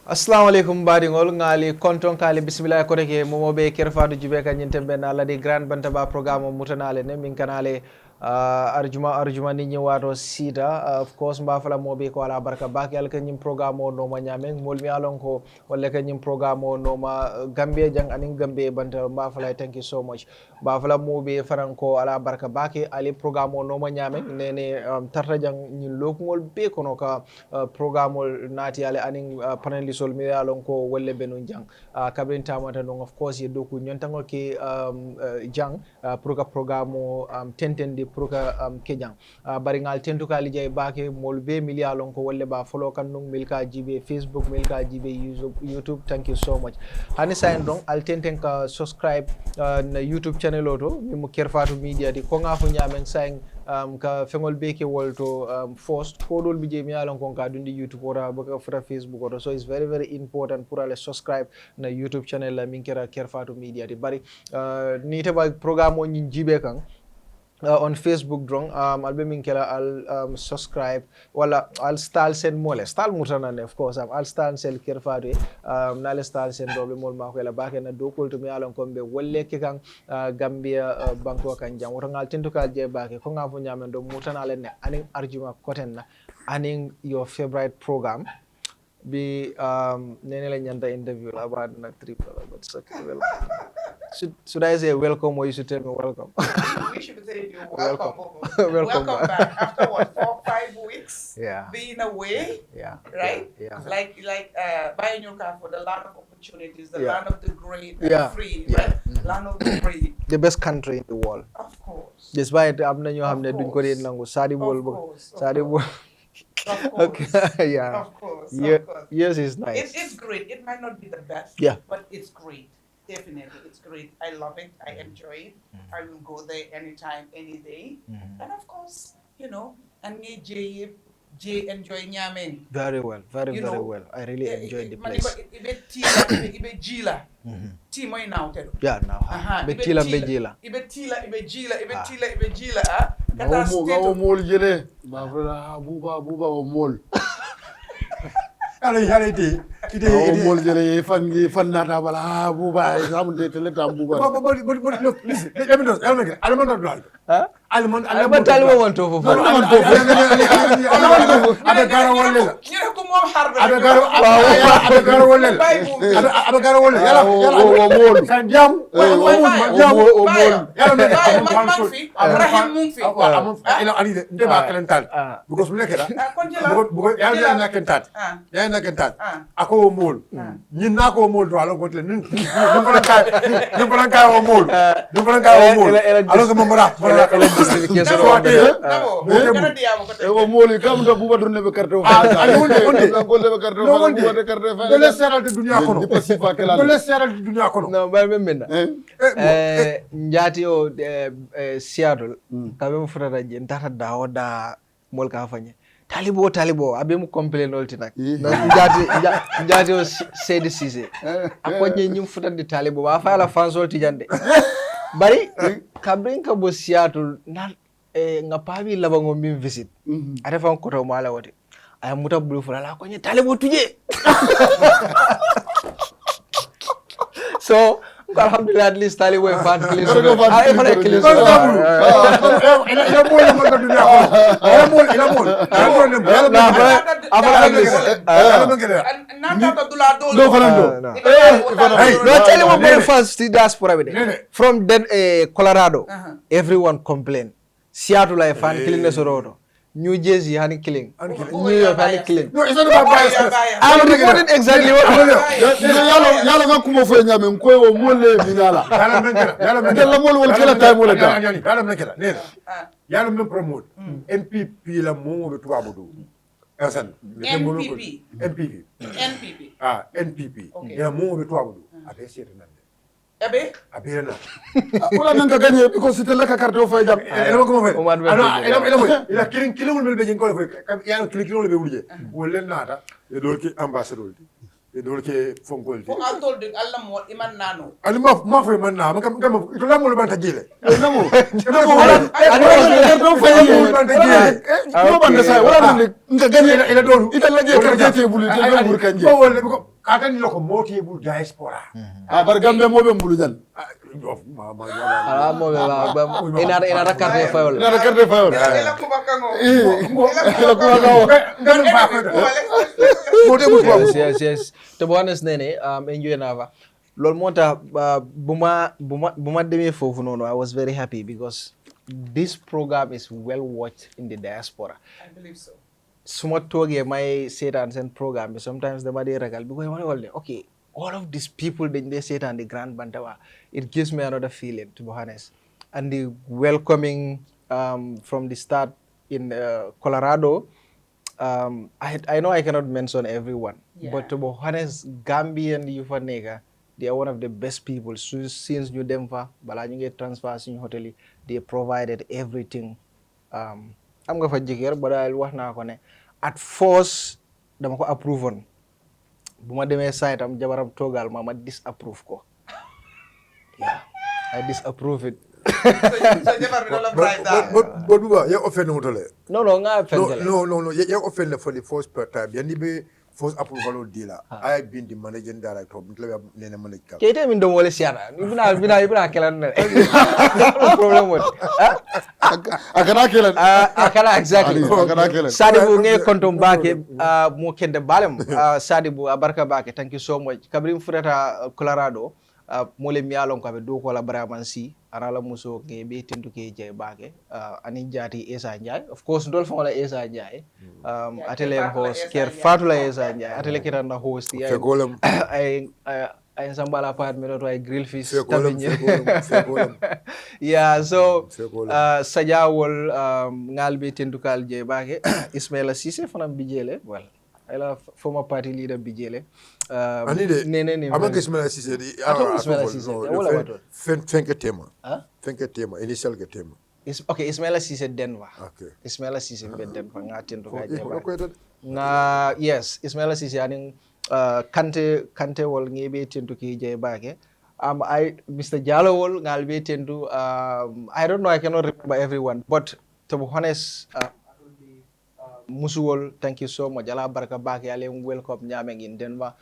Assalamu alaikum baɗigol ngali konton kali bismillah ko reke momoɓe kerfadu jube ka ñintemɓe na ladi grand bantaba programme o mutanale ne min kanale arjuma ni ñi wato sita of course mbafala moɓe ko ala barka baki ala kañum programme o noma ñamen molmi alon ko walla kañum programme o noma Gambia jang anin Gambia banta mbafala thank you so much mbafala moɓe fanan ko ala barka baki ali programme o noma ñamen nene tarta jang ñin lokugol be kono ka programme o naati ale anin panelisol mi alon ko wolle be non jang kabrin tamata non of course ye doku ñontangol ke jang pour ka programme o tentendi pour ka kejang bari ngal tentu ka lijay baake mol be miliyalon ko wolle ba follow kan non milka jibe Facebook milka jibe YouTube thank you so much hani sayen don al tenten ka subscribe na YouTube channel oto mi mo kerfatu media di ko ngafu nyamen sayen ka fengol beke wolto first kodol bije mi alon kon ka dundi YouTube ora baka fra Facebook ora so it's very very important pour aller subscribe na YouTube channel la min kera kerfatu media di bari ni teba programme o nyin jibe kan on Facebook drong albe min kela al subscribe wala al style sen mole style mutana of course al style sel kerfatu nale style sen dobe mol ma ko la bake na dokol to mi alon kombe wolle ke kan Gambia banko kan jam woto ngal tintu ka je bake ko ngafo nyamen do mutana le ne anin arjuma koten na anin your favorite program be nene la nyanta interview about na trip but okay should I say welcome or you should tell me welcome? We should say you welcome. Welcome back. After what, 4-5 weeks? Yeah. Being away. Yeah. Right? Yeah. Like buying your car for the land of opportunities, the land of the great and yeah. free, yeah. right? Land of the free. The best country in the world. Of course. Despite amna nyo hamne dun ko rin nango sadi bol Okay. Yeah. Of course. Yes, it's nice. It's great. It might not be the best. Yeah. But it's great. Definitely, it's great. I love it. I enjoy it. I will go there anytime, any day. And of course, and me J enjoy Nyamen. Very well. Very well. I really enjoy the place. Ibe Jila. Timo now tell. Yeah, now. Ibe Jila. Ibe Jila. Gawo mol jere. Ma fera buba o mol. Ala ite mol jere fan nata bala buba example tele tam buba but look listen let me just almond do almond talmo won to fo ada gara wolle la ñe ko mom harbe ada gara wolle ada gara wolle yala wo mol kan jam yala man fi Ibrahim mum fi ila ali de ndeba kalental because mu nekeda bugo yala na kentat yala na kentat ako mol ñin nako mol do alo gotle ñu ko lan kay o mol alors que mamara o moli kam do buba durne be carte ali wonde ko lebe carte buba de carte fa do le seral de dunya kono do le seral de dunya kono no ba men menna njati o Seattle kabe mo furata je ndata dawo da mol ka fanye talibo abe mu complain olti nak njati o Seydi Cissé akonye nyum futandi talibo wa fa la fans olti jande bari kabrin ka bo Seattle na nga pabi labango min visit ata fan ko to mala wote ay muta bulu fula la konye talibo tuje so alhamdulillah at least talibo e fan clean so ay fa clean so ila mol mo do dunya ko ila mol do falando no talibo very fast to diaspora from then Colorado everyone complain Seattle ay fan clean so rodo New Jersey honey killing. New York honey killing. No, it's not about bias. I'm reporting exactly what yala nga kumo fo nyame mkoy wo mole binala. Yala mengela mole wol kala time wala ta. Yala mengela. Nena. Yala men promote. NPP la mo be tuba bodu. Asan. NPP. NPP. Ya mo be tuba bodu. Abe sere nan. Abe na. Wala nanga gagné because c'était la carte o fay jam. Ela ko fay. Ela kilin mel be jeng ko fay. Ya kilin be wulje. Wolle nata e do ki ambassadeur e do ki fonkol. Ko altol de Allah mo iman nano. Ali ma fay man na makam to la mo le banta jile. Namo. Do fay mo banta jile. Mo banta say wala nga gagné ela do. Ita la je carte bulu te bul kanje. kata ni loko moti bu diaspora bar Gambia mo be mbulu jan mo be ina carte fayol Ela kubakango. yes to be honest nene enjoy nava lol monta buma demé fofu nono I was very happy because this program is well watched in the diaspora. I believe so. Suma toge my Satan and program sometimes the made ragal because okay all of these people they sit on the Grand Bantaba, it gives me another feeling to be honest. And the welcoming from the start in Colorado, I know I cannot mention everyone, but to be honest, Gambian Yufanega, they are one of the best people. Since New Denver, Balanyuge transfers in hotel, they provided everything. I'm going to jigger, but I'll work now on it. At first, I approve on. Buma demé site am jabaram togal mama disapprove ko. Yeah, I disapprove it. So jabar bi do la bright da. But Buba, you offend motole. No, nga offend. No, you offend for the first time. Yani be first approval dealer. I have been the managing director. Nene manage. Kete min do wole siara. Ibina kelan. No problem with. akana kelan Akala exactly. akana kelan Sadibu nge kontom bake mo kende balem Sadibu abarka bake. Thank you so much. Kabrim furata Colorado mole mialon ko be do ko la bramansi arala muso nge be tindu ke jey bake ani jati Esa Njai. Of course ndol fa wala Esa Njai. Atele host ker fatula Esa Njai. Atele kiranda host I sambala apartment to I grill fish. Yeah, so Sajawol ngalbi tendukal je bake Ismaila Cisse fanam bijele well I love former party leader bijele nene amanga Ismaila Cisse Ismaila Cisse wala wato fenke tema initial ke tema okay Ismaila Cisse Denver okay Ismaila Cisse be Denver nga tenduka je nga yes Ismaila Cisse aning kante wol ngebe tentu ki je bake Mr. Jallo wol ngalbe tentu I don't know I cannot remember everyone but to be honest Musuwol thank you so much ala baraka bake ale welcome nyameng in Denver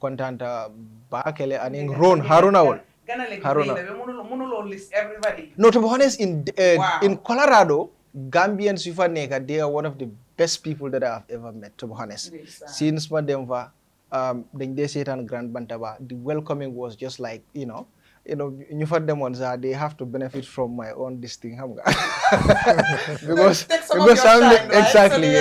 contenta bakele aning Ron Haruna wol Haruna munulo list everybody no to be honest in Colorado Gambians Yufaneka they are one of the best people that I have ever met to be honest since my Denver they Satan Grand Bantaba, the welcoming was just like, you know, you for them ones they have to benefit from my own this thing. because I'm right? exactly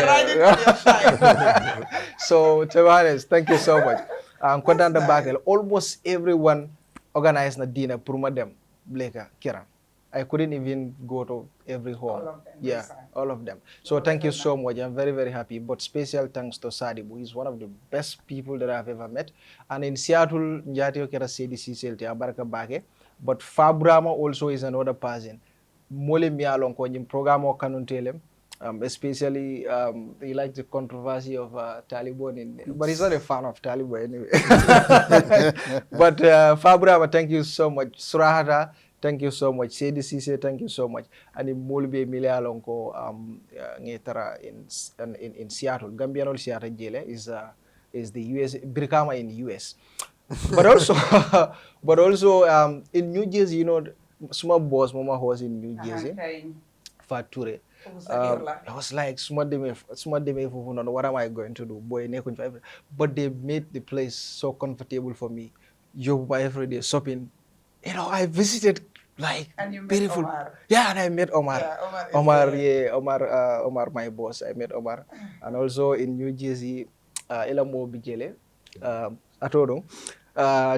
So, so to be honest, thank you so much. Content the back almost everyone organized a dinner purma them Bleka Kiran. I couldn't even go to every hall. All of them. So thank you so much. I'm very, very happy. But special thanks to Sadibu. He's one of the best people that I've ever met. And in Seattle, Njatio Kera CDC Selte Abaraka Bake. But Fabrama also is another person. Mole Mialon Kojim program or Kanuntelem. Especially he likes the controversy of Taliban but he's not a fan of Taliban anyway. But Fabrama, thank you so much. Surahata. Thank you so much. CDC, thank you so much. And in Mulbe Milia Lonko ngetara in Seattle. Gambian Seattle Jele is the US Brikama in the US. But also in New Jersey, you know, small boss mama was in New Jersey. Fature. I was like smart them what am I going to do? Boy, but they made the place so comfortable for me. You buy every day shopping. You know, I visited like beautiful. Omar. Yeah, and I met Omar. Yeah, Omar, my boss. I met Omar, and also in New Jersey, Elamo Bijele, Atodo,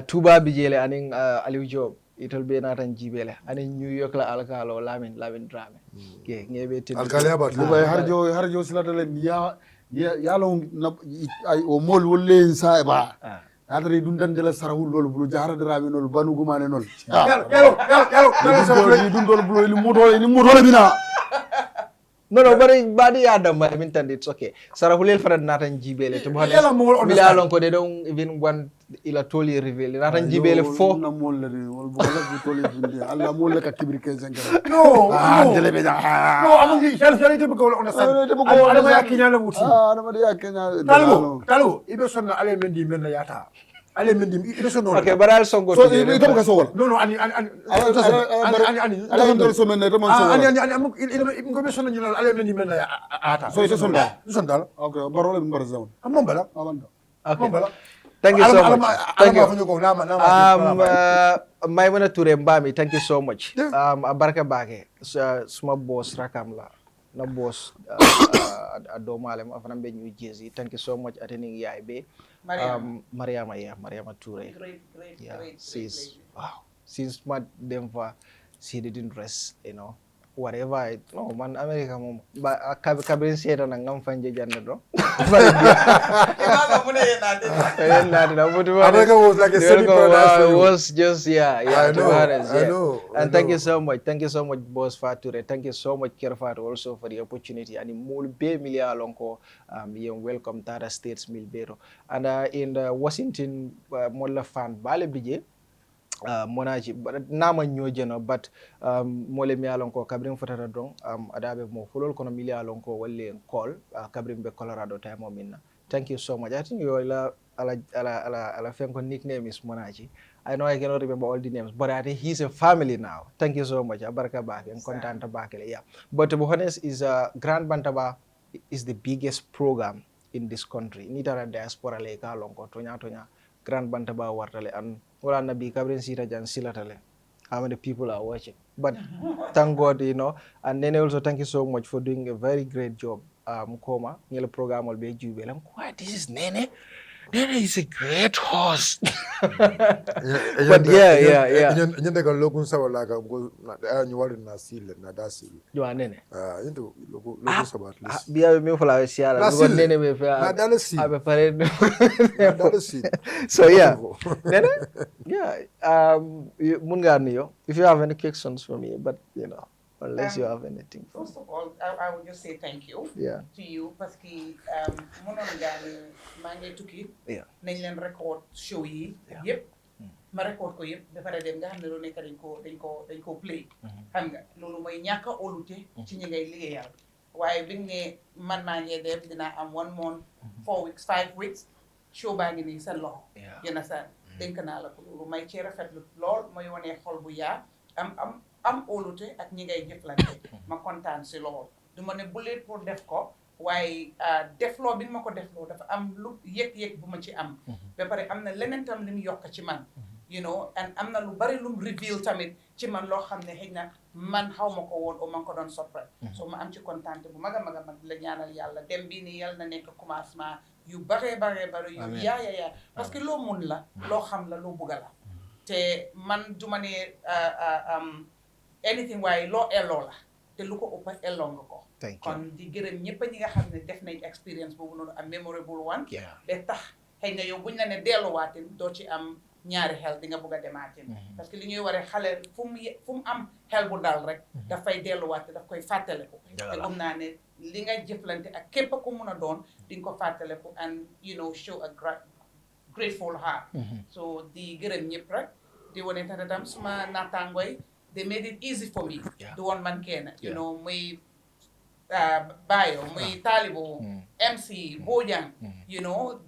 Tuba Bijele, and Aliu Job. It will be not in Jibele, and in New York la Alcalo, Lamin Drame. Okay, Alcalaba. Dubai Harjo Slatale ya long o mol wolle saiba. Adri dundan dela sarahul lol bulu jahara drame nol banu gumane nol Yalo dundol bulu ni mutole bina No, body Adam, I mean, it's okay. Sarah Hulil for Nathan Gibele to Milan, they don't even want ila totally reveal. Nathan Gibele for no more Allah molle ka kibri kenzen gara No, no amugi shall typical understand. Adama yakinya na wuti. adama ya kenya Talo, ibe sonna ale mendi men yata. Ale mendi ibe sonna. okay, but I'll go so to ito ka sogol No, ani ala ndol so men ne man sogol ani amuk ibe be sonna nyina ale mendi men ata. so ito sonda Sondal. okay barole mi bar zawon Amon bala. amanda okay. Thank you so much. Thank you. Maimuna Toure Mbami, thank you so much. Abarka Bake, small boss Rakamla, no boss Adomalem of New Jersey. Thank you so much attending EIB. Mariama Toure. Great. Since my Denver, she didn't rest, whatever man America mom ba kabrin seta na ngam fanje janne do America was like a semi-paradise. Was just I know. And thank you so much boss Fature, thank you so much Kerfat also for the opportunity and mul be milia lonko welcome Tara States Milbero and in Washington molla fan bale bije monaji nama nyojeno but mole mi alon ko kabrim fotata don adabe mo fulol kono mi alon ko walle call kabrim be Colorado time minna. Thank you so much. I think you ala fenko nickname is Monaji. I know I cannot remember all the names, but I think he's a family now. Thank you so much. Abaraka back and content back. Yeah. But to be honest, is Grand Bantaba is the biggest program in this country. Nitara diaspora leka lonko tonya Grand Bantaba wartale and wala nabi kabrin sita jan silatale. How many people are watching? But thank God, and then also thank you so much for doing a very great job. Mukoma, ngele program will be jubel. I'm quiet. This is Nene. Nene is a great host. But yeah. Nyende ka logun sawa laga you wali na sile na dasile. You are Nene. Into logun sawa at least. Biya me for la siara. Because Nene me for. Na dalasi. Abe pare. Na dalasi. So yeah, Nene. Yeah. Munga niyo. If you have any questions for me, but unless you have anything. First of all, I would just say thank you to you parce que mënoon ngaa ne maa ngi tukki. nañ leen record show yi yëpp. ma record ko yëpp ba pare dem nga xam ne lu nekk dañ ko play. xam nga loolu mooy ñàkk a óolute ci ñi ngay liggéeyal. waaye bi ne man maa ngi def dinaa am 1 month 4 weeks 5 weeks show baa ngi nii sa loxo. yéen a sa dénk naa la ko loolu may ci rafetlu lool mooy wane xol bu yaa am óolute ak ñi ngay jëflante ma kontaan si lool du ma ne bu leet pour def ko waaye defloo bi ma ko defloo dafa am lu yëg-yëg bu ma ci am ba pare am na leneen tam li mu yokk ci man and am na lu bari lu mu reveal tamit ci man loo xam ne xëy na man xaw ma ko woon o ma ko doon soppal so ma am ci kontaante bu mag a mag la ñaanal yàlla dem bii nii yàlla na nekk commencement yu bare yu yaa parce que loo mun la loo xam la loo bugga la te man du ma ne anything waaye loo elloo la te lu ko ëpp elloo nga ko kon di gërëm ñëpp ñi nga xam ne def nañ expérience boobu noonu am memorable one ba tax xëy na yow buñ la ne delluwaatin doo ci am ñaari xel di nga bëgg a demaatin parce que li ñuy waree xale fu mu am xel bu dal rek dafay delluwaat daf koy fàttaliku te gëm naa ne li nga jëflante ak képp ku mun a doon di nga ko fàttaliku and show a grateful heart so di gërëm ñëpp rek di wane tam suma naataangooy they made it easy for me. The one man can, muy Bayo, muy Talibo, MC, Bojang,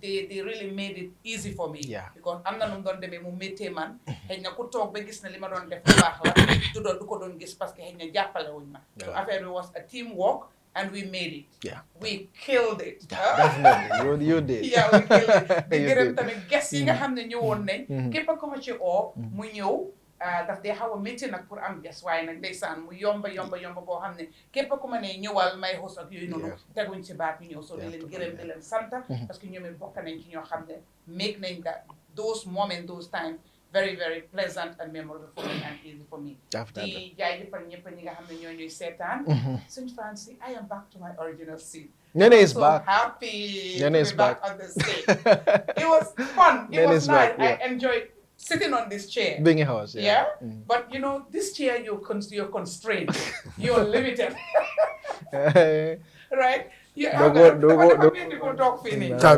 they really made it easy for me. Because I'm not going to be mu métier man. Hey, na ku talk ba gis na li ma doon def bu baax la. Du ko doon gis parce que hey na jàppale wuñ ma. So affaire was a teamwork and we made it. We killed it. Definitely. You did. Yeah, we killed it. Di gërëm tamit guest yi nga xam ne ñëwoon nañ. Képp ko ma ci mu ñëw. Daf dee xaw a métti nag pour am ges waaye nag ndeysaan mu yomba boo xam ne képp ku ma ne ñëwal may host ak yooyu noonu teguñ ci baat yu ñëw so di leen gërëm di leen sant parce que ñoom it bokk nañ ci ñoo xam ne make nañ that those moments those times very very pleasant and memorable for me and easy for me di jaajëfal ñëpp ñi nga xam ne ñoo ñuy seetaan suñ fancy I am back to my original seat. Nene is back. Happy Nene is back on the stage. It was fun. It was nice. I enjoyed sitting on this chair. Being a host, But this chair you're constrained. You're limited. Right? Yeah, people talk finish. I'm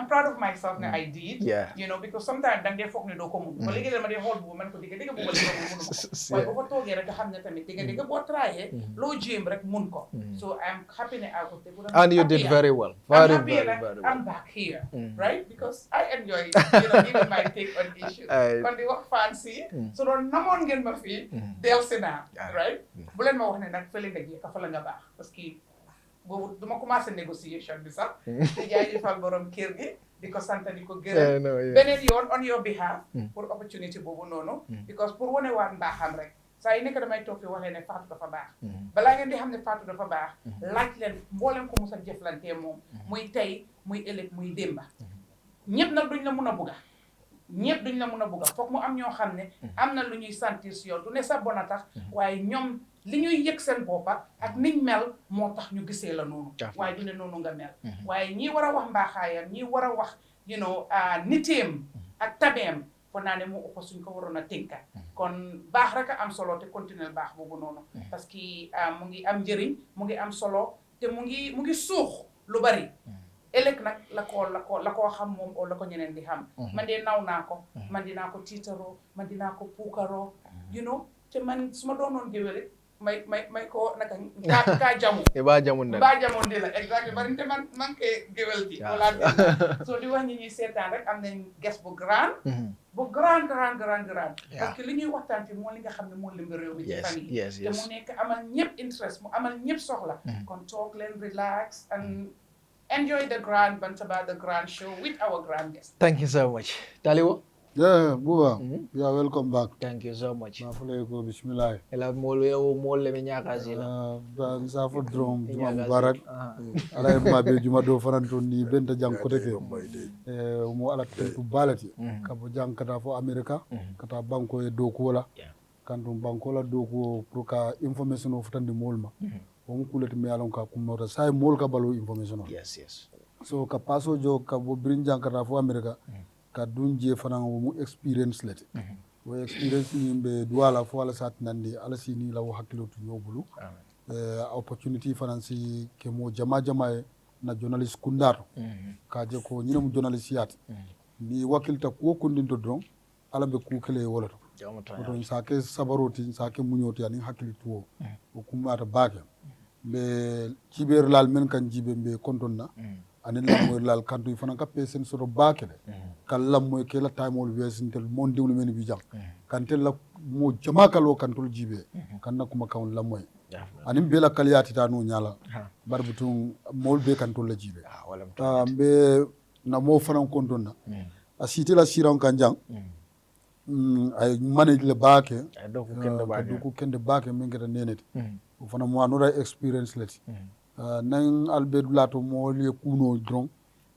proud of myself that I did. Yeah. You know, because sometimes dang dee foog ne doo ko mun. Ba léegi dama dee xool bu man ko digga bu ma mënu ko. Waaye bu ko toogee rek nga xam ne tamit digga boo tryee loo jéem rek mun ko. So I'm happy ne I was able to. And you did very well. I'm happy I'm back here, right? Because I enjoy, giving my take on issues. Kon di wax fancy. So doon namoon ngeen ma fii delsi naa, right? Bu leen ma wax ne nag fële nga jee ka fa la nga baax parce que boobu duma commencé négociation bi sax di jaajëfal borom kër gi di ko sant di ko gërëm beneen yoon on your behalf pour opportunity boobu noonu because pour wane waat mbaaxam rek saa yi nekk damay toog fi waxee ne Fatou dafa baax balaa ngeen di xam ne Fatou dafa baax laaj leen mboolem ko mos a jëflantee moom muy tey muy ëllëg muy démba ñëpp nag duñ la mun a bugga ñëpp duñ la mun a bugga foog mu am ñoo xam ne am na lu ñuy sentir si yow du ne sa bon a tax waaye ñoom li ñuy yëg seen boppa ak niñ mel moo tax ñu gisee la noonu waaye du ne noonu nga mel waaye ñii war a wax mbaaxaayam ñii war a wax niteem ak tabeem fo naa ne mu ëpp suñ ko waroon a tënka kon baax rek a am solo te continuer baax boobu noonu parce que mu ngi am njëriñ mu ngi am solo te mu ngi suux lu bari ëllëg nag la koo xam moom o la ko ñeneen di xam man de naw naa ko man dinaa ko tiitaroo man dinaa ko puukaroo te man su ma doonoon géwéle may ko naka kaa jamu ba jamu ndi la exactement bari te man ke géwél bi wala so di wax ñi ñuy seetaan rek am nañ ges bu grand parce que li ñuy waxtaan fi moo li nga xam ne moo limbi réew mi ci fan yi te mu nekk amal ñëpp interest mu amal ñëpp soxla kon toog leen relax and enjoy the grand Bantaba, the grand show with our grand guest. Thank you so much. Taliwo? Yeah, Buba. Yeah, welcome back. Thank you so much. Mafuleko bismillah. Ela mole me nyaka zina. Safo drum juma mubarak. Ala ma be juma do faranto ni benta jang ko deke. Mo ala tentu balati. Kabo jang kata fo America, kata banko e do ko wala. Kantum banko la do ko pour ka information of tandi molma. On kuleti me alon ka kumota sai mol ka balu information. Yes. So ka paso jo ka bo brin jang kata fo America. Ka dunje fana mu experience lete wo experience ni be duala fo ala sat nandi ala sini la wo hakilo to nyobulu opportunity fana si ke mo jama na journalist kundato ka je ko nyina mu journalist yat ni wakilta ko kundinto don ala be ku kele wolato to sake sabaroti sake munyoti ani hakili to o kumata baake be ciber lal men kan jibe be kontonna ani lamoy lal kantu fana ka pesen soro bakele kal lamoy ke la taymol wesintel mon diwlu men bi jang kantel la mo jama kalo kantul jibe kanna kuma kawon lamoy ani be la kaliyati tanu nyala barbutun mol be kantul la jibe be na mo fana kontonna asiti la siran kan jang ay manage le baake do kende baake min gata neneti fana mo anora experience leti nan albedu lato mo le kuno dron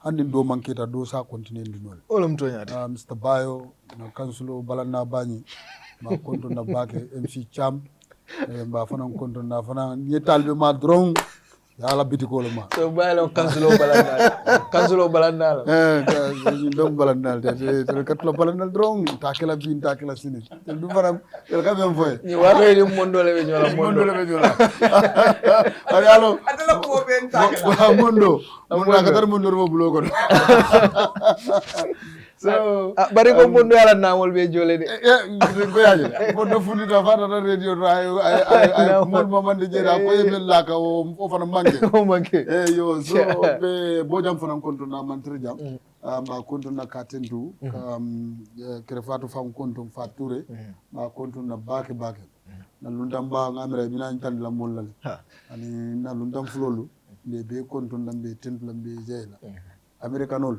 hande do manketa do sa continue ndinol olum to nyaade Mr Bayo na kansulo balana bani ma konto na bake MC Cham ba fana konto na fana ni talbe ma dron yala bitiko ma so baylo kansulo balana ni dom balana te katlo balana dron takela bin takela sini te du faram el ka même foy ni wato ni mondo le be ñola ari alo adala ko ben takela mondo ka tar mondo mo bulo ko so bari ko mondo yala namol be jole de ko yaje mondo fundi ta fata ta radio ay mon mamande jeda ko yemel la ka o fana manke yo so be bojam fana konto na mantre jam ma konto na katendu krefatu fam konto fature ma konto na bake na lundam ba ngamre mina tan la mollal ani na lundam flolu le be konto na be tentu la be jeyla americanol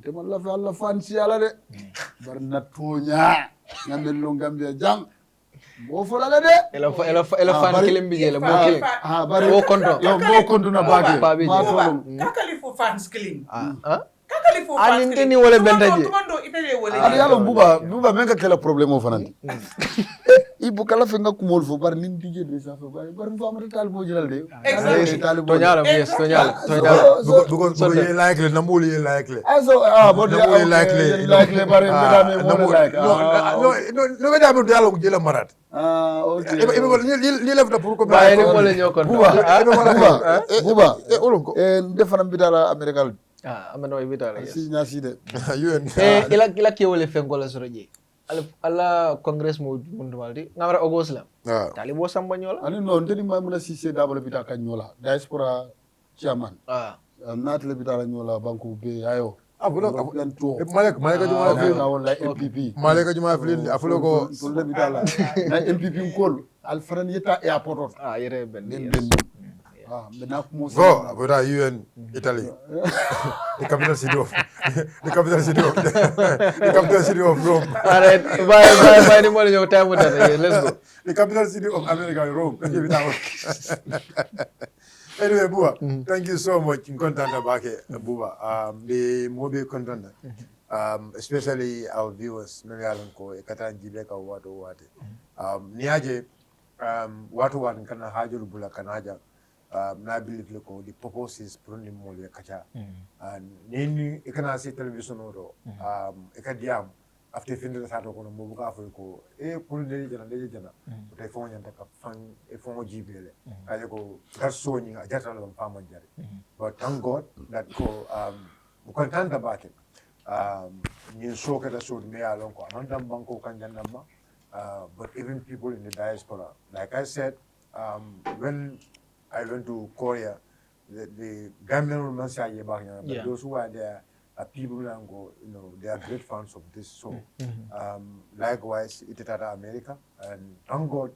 demal la fa Allah fansi ala de bar na tonya ngamel lo Gambia jang bo fola la de ela fan kilim bi jela mo kilim bari mo konto yo mo konto na bage ma kakali fo fans kilim Aninteni wala bentaje. Ari yalo buba menga kala problème fanandi. Ibu kala fenga kumol fo bar nim dije de sa fo bar fo amata talbo jilal de. Exactly. Tonyala yes tonyala. Because ye likely namuli ye likely. Also but namuli likely bare medame mo like. No medame dialo jela marat. Okay. Li lefta pour ko Baye ni wala ñokon. Buba. Defana bidala America. Ameno vitala yes. Si na si de. UN. Ila ke wala fengola soroje. Ala congress mo mundumaldi ngamara August la. Talibo samba ñola. Ani non ndeni ma muna CC double bita ka ñola. Diaspora chairman. Nat le bita la ñola banku be ayo. Maleka juma fili na wala MPP. Maleka juma fili afulo ko to le bita la. Na MPP ngol al faran yeta airport. Yere ben. Go about UN Italy. The capital city of Rome. All right, bye ni mo ñew time let's go. The capital city of America, Rome. Anyway, Buba, thank you so much in content about Buba. The mobile content, especially our viewers, many alanko ekatan jibeka watu. Niaje watu wan kana hajul bula kanaja. I believe the purpose is pruning more kacha. And nini ikana see television oro. Ekadiam after finishing the start of kono mubuka afiko. Pruning jana. But I found yanta fan a form GBL. I go that's so ni just along farm jari. But thank God that ko content about it. Ni so kada so me along ko anandam banko kanjanama. But even people in the diaspora, like I said, when I went to Korea, the Gambian women say but those who are there are people who go, they are great fans of this show. Likewise, it is at America, and thank God,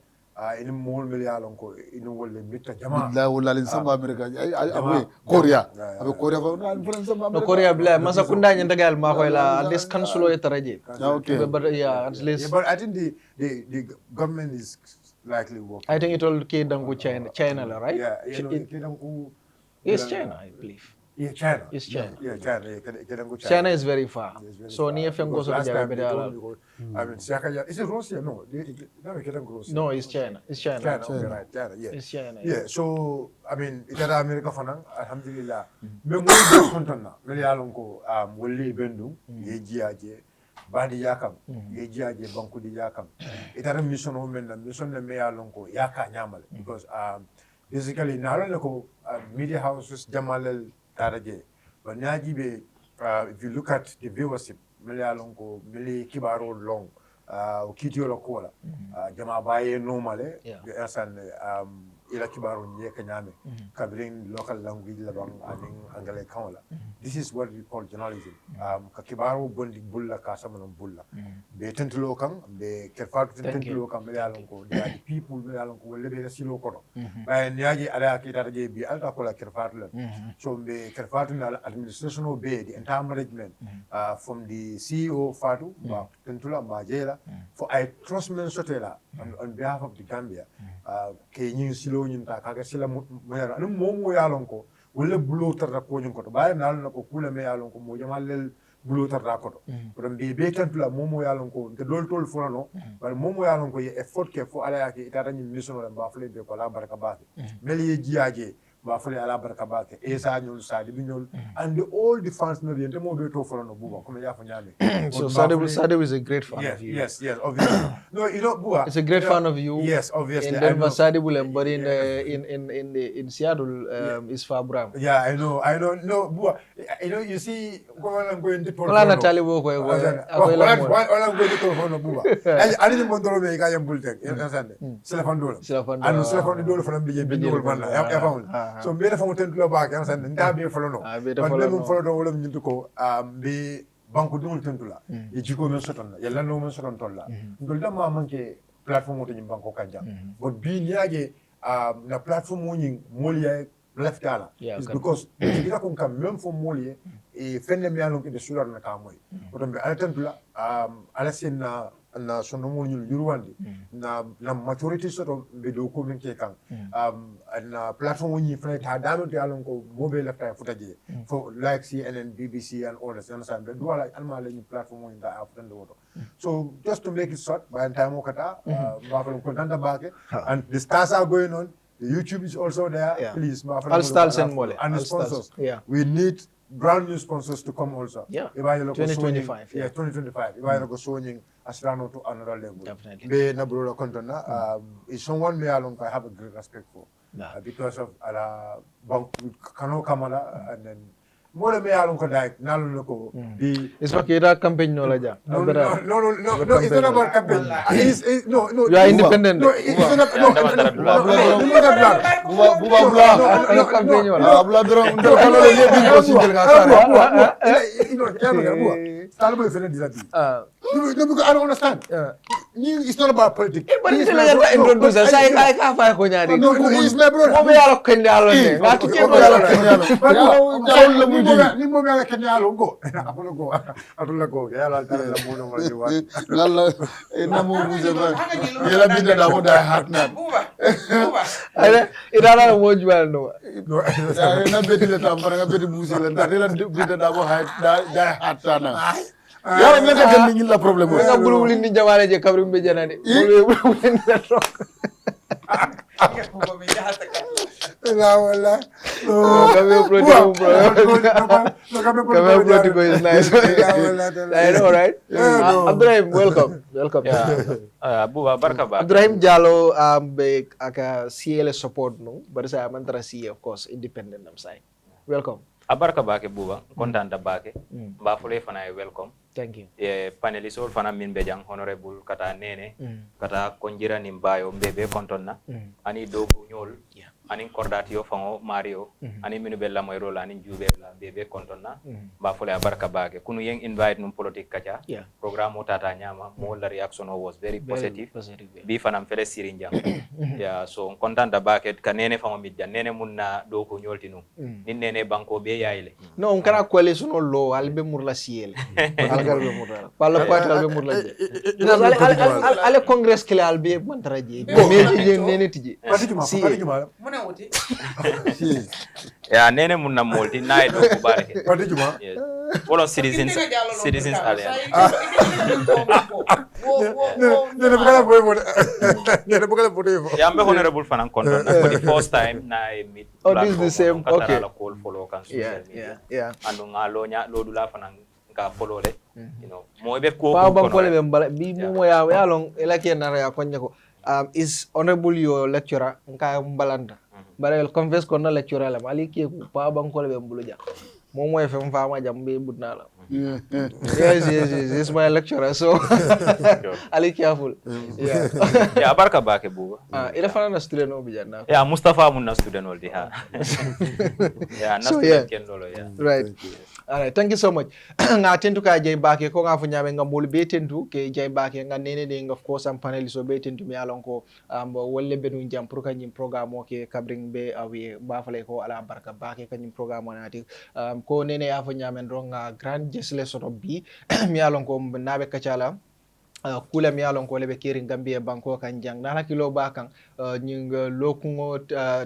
in more million in the world, Mr. Jamal. Korea. No Korea bla masakunda nyanda gal ma koy la at least kansulo etaraje. Okay. But yeah, at least. But I think the government is likely working. I think it will Kedangu China, right? Yeah, Kedangu. It's China, I believe. Yeah, China. It's China. Yeah, China. China is very far. So near Fengo so I mean, is it Russia? No, no, it's China. It's China. China. Right, China. Yeah. It's China. Yeah. So I mean, it's America for now. Alhamdulillah. Me mo kontana. Me yalonko wolle bendu yejiaje. Badi yakam, yejiaje banku di yakam. Itara mission women and mission me yalonko yaka nyamal because basically naraloko media houses jamalel taraje. But najibe if you look at the viewership, mele yalonko mele kibaro long ukitio lokola jama baye normale yasan ila kibaro nyeka nyame kabring local language labang aning angale kawla. This is what we call journalism. Ka kibaro bondi bulla ka samanon bulla be tentulo kan be kerfatu tentulo kan mele yalonko the people mele yalonko welle be silo kono bay nyaji ala kitata je bi alta ko la kerfatu la so be kerfatu na administration o be the entire management from the CEO Fatu tentula majela for I trust men sotela on behalf of the Gambia ke nyin silo nyin ta kaga sila mayara anu momo yalonko wala bulo tarra ko nyin ko to bay nal nako kula me yalonko mo jamal bulo tarra ko to don be tentula momo yalonko te dol tol fulano bar momo yalonko ye effort ke fo ala yake itata nyin mission la ba fle be ko la baraka ba mel ye jiaje ba fle ala baraka ba ke esa nyol sadi bi nyol and all the fans no yente mo be to fulano buba ko me ya fa nyame so Sade is a great fan of you. Yes, obviously. No, Buba. It's a great fan of you. Yes, obviously. And then Sade but in Seattle is Fabram. Yeah, I know. No, Buba. You see, I'm going to Wala na talibo ko all I'm going to for no Buba. I didn't want to make I am bulldog. You understand? Selafandola. And Selafandola for them be bindul man. I found. So me the fountain to back and send that be for no. But them for the whole of go be banku dum tentula e jiko men soton la yalla no men soton tolla ndol dam ma manke platform to nyim banko kanja but bi niaje na platform mo nyin moliya leftala is because kita kon kam même fo moliye e fenne mi alon de sular na kamoy ko be alatantula ala sin na sono mo nyul yurwandi na maturity soto be do ko min ke kan na platform ni fana ta dano de alon ko mobile lafta futaje for like CNN, BBC and all this understand be do like alma la ni platform ni da after the water so just to make it short by the time okata mafal ko danda bake and the stars are going on. The YouTube is also there. Please, All stars and mole. And the sponsors. Yeah. We need brand new sponsors to come also. Yeah. 2025. Yeah, 2025. If I go sewing Astrano to another level. Definitely. Be na broader content is someone me along I have a great respect for. Because of Kano Kamala and then more me along ko like nalo ko di it's okay that campaign no la ja no it's not about campaign no you are independent no it's not campaign wala abla dro ndo kala le bi ko sintel ga sara Talabo is very disability. No, because I don't understand. It's not about politics. But it's not about introduce. I can't find Konyari. No, he's my brother. Mo be yalo Kenyalo ne. Ngati ke mo yalo Kenyalo. Yalo mudi. Ni mo be yalo Kenyalo go. Apolo go. Yalo tara la mono ma diwa. ngalla na mo buje ba yela binda da mo da hat na Ale idala mo jual no. na beti le tam para beti buje le da la binda da mo hat da hat na yalla me ka tan ni la problème nga bulul ni jawale je kabri be janane bulul ni la tok La wala. Cameo Plotiko is nice. I know, right? Abdurrahim, welcome. Buba barka ba. Abdurrahim Jallo be aka CL support no, but saya mantara CA of course independent nam sai. Welcome. Abarka ba ke buba, kontaan da ba ke. Ba fule fana welcome. Thank you. Panelist ol fana min bejang honorable kata nene kata konjira nimbayo mbebe kontonna ani dogu nyol ani kordatio fango Mario ani minu bella moyro la ani jube la bebe kontonna ba fole abarka bage kunu yeng invite num politique kacha program o tata nyama mo la reaction was very positive bi fanam fele sirinjang so kontaan da bage kanene fango midja nene munna dogu nyoltinu ni nene banko be yayle no on kana kwale suno lo albe murla ciel albe murla pala kwat albe murla je ale congress kele albe mantara je me nene tije ya nene munna molti nay do ko barke wolo citizens alliance ya mbe honorable fanan konton for the first time na meet this is the same okay call follow kan social media ando ngalo nya lo dula fanan ka follow le you know mo be ko pa ban ko le be mo ya long elake na ya konya ko is honorable your lecturer nka mbalanda barel confess ko na lecturer la mali ke pa ban ko le mbulu ja mo moy fem fama jam be budna la yes is my lecturer so ali careful ya barka ba ke buba ila fana na student no bijanna ya Mustafa mun na student ol di ha ya na student ken lolo ya right all right thank you so much nga tentu ka jey baake ko nga fu nyame nga mol be tentu ke jey baake nga nene de of course am panel so be tentu mi alon ko wolle be nu jam pour kanyim programme o ke kabring be awi ba fale ko ala barka baake kanyim programme onati ko nene ya fu nyame ndo nga grand jesle soto bi mi alon ko nabe kacala kula mi alon ko lebe keri Gambia banko kan jang na hakilo ba kan nying lokungo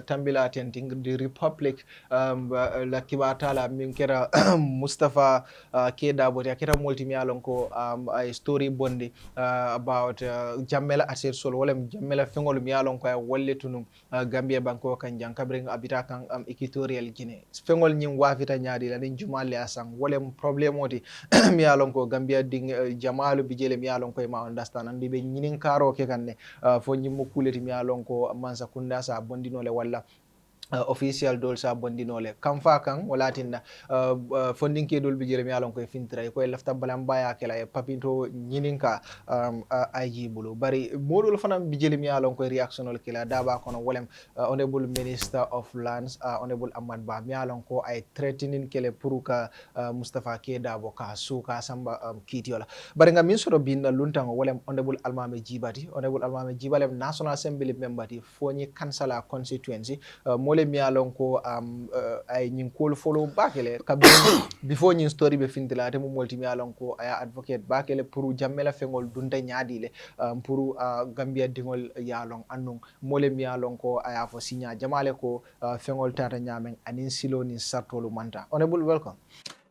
tambila tenting the republic la kibata la min kera Mustafa keda boti akira multi mi alon ko a story bondi about jammela asir sol wala jammela fengol mi alon ko walle tunum Gambia banko kan jang kabring abita kan equatorial Guinea fengol nying wafita nyaadi la nin jumale asang wala problem oti mi alon ko Gambia ding jamalu bijele mi alon ko ma understand andi be nyinin karo ke kanne fo nyimmo kuleti mi alon ko mansa kunda sa bondinole walla official dol sa bondinole kam fa kan wala tinna funding ke dol bijele mi alon ko fintray ko lafta balam baya kala e papinto nyininka aji bulu bari modul fanam bijele mi alon ko reactional kala daba kono wolem honorable minister of lands honorable Ahmad Ba mi alon ko ay threatening kele puruka Mustafa Keda boka suka samba kitiola bari ngam min soro binna luntango wolem honorable Almameh Gibba honorable Almameh Gibba national assembly member ti foni kansala constituency mole mole mi alon ko ay nyin kol follow bakele kabbe before nyin story be fintila te mo molti mi alon ko aya advocate bakele pour jammela fengol dunta nyaadile pour Gambia dingol yalon annun mole mi alon ko aya fo signa jamale ko fengol tata nyamen anin silo ni sartolu manta. Honorable, welcome.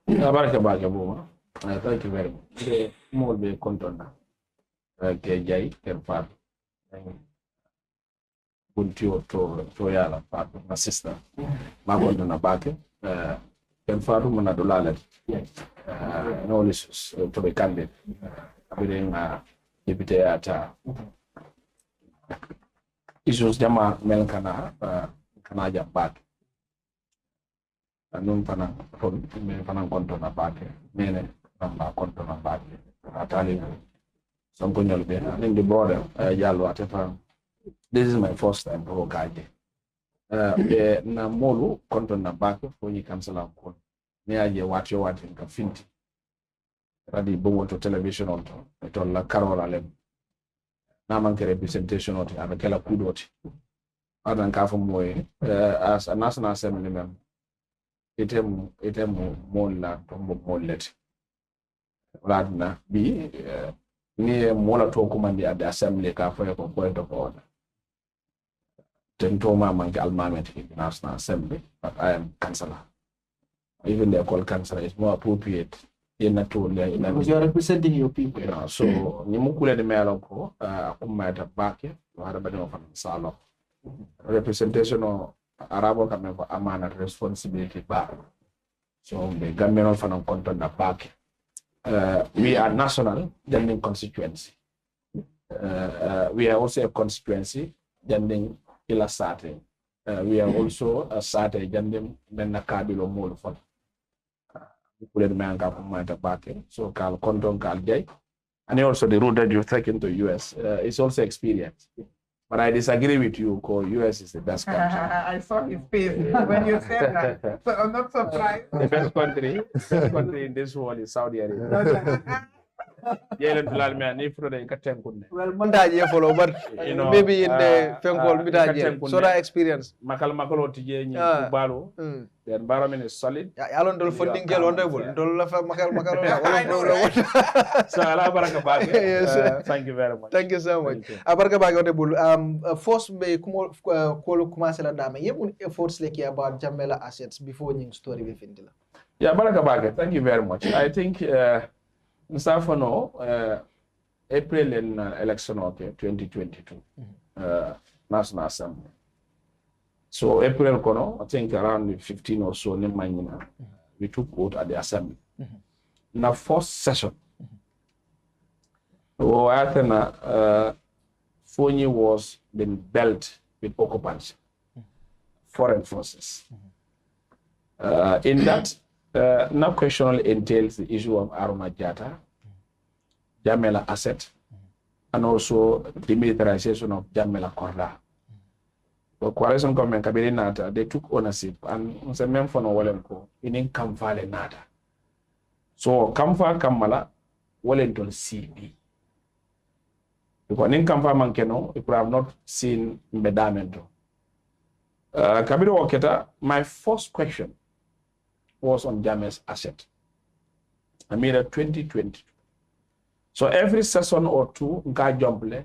Baraka bake buma. Thank you very much. Mo be kontona. Ke jay ker fat. Buntio to yala fat my sister. Ma kontona bake. Ken fatu mana dolalet. No issues to be candid. Within deputy ata issues jama mel kana jabak. Anun pana konto na bake mene namba konto na bake atali sonko nyolbe in the border yalo atefa. This is my first time to gaje na molu konto na bake for you cancel ko ne aje wati ka finti radi bongo to television on to la carola lem na manke representation on avec la kudoti adan ka fo moy as a national assembly member itemu mola tombo mollet ladna bi ni mola to kumandi at the assembly ka for ko point of order tento ma manke Almameh national assembly, but I am councillor. Even they call councillor is more appropriate in a tool because you are representing your people, you know. So ni mukule de melo ko akuma ta bake wara bani of salo representation of Arabo kame for amana responsibility back. So the Gambian fan of content na back. We are national Janding constituency. We are also a constituency Janding ila sate. We are also a sate Janding menna kabilo mol for. So Kal Konton Kal Jay. And also the route that you've taken to US is also experience. But I disagree with you, because US is the best country. I saw his face when you said that. So I'm not surprised. The best country in this world is Saudi Arabia. Well, Mondaje follow, but you know, maybe in the Fenkol Midaje, so that experience. Makalo tije ni kubalo. The environment is solid. Alon dol funding gel honorable. Dol la fa makalo. So ala baraka bage. Yes. Thank you very much. Thank you so much. Abaraka bage honorable. First me ko commencer la dame. Yem efforts like about Jamela assets before ning story be findila. Yeah, baraka bage. Thank you very much. I think Nsafano, April in election of 2022, National Assembly. So April, I think around 15 or so, we took vote at the Assembly. In the first session, Fonyi was being built with occupancy, foreign forces. In that, now question entails the issue of Aroma Jata, Jamela asset, and also the militarization of Jamela Korda. The coalition government Kabiri they took ownership and se mem fono wolenko in Kamfale Nata. So Kamfa Kamala Wellington CB. Because in Kamfa Mankeno, you could have not seen Medamento. Kabiri Waketa, my first question was on Jame's asset. I made a 2020. So every session or two, nka jumble,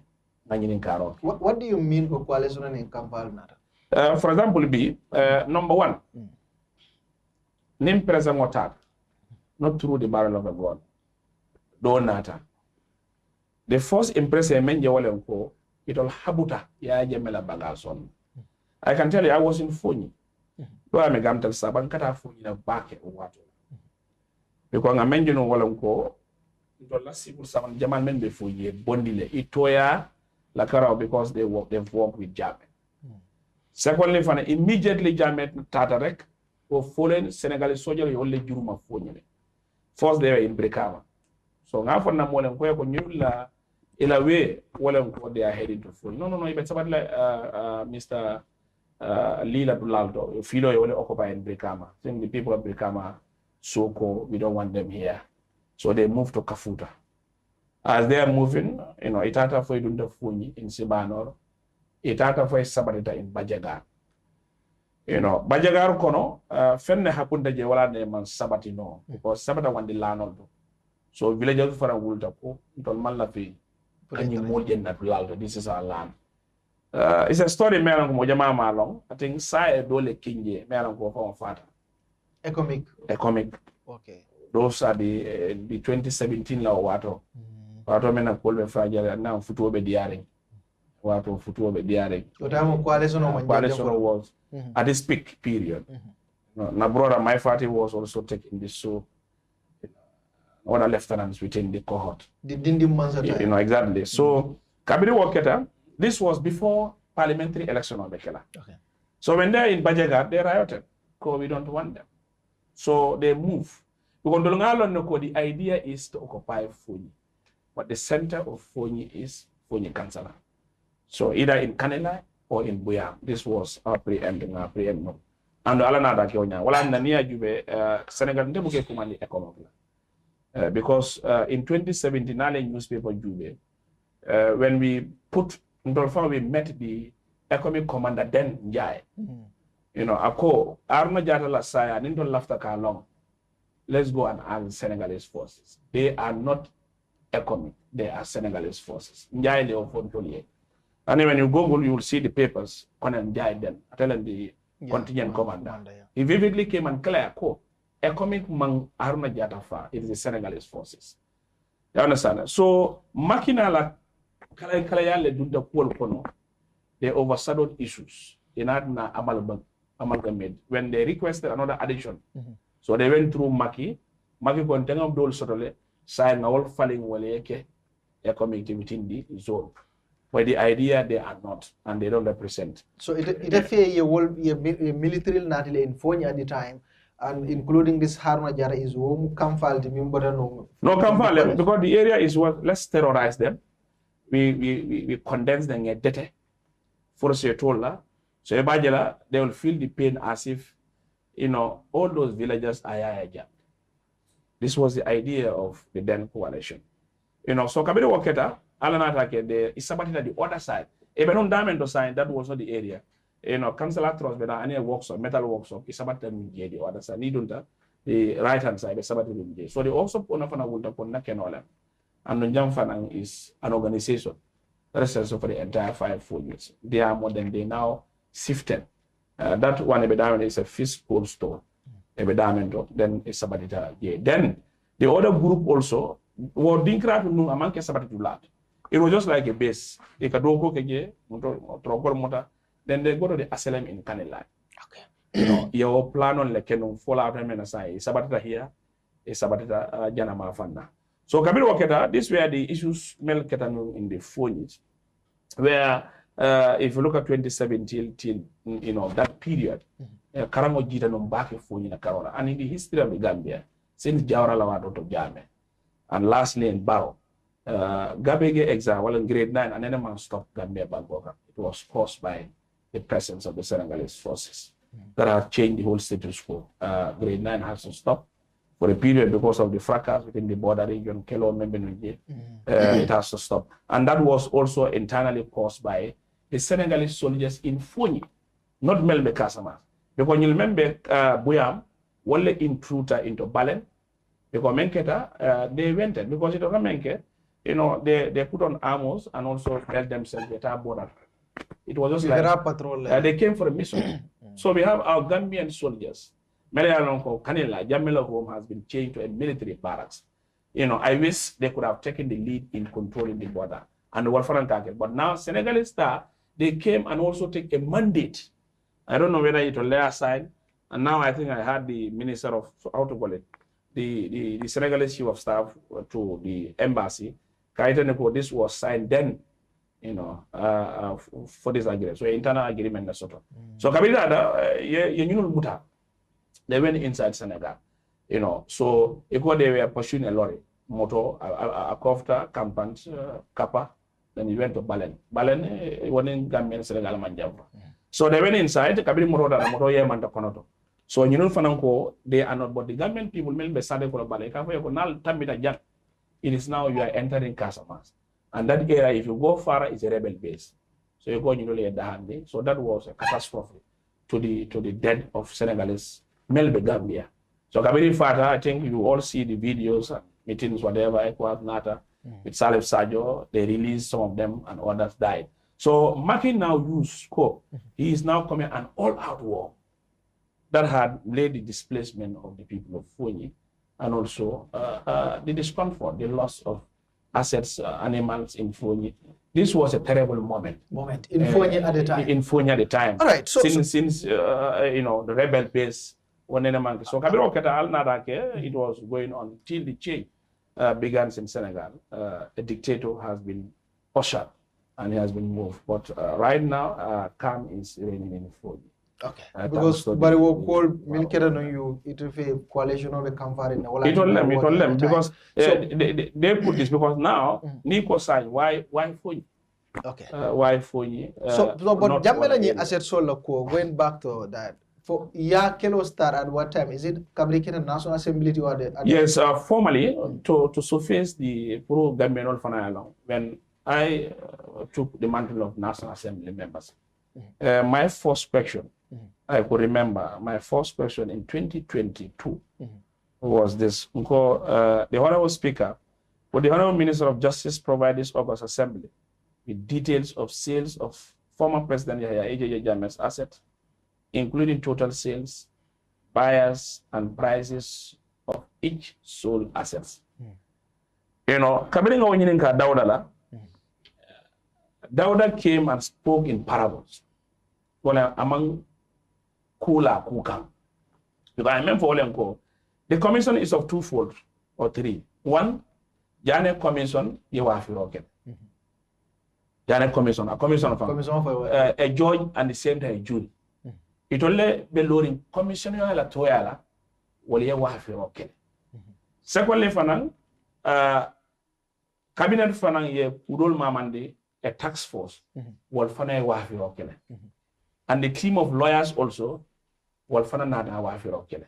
what do you mean for coalition in Kampala? For example, number one, name present attack, not through the barrel of a gun. Do nata. The first impression menje wale ko itol habuta ya Jamela Bagason. I can tell you, I was in Fonyi. Do I megam tel saban kata Fonyi na back water. Because I mentioned wale ko itol la sibul saban jaman men be Fonyi bondile itoya la karao because they've worked with Jamet. Secondly, immediately Jamet Tatarek or foreign Senegalese soldiers only juruma Fonyi. First they were in Brikama. So now for na mwale ko nyula ila way wale they are heading to Fonyi. No, it's about like Mr. Lila Dulaldo, Filo only occupy in Brikama. I think the people of Brikama, Soko, we don't want them here. So they moved to Kafuta. As they are moving, itata for Idunda Fonyi in Sibanor, itata for Sabarita in Bajaga. You know, Bajagar kono, fenne hapunda je wala ne man sabati no, because sabata wandi lanoldo. So villagers for a wulta ko, don't malafi, and you mold in that laldo, this is our land. It's a story meron ko jama malong, I think sai dole kinje, meron ko for father. Economic. Okay. Those are the 2017 law wato. Wato mena kolbe fragile na futu be diaring. Wato futu be diaring. Otamo coalition was at this peak period. My brother, my party was also taking this, so other lieutenants within the cohort. You know, exactly. So Kabiri Waketa, this was before parliamentary election on Bekela. Okay. So when they're in Bajagar, they rioted. Because we don't want them. So they move. The idea is to occupy Fonyi. But the center of Fonyi is Fonyi Kansala. So either in Kanela or in Buya. This was our preempting. And Alanada Kyonya. Wala Nania Jube, Senegal Ndebuke Kumani economic. Because in 2017, Nale newspaper Jube, when we met the economic commander then Njai. You know, Ako, Arno Jatala Saya, Nindo Lafta Kalong. Let's go and ask Senegalese forces. They are not economic, they are Senegalese forces. Njai Leofontolier. And when you Google, you will see the papers on Njai then, telling the contingent commander. He vividly came and clear, economic mang Arno Jatafa, it is the Senegalese forces. You understand? So, Makinala Kalayale Dunda Kuokono, they overshadowed issues. In Adna amalgamate when they requested another addition. So they went through Maki content of Dole Sotole, saying all falling waleke economic within the zone. But the idea they are not and they don't represent. So it a military natile in Fonya at the time, and including this Haruna Jara is home Kamfal the member no Kamfal because the area is what let's terrorize them. We condense them at dete for Tola. So they will feel the pain as if, you know, all those villagers are jabbed. This was the idea of the then coalition. You know, so Kabiri Waketa, Alanatake, the Isabatita the other side. Even on Diamond sign, that was not the area. You know, Councillor Trust, but any workshop, metal workshop, Isabata the other side, Nidunda, the right hand side, Isabata. So they also put up on a Wulta Ponakenola. And Njamfanang is an organization that is also for the entire 5 full years. They are more than they now sifted. That one Ebedament is a physical store. Ebedament, then it's Sabatita. Then the other group also, were Dinkra to know among Sabatitulat. It was just like a base. They could go then they go to the asylum in Kanela. Okay. You know, your plan on like fall out and aside. Sabatita here, a Sabatita Janama Fanda. So Kabir Waketa, this were the issues Mel Ketanu in the phones, where if you look at 2017 till you know that period, Karango Jita no back phone in Karona, and in the history of the Gambia, since Jawara Lawado to Jame, and lastly in Barrow, Gabege exile while in grade 9, and then a man stopped Gambia Bangoka. It was caused by the presence of the Senegalese forces that have changed the whole status quo. Grade 9 has to stop for a period because of the fracas within the border region, Kelo Membenuje, it has to stop. And that was also internally caused by the Senegalese soldiers in Fonyi, not Melbe Kasama. Because you remember Buyam, wale intruder into Balen, because Menketa, they went because it was a Menke, you know, they put on armors and also held themselves at our border. It was just like they came for a mission. So we have our Gambian soldiers. Merialonko Kanela, Jamila home has been changed to a military barracks. You know, I wish they could have taken the lead in controlling the border and the warfare target. But now Senegalese they came and also take a mandate. I don't know whether it will lay aside. And now I think I had the minister of how to call it, the Senegalese chief of staff to the embassy. This was signed then, you know, for this agreement. So internal agreement sort of. So Kabila, they went inside Senegal, you know. So they were pursuing a lorry, motor, a Kofta, Campans, Kappa. Then he went to Balen. Balen, one in Gambian Senegal Manjava. So they went inside, Kabiri Moroda, Moto Yamanta Konoto. So you know, Fananko, they are not, but the Gambian people will be started for a ballet. It is now you are entering Casamas. And that area, if you go far, is a rebel base. So you go, you know, at the hand. So that was a catastrophe. to the death of Senegalese Melbe Gambia. So Kabiri Fata, I think you all see the videos and meetings, whatever, ECOWAS, NATO, with Salif Sadio, they released some of them and others died. So Maki now used scope. He is now coming an all-out war that had led the displacement of the people of Fonyi and also the discomfort, the loss of assets, animals in Fonyi. This was a terrible moment. In Fonyi at the time. In Fonyi at the time. All right. So, since you know, the rebel base. So Kabiro Keta Al Nadake, it was going on till the change began in Senegal. A dictator has been ushered and he has been moved. But right now, calm is reigning in Fonyi. Okay. Because but we call Milkera no you it will be coalition of the Kamfari. It told them because they put this because now Nico signed why Fonyi. Okay. Why Fonyi? So but Jamela asset solo going back to that. For Kelo start at what time? Is it Kabri National Assembly or the? Yes, formally to surface the pro-Gambian Fanayalong when I took the mantle of National Assembly members. My first question, I could remember, my first question in 2022 was this. The Honorable Speaker, would the Honorable Minister of Justice provide this August Assembly with details of sales of former President Yahya AJJ Jammeh's assets, including total sales, buyers, and prices of each sold assets. You know, coming on Dauda came and spoke in parables. Well, among Kula Kukang. Because I remember for the commission is of twofold or three. One, Jane Commission, you are rocket. Jane Commission, a commission of a judge and the same time a jury. It only be loading commissioner la toyala wali wa fi rocket. Secondly, fanang cabinet fanang ye udol mamande a tax force wal fanay wa fi rocket. And the team of lawyers also wal fanang na wa fi rocket.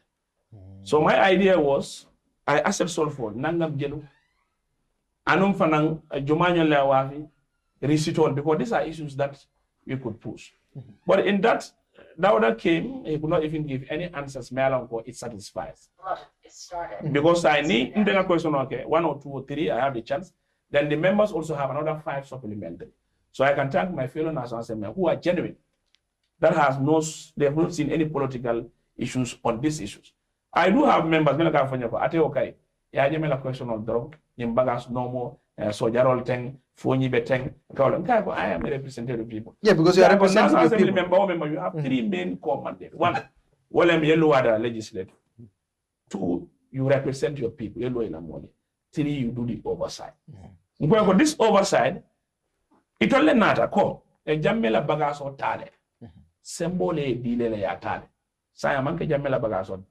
So my idea was I asked Solfor nangam jelu anum fanang jumanyo la wa fi recitol because these are issues that we could push. But in that Dauda came, he could not even give any answers. It satisfies. Because I need a question, okay, 1 or 2 or 3, I have the chance. Then the members also have another 5 supplementary. So I can thank my fellow national assembly who are genuine. They have not seen any political issues on these issues. I do have members, okay, I question on drug, in bagas no more, so Jarol Teng, Fonyi Beteng, I am a representative of people. Yeah, because you are representative people. Member, you have 3 main core mandates. 1, yellow other legislative. 2, you represent your people, yellow in the morning. 3, you do the oversight. Because this oversight, it only not a call. A Jamela bagas or tale. Sembole dile ya tale. Saya manke Jamela bagas on.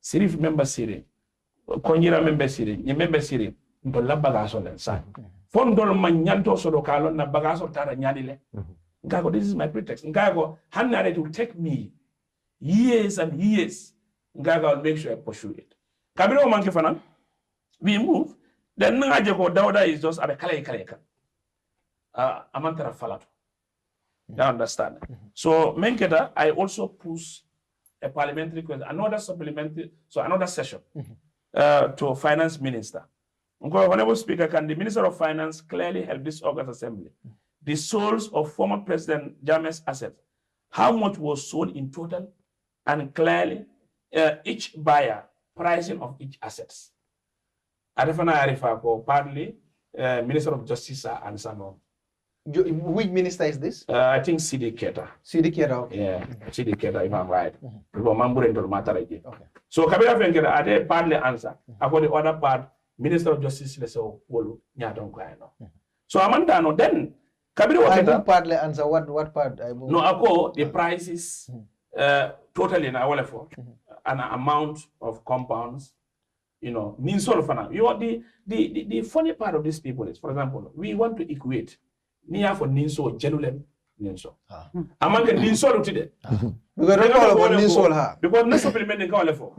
Sirif member Siri. Konjira member Siri. You member Siri. Into la bagas on inside. Fondol manyanto sodo kalon na bagaso tara nyadile. Ngago, this is my pretext. Ngago, it will take me years and years. Ngago, I'll make sure I pursue it. Kabiro manke fanan, we move. Then Ngajeko Dauda is just a kaleka. Amantara falato. You understand? So Menkeda, I also push a parliamentary question, another supplementary, so another session to finance minister. Honorable Speaker, can the Minister of Finance clearly help this August Assembly? The souls of former President Jammeh's assets, how much was sold in total, and clearly each buyer, pricing of each assets. Adefana Arifa, partly Minister of Justice and Samo. Which minister is this? I think CD Keta. CD Keta, okay. Yeah, CD Keta, if I'm right. Okay. So Kabila Fenkera, are they partly answer? About the other part, Minister of Justice, so Amanda, no, then Kabiro I partly answer what part I move. No, Ako, the prices totally in our level, an amount of compounds, you know, means sort of you know, the funny part of these people is, for example, we want to equate near for Ninso genuine Ninso. Among the Ninso today. Because no supplement in level.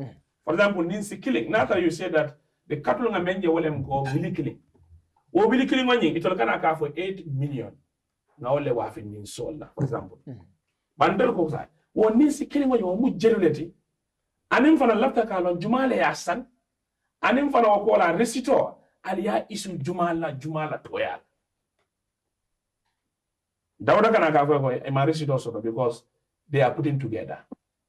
For example, Ninsi killing. Now you say that the cattle and men will go Billy killing. Or Billy killing on you, it will for 8 million. Now, le wafin in soul, for example. Bandel goes, wo ni si kili ngo mu jeluleti anim fana lafta kalon jumale ya san anim fana ko la resito aliya isu jumala toya dawda kana ka ko e ma resito so because they are putting together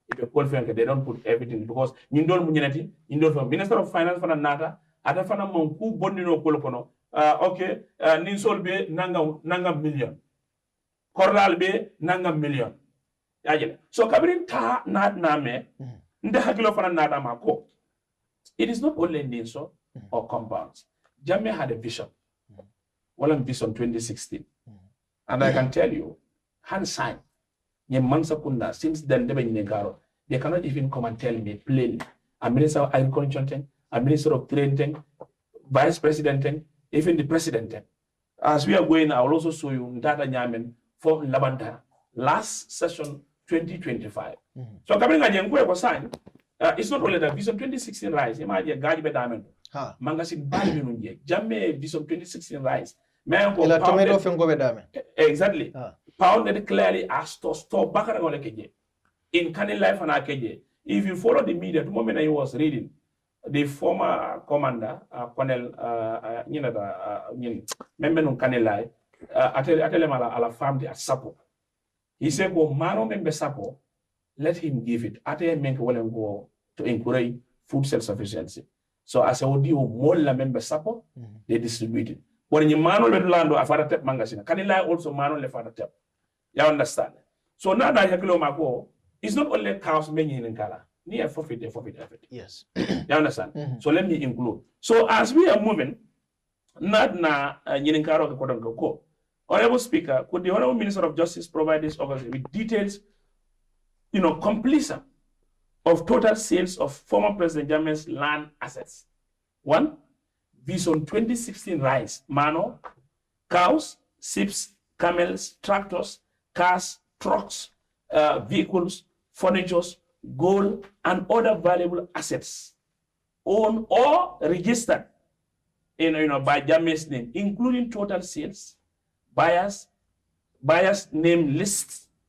if you call friend they don't put everything because nyindol mu ñenati nyindol from minister of finance fana nata ata fana mon ku bondino ko kono okay nin solbe nangam million kordal be nangam million yaje so kabirin ta na me nde hakilo fana nada ma ko it is not only Ninso or compounds. Jammeh had a vision. Well, vision 2016. And I can tell you, hand sign, since then, they cannot even come and tell me plainly. A minister of agriculture, a minister of trade, vice president, even the president. As we are going, I will also show you data nyamen for Labanta last session 2025. So coming at sign. It's not only that vision 2016 rise. Imagine Gaji Bedamento. Mangasin Bali Nunye. Jammeh vision 2016 rise. Exactly. Pounded clearly as to stop back in Kani life and Akeje. If you follow the media, the moment I was reading, the former commander, Colonel Membenun Kanelai, Atelemala ala family at Sapo. He said, go Mano Membe Sapo, let him give it. Ate make well and go to encourage food self-sufficiency. So as a audio more la member support, they distribute it. When you manual lando afara tep mangasina, kanila also manual le fara tep. You understand? So now that Yakilo Mako, it's not only cows many in Kala. Near forfeit effort. Yes. You understand? So let me include. So as we are moving, not na Yininkaro Kodango. Honorable Speaker, could the Honorable Minister of Justice provide this office with details, completion of total sales of former President Jammeh's land assets? 1, Vision 2016 rise, mano, cows, sheep, camels, tractors, cars, trucks, vehicles, furniture, gold, and other valuable assets owned or registered by Jammeh's name, including total sales, buyers name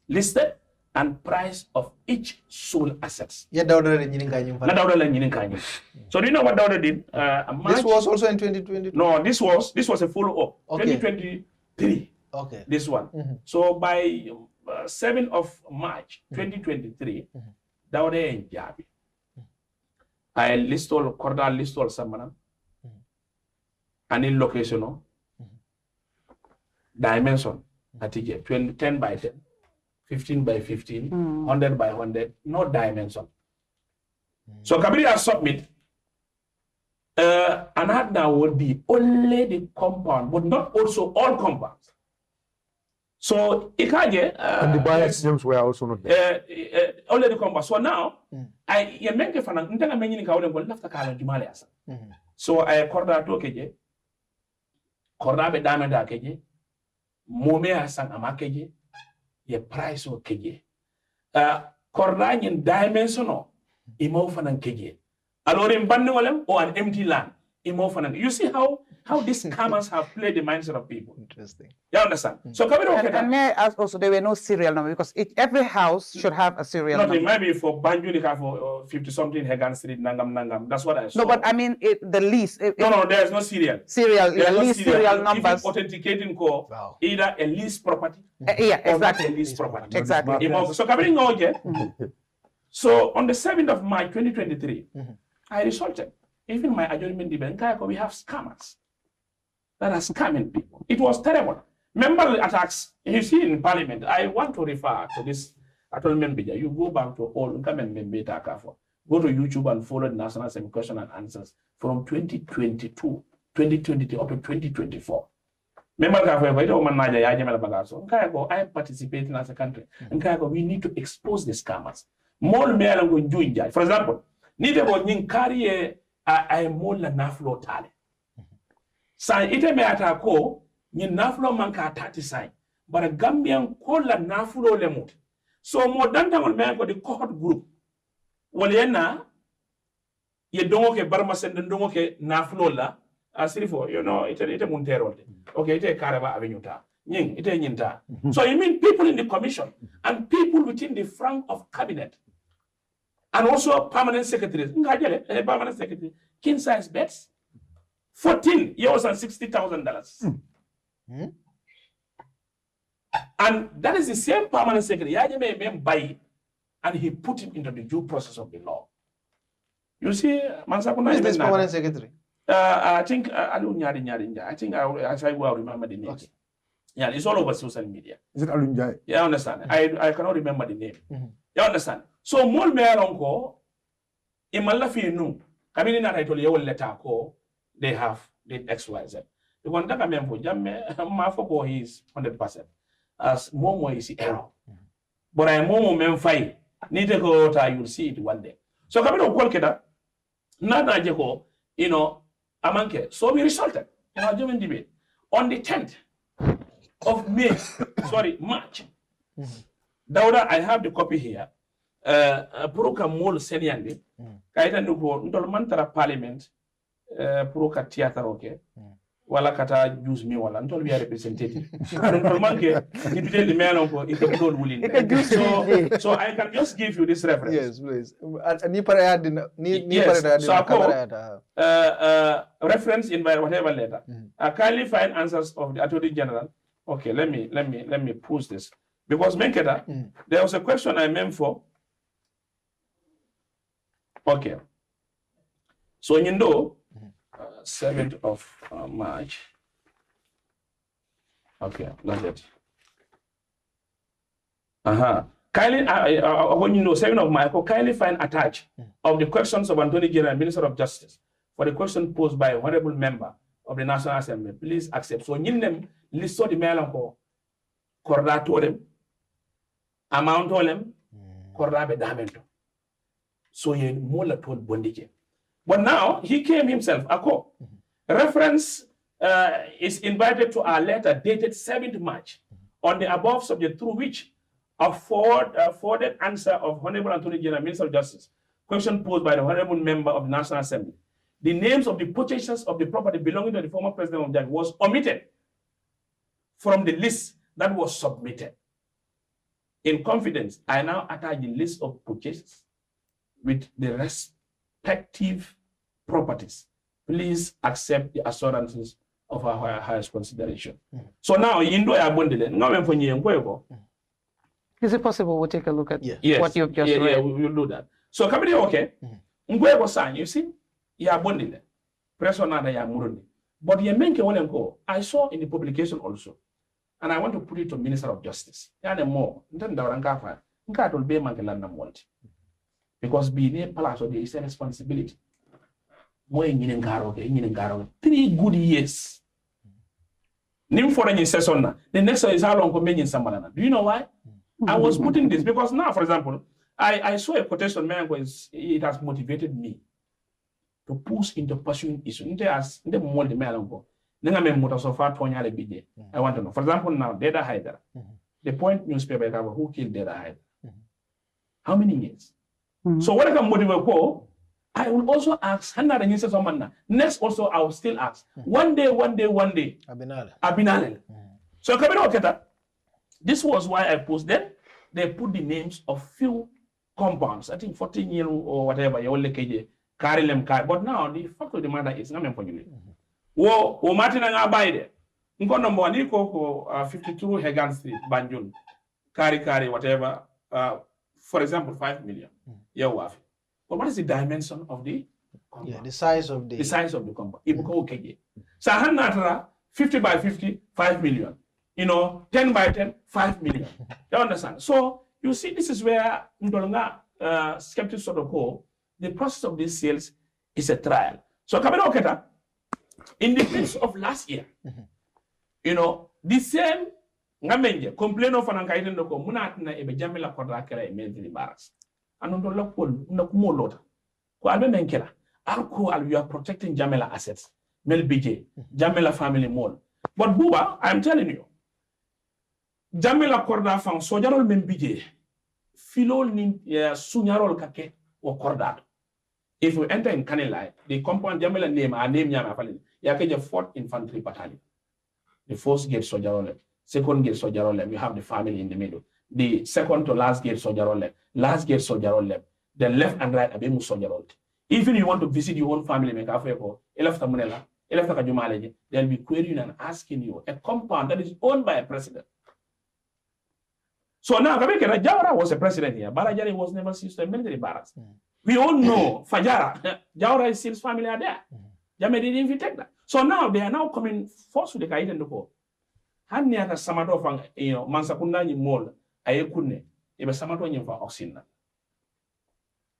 listed, and price of each sold assets. So do you know what Dauda did? This was also in 2020? No, this was a follow-up. Okay. 2023. Okay. This one. So by 7th of March 2023, Dauda and Jabi. I list all Samana. And in location, dimension, 10 by 10. 15 by 15, 100 by 100, no dimension. So Kabiri submit, and that now would be only the compound, but not also all compounds. So Ikaje, and the buyers' names were also not there. Only the compound. So now, so I corda to keje, corda be damenda keje, mome asan amakeje. Ye price o keje. Korda nyin dimensional imo fanan keje. Alors in bandolem or an empty land imo fanan. You see how these scammers have played the mindset of people. Interesting. You understand? So and may I ask also, there were no serial number because every house should have a serial number. Maybe for Banjul, for 50-something Hagan Street, Nangam. That's what I saw. No, but I mean the lease. No, there's no serial. Serial numbers. Even authenticating code, either a lease property. Yeah, exactly. A lease property. Exactly. So covering all So on the 7th of March 2023, I resulted. Even my adjournment debate, we have scammers that are scamming people. It was terrible. Member attacks, you see in Parliament, I want to refer to this adjournment video. You go back to all, go to YouTube and follow the National Assembly question and answers from 2022, 2023 up to 2024. I participated as a country. We need to expose the scammers. For example, need to carry a more naflo tale. Sign ite me atako, ni naflo manka 30 sign. But a Gambian call la naflo lemut. So more than the cohort group. Waliena, ye dongo ke barma send dongo ke naflo la. Asiri for, it's a Montero. Okay, it's a Caraba Avenue. So you mean people in the commission and people within the rank of cabinet and also permanent secretaries, permanent secretary, king size beds, 14 years and $60,000. And that is the same permanent secretary. Buy and he put him into the due process of the law. You see, Mansakuna is this permanent secretary. I think I think I will remember the name. Okay. Yeah, it's all over social media. Is it Alunjai? Yeah, I understand. I cannot remember the name. You understand? So more meronko imalafi nu kamini na title ye letter ko they have did XYZ. The one that I remember jamme mafoko is 100%. As momo is error. But I momo memfai need to go you'll see it one day. So kamino kwalkeda nada jeko amanke. So we resulted in our German debate on the 10th of March. Dauda, I have the copy here. Puruka mol seniandi. Kaita nuko ndolmantara parliament. Puruka theater okay. Wala kata juice me wala. Ntol we are representative. Ndolmanke dipite the man onko ito gold willing. So I can just give you this reference. Yes, please. Reference in my whatever letter. Kindly find answers of the Attorney General. Okay, let me push this. Because Menketa, there was a question I meant for. Okay. So you know, 7th of March. Okay, that's it. Kindly, when you know 7th of March, kindly find attached of the questions of Attorney General and Minister of Justice for the question posed by a honorable member of the National Assembly. Please accept. So you them list the mail ko korda to amount to them korda be damento. So ye mola told bondike. But now he came himself. Ako reference is invited to our letter dated 7th March on the above subject through which afforded answer of Honorable Attorney General, Minister of Justice, question posed by the Honorable Member of the National Assembly. The names of the purchasers of the property belonging to the former President of Gambia was omitted from the list that was submitted. In confidence, I now attach the list of purchases with the respective properties. Please accept the assurances of our highest consideration. So now, is it possible we'll take a look at what you've just read? Yeah, we will do that. So, come okay. Sign, you see, ya bondile. Pressure nada ya murundi. But ye menke one go. I saw in the publication also, and I want to put it to Minister of Justice. Yane more. Because being a palace there is a responsibility. 3 good years. Nim for any session. The next one is how long convenience Sambalana. Do you know why? I was putting this because now, for example, I saw a quotation, man, it has motivated me to push into pursuing issue. I want to know. For example, now, Deda Haider. The Point newspaper cover who killed Deda Haider. How many years? So what I can motivate, I will also ask, next also I will still ask. One day. Abinale. So this was why I posted them. They put the names of few compounds. I think 14 years or whatever. But now the fact of the matter is not for you. Wo Martin and Abaide. Number 1 52 Hagan Street, Banjul. Kari, whatever. For example, 5 million. But what is the dimension of the compound? Yeah, the size of the compound. So 50 by 50, 5 million. 10 by 10, 5 million. You understand? So, you see, this is where skeptics sort of go. The process of these sales is a trial. So, in the case of last year, the same complaint of an akaiden no munatna ebe jamila kodra kera immediately barracks. And on the local lot. Ko albe menkela. Alko you are protecting Jamila assets. Mel BJ, Jamila family mall. But Buba, I'm telling you, Jamila korda fang sojarol men BJ. Filol ni sunyarol kake o korda. If we enter in Kanilai, the compound Jamila name, our name Yama Falin, Yakeja 4th Infantry Battalion. The first gate sojarol. second gate sojarolem, you have the family in the middle. The second to last gate sojarolem, last gate sojarolem, then left and right abemu sojarol. Even you want to visit your own family, they'll be querying and asking you a compound that is owned by a president. So now, Jawara was a president here. Barajari was never seized to a military barracks. We all know Fajara, Jawara Seal's family are there. Jame didn't even take that. So now they are now coming forced with the Kaiten to go. Hanya ka samato fang, mansakunda ni mall, ayekune, ibe samato ni fa oxin na.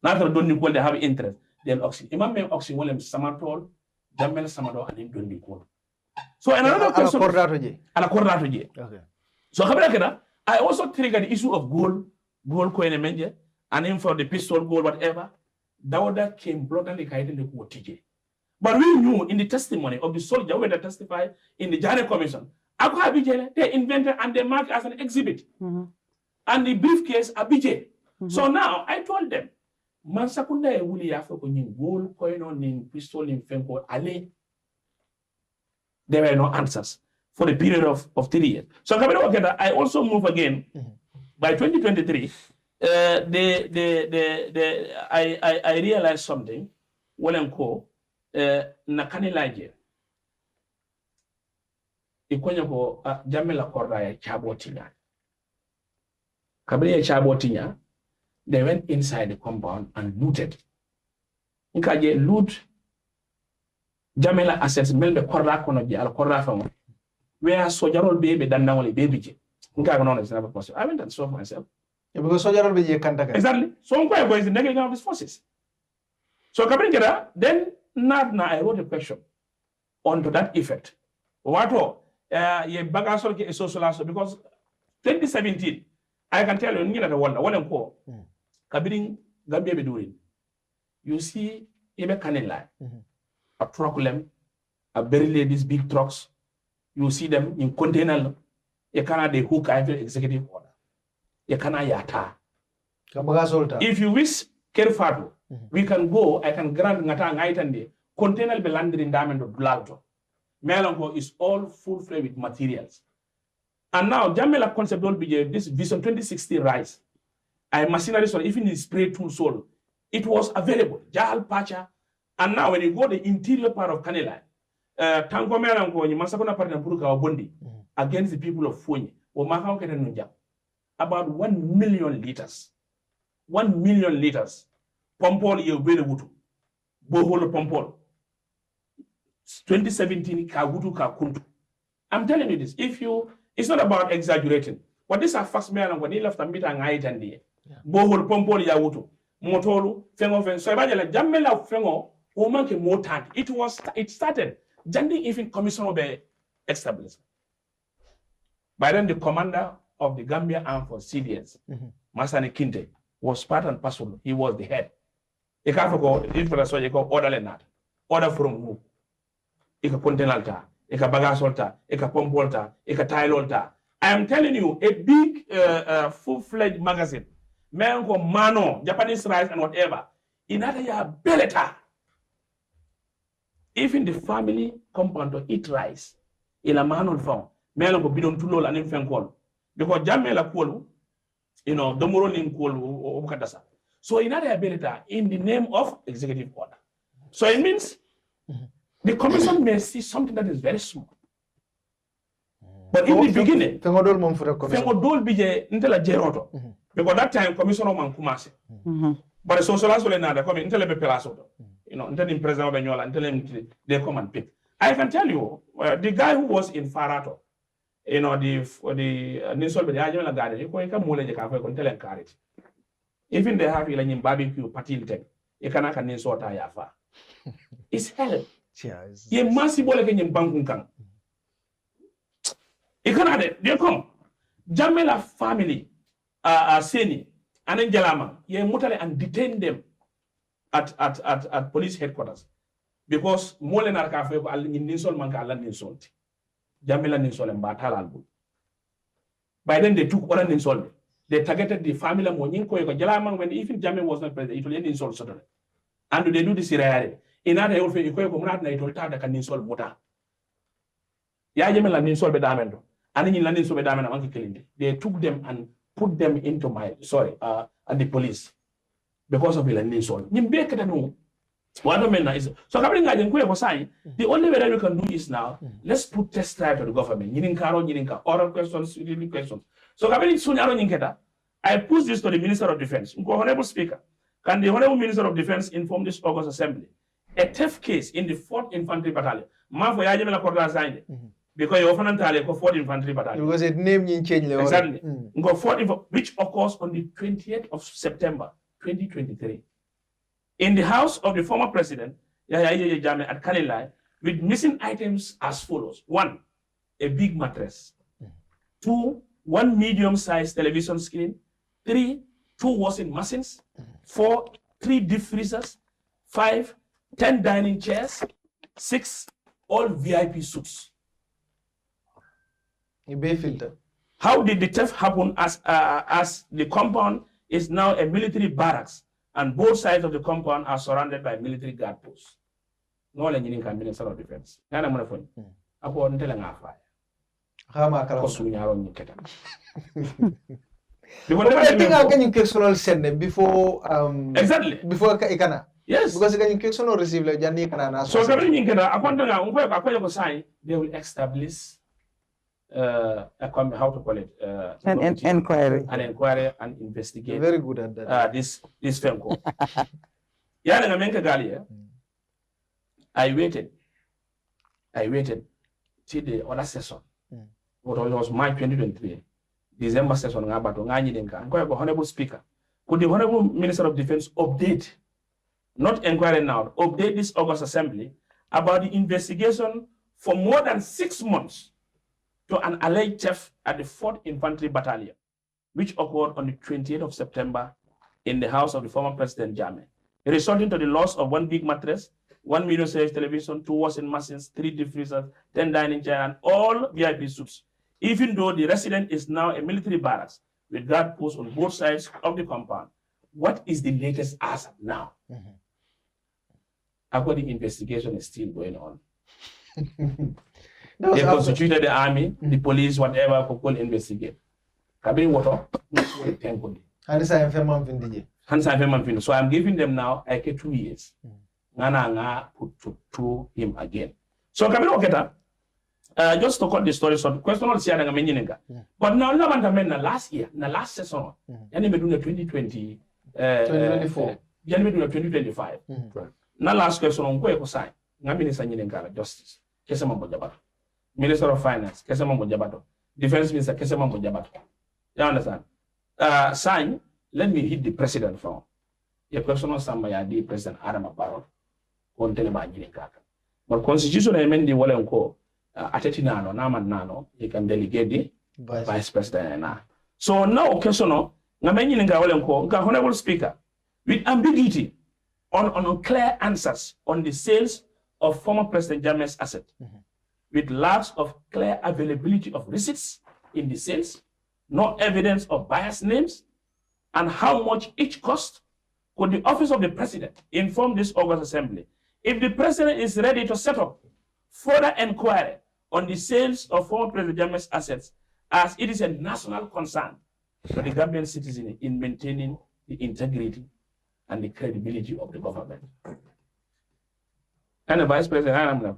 Now don't you they have interest, then oxin. Imam me oxin wolem samatol, jamel samato and don't you call. So another question. Okay. So I also triggered the issue of gold coin menje, and then for the pistol, gold, whatever. Dawda came blatantly hiding the TJ. But we knew in the testimony of the soldier when they testified in the Jane Commission, they invented and they marked as an exhibit. And the briefcase Abije. So now I told them, Mansakunda wuli yafo kunyin gold coin on pistol in Fenko Ale. There were no answers for the period of 3 years. So I also move again. By 2023, I realized something. Walenko nakani laje. Ikonyo ko jamela korda ya chabotinya. Kabiri ya chabotinya, they went inside the compound and looted. Nkaje loot jamela assets melbe korda kono je al korda famo. Where sojarol baby than now baby je. It's never possible. I went and saw myself. Yeah, because sojarol baby kantaka. Exactly. So Nkwa is the negative of his forces. So Kabringera, then I wrote a question onto that effect. Wato ye bagasol ke social because 2017 I can tell you ngina the one ko Kabring Gambia be doing. You see Ibe Kanela, a truculum, a very these big trucks. You see them in container. You cannot the hook every executive order. You cannot yata. If you wish Kerfado, we can go. I can grant ngata ngaitande. Container be landed in diamond of Blalto. Melanco is all full-fledged with materials. And now Jamela concept will be this Vision 2060 rise. I machinery so even in spray tool soul, it was available. Jahal Pacha. And now when you go the interior part of Kanela. Tango melango ni masakona party buruka wabondi against the people of Fonyi. About 1 million liters. 1 million liters. Pompol ye very wutu. Boholo pompol. 2017 ka wutu ka kuntu. I'm telling you this. It's not about exaggerating. But these are facts melango when he left a meter and height and the boholo pompol ya wutu. Motolu fengo fen. So imagine jamela fengo woman ke motant. It started. Janding even commission of the establishment. By then, the commander of the Gambia Armed Forces, CDS, Masani Kinte, was part and parcel. He was the head. He can't go, if for so you go order lenat, order from who? Ika containalta, ika bagasolta, ika pompolta, ika tilolta. I am telling you, a big full-fledged magazine, Menko Mano, Japanese rice and whatever, in other ya beleta. Even the family compound to eat rice in a manual form, Melon bidon to low and infant call. Because Jamela Kolu, Domoro in Kolu Okadasa. So in other ability, in the name of executive order. So it means the commission may see something that is very small. But in the beginning, Fengodol Bije Intela Jeroto. Because that time Commissioner Mankumasi. But the social as well another come Intele Pelasoto. Until him president of Benyola, until him they come and pick. I can tell you, the guy who was in Farato, the Ninsol the Ajamela Garden, you can come mole cafe, tell and carry it. Even they have in barbecue, patil tech, you cannot Ninsol Tayafa. It's hell. Ye massive again in Bankunkan. You cannot, they come. Jamela family, Seni, and then Jalama, ye mutale and detain them. At police headquarters because Molenar Cafe in Ninsol Manka Ninsol. Jamila Ninsol and Batal Albu. By then they took Oran Ninsol. They targeted the family of Moninko Jalaman when even Jamil was not president, Italian Ninsol suddenly. And they do this in other Equate Comrade Natal Tada can Ninsol Mota. Yajamela Ninsol Bedamendo. and in landing so they took them and put them into at the police because of the landing so. What I mean is, so the only way that we can do is now, let's put test trial to the government. Oral questions, written questions. So I push this to the Minister of Defense. Honorable Speaker, can the Honorable Minister of Defense inform this August Assembly? A theft case in the 4th Infantry Battalion. Because you often tell 4th Infantry Battalion. Because it name change. Exactly. Which occurs on the 20th of September, 2023. In the house of the former president, Yahya Jammeh at Kalilai, with missing items as follows. 1, a big mattress. 2, 1 medium-sized television screen. 3, 2 washing machines. 4, 3 deep freezers. 5, 10 dining chairs. 6, all VIP suits. How did the theft happen as the compound is now a military barracks and both sides of the compound are surrounded by military guard posts? No one in Minister of Defense. Nana Monafon. Upon telling our fire. I think how can you personal send them before exactly before Ikana? Yes, because you can receive like Jani Kana. So they will establish how to call it an inquiry and investigate. Very good at that. This film call. I waited till the other session. What was March 2023, December session. Honorable Speaker, could the Honorable Minister of Defense update, not inquiry now, update this August Assembly about the investigation for more than 6 months to an alleged theft at the 4th Infantry Battalion, which occurred on the 28th of September in the house of the former President Jammeh, resulting to the loss of 1 big mattress, 1 medium-sized television, 2 washing machines, 3 deep freezers, 10 dining chairs, and all VIP suits, even though the resident is now a military barracks with guard posts on both sides of the compound. What is the latest as of now? According investigation is still going on. They constituted the army, the police, whatever, for all investigate. Kabin water, so I'm giving them now 2 years. Nana put to him again. So Kabin Oketa, just to cut the story short, question on Siana Meninga. But now last year, the last session, and even 2020, 2024, January 2025. Now last question on Kweko sign, Naminisa Ninga, Justice, Kesama Mojabato, Minister of Finance, Kesama Mojabato, Defense Minister, Kesama Mojabato. You understand? Sign, let me hit the president from. Your personal Samaya, the President Adam Barrow, on Telema Jinikaka. But Constitution amend the Wallenco. Atetinano, Naman Nano, you can delegate the Vice President. So now, Kessono, Nameninga Olenko, Honorable Speaker, with ambiguity on clear answers on the sales of former President Jammeh's asset, with lots of clear availability of receipts in the sales, no evidence of buyers' names, and how much each cost, could the Office of the President inform this August Assembly if the President is ready to set up further inquiry on the sales of former President Jammeh's assets, as it is a national concern for the Gambian citizen in maintaining the integrity and the credibility of the government. And the Vice President, I am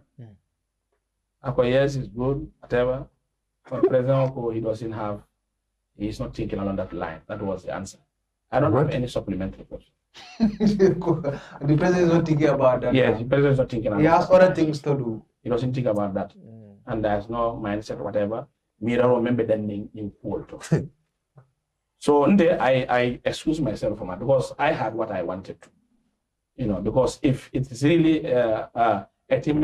yes, is good, whatever. But President Oko, he's not thinking along that line. That was the answer. I don't have any supplementary question. The president is not thinking about that. Yes, the president is not thinking about that. He has other things to do. He doesn't think about that. And there's no mindset, whatever. Mira remember that name in Puerto. So I excuse myself from that because I had what I wanted to. Because if it's really a team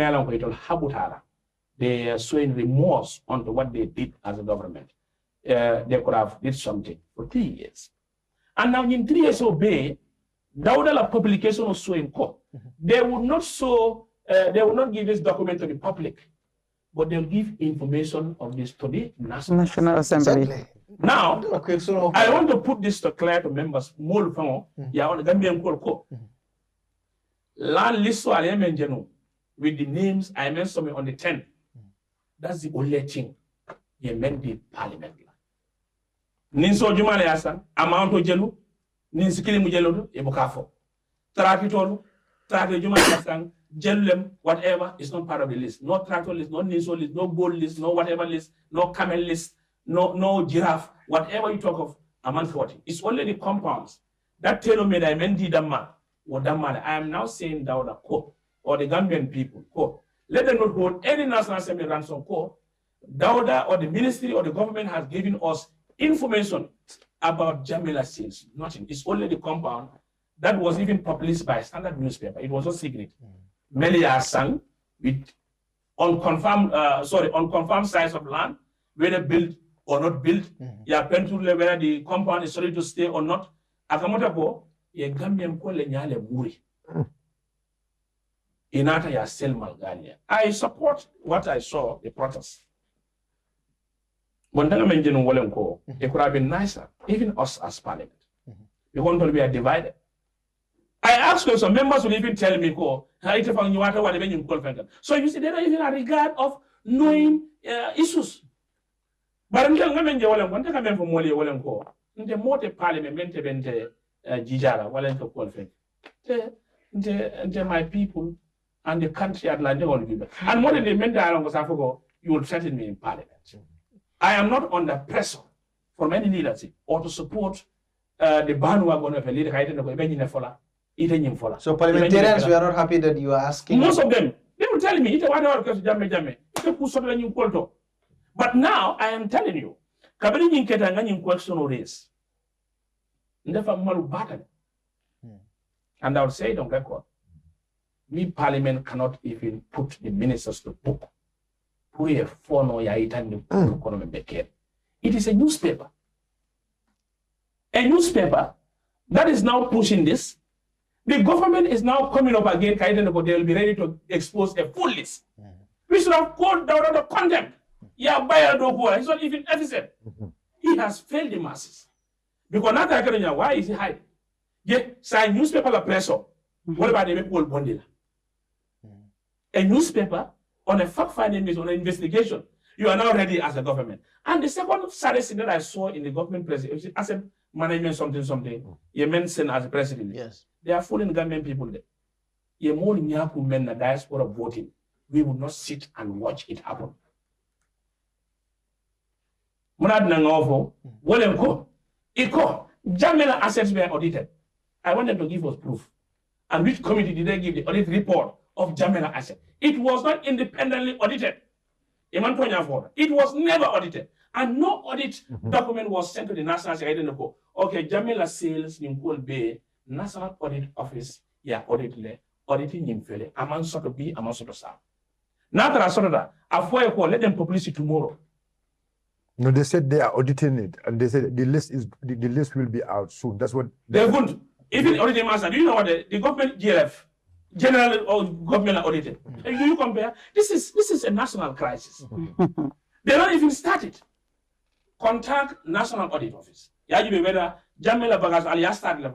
they are showing remorse onto what they did as a government. They could have did something for 3 years. And now in 3 years obey, Daudala publication was so in court. They would not they will not give this document to the public, but they'll give information of this to the National Assembly. Exactly. Now, I want to put this to clear to members. With the names I mentioned on the 10th. That's the only thing ye mendi parliament la nin so jumale asan amount o jelu nin sikili mu jelu e buka fo tractor jumale asan jelem whatever is not part of the list. No tractor list, no ninso list, no gold list, no whatever list, no camel list, no giraffe, whatever you talk of, among 40. It's only the compounds. That tell me that I meant Damma or Damma. I am now saying down the court or the Gambian people, court. Let them not hold any National Assembly ransom court. Dauda or the ministry or the government has given us information about Jamila sales. Nothing. It's only the compound that was even published by a standard newspaper. It was a secret. Melia sang with unconfirmed size of land, whether built or not built. Ya pentule whether the compound is ready to stay or not. Akamoto ko ye Gambian ko le nyale muri. Inata ya sel malgania. I support what I saw the protests. It could have been nicer, even us as parliament. Because we are divided. I asked you, some members will even tell me, so you see, there are even a regard of knowing issues. But I'm telling you, the more the parliament, my people and the country at large, and more than the men you will threaten me in parliament. I am not under pressure from any leadership or to support the bandwagon of a leader. So parliamentarians, we are not happy that you are asking. Most of them, they will tell me, but now I am telling you, question race. And I will say it on record. We parliament cannot even put the ministers to book. It is a newspaper. A newspaper that is now pushing this. The government is now coming up again, they will be ready to expose a full list. We should have called down the contempt. He's not even efficient. He has failed the masses. Because now, why is he hiding? Sign newspaper la pressure. What about the people bondila? A newspaper on a fact-finding mission, on an investigation, you are now ready as a government. And the second saddest thing that I saw in the government president, as a management something, you mentioned as a president. Yes. They are fooling Gambian people there. You more Nyaku men the diaspora voting. We will not sit and watch it happen. Munad Nangovo, Wolemko, Iko, Jamila assets were audited. I want them to give us proof. And which committee did they give the audit report of Jamila asset? It was not independently audited. It was never audited. And no audit document was sent to the National Security. Okay, Jamila sales in Gold Bay, National Audit Office, auditing him fairly. Among sort of be, among sort of sound. Now that I saw that, let them publish it tomorrow. No, they said they are auditing it, and they said the list will be out soon. That's what they won't. Even auditing master, do you know what the government GLF, general or government are audited? Do you compare? This is a national crisis. They don't even start it. Contact National Audit Office. Whether Jamila Bagas alias start the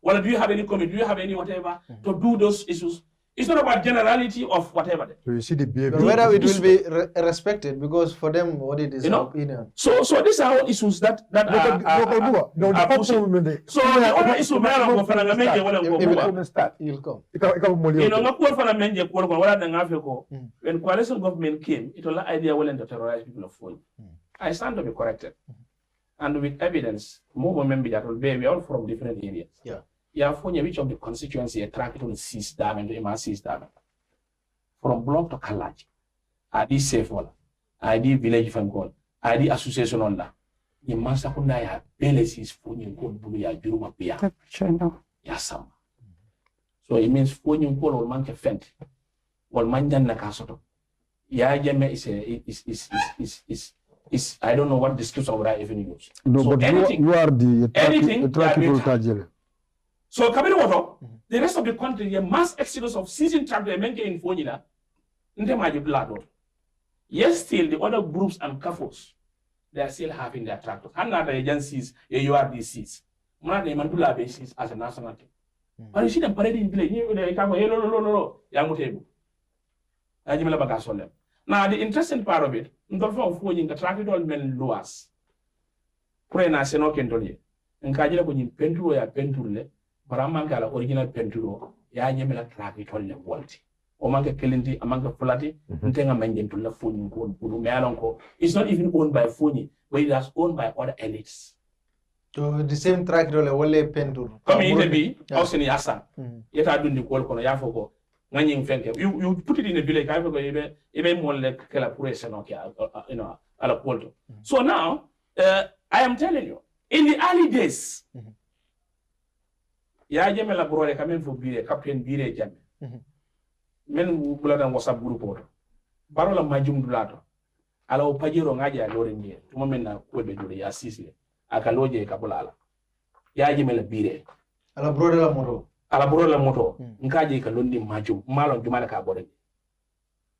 well, do you have any committee? Do you have any whatever to do those issues? It's not about generality of whatever. So you see the behavior. But whether it will be respected, because for them, audit is an opinion. So these are all issues that are pushing. So the other issue, he'll come. When coalition government came, it was an idea willing to terrorize people of Foy. I stand to be corrected. And with evidence, more members that will be all from different areas. Yeah. Which of the constituency attracted to seize dam and the seize dam from block to Kalaj. ID safe wall, ID village from God, ID association on that. The master Kundaya balances for you good Buya Juruma Pia. Yasam. So it means when you call or manke fent, or manjan nakasoto. Yajame is I don't know what description would I even use. No, so but anything, you are the attractive. So Kabiri the rest of the country, the mass exodus of seizing tractor in Fonina, yes, still the other groups and CAFOs, they are still having their tractors. And other agencies, URDCs, Mandula basis as a national team. But you see them parading in play. Now, the interesting part of it, the traffic all men loas. Pray na seno kendoli. Nkajira kwenye penturo ya penturule, baramanga la original penturo, ya nyemela traffic all le walti. Omanga kelindi, amanga fulati, ntenga manjentu la funi nkunu mealonko. It's not even owned by Funi, but it is owned by other elites. So the same track role wole penturo. Come in be also ni asa. Yeta dundi kwol kono ya foko. You put it in a village, I forgot even more like collaboration, okay, you know, so now, I am telling you, in the early days, ya jeme la brother coming for Bire, Captain Bire Jame. Men who blood and WhatsApp group order. Barola Majum Dulato. Ala Pajero Naja Lorenye, to Momena Quebe Duri, Assisle, Akaloje Capolala. Ya jeme la Bire. Ala brother la moro. Ala brola moto nkaje ka londi maju malo jumala ka bore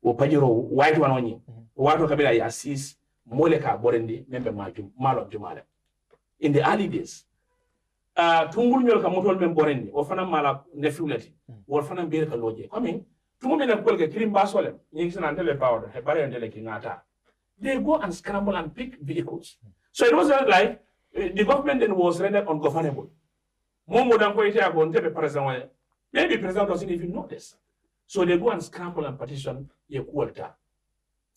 o pajiro white one onyi wato kabila ya sis mole ka bore ndi membe maju malo jumala in the early days tungul nyol ka moto membe bore ndi o fana mala nefulati o fana mbere ka loje coming tungu mena kolge kirim basole nyingi sana ndele power he bare ndele kingata they go and scramble and pick vehicles so it wasn't like the government then was rendered ungovernable. Maybe president doesn't even know this. So they go and scramble and petition a quota.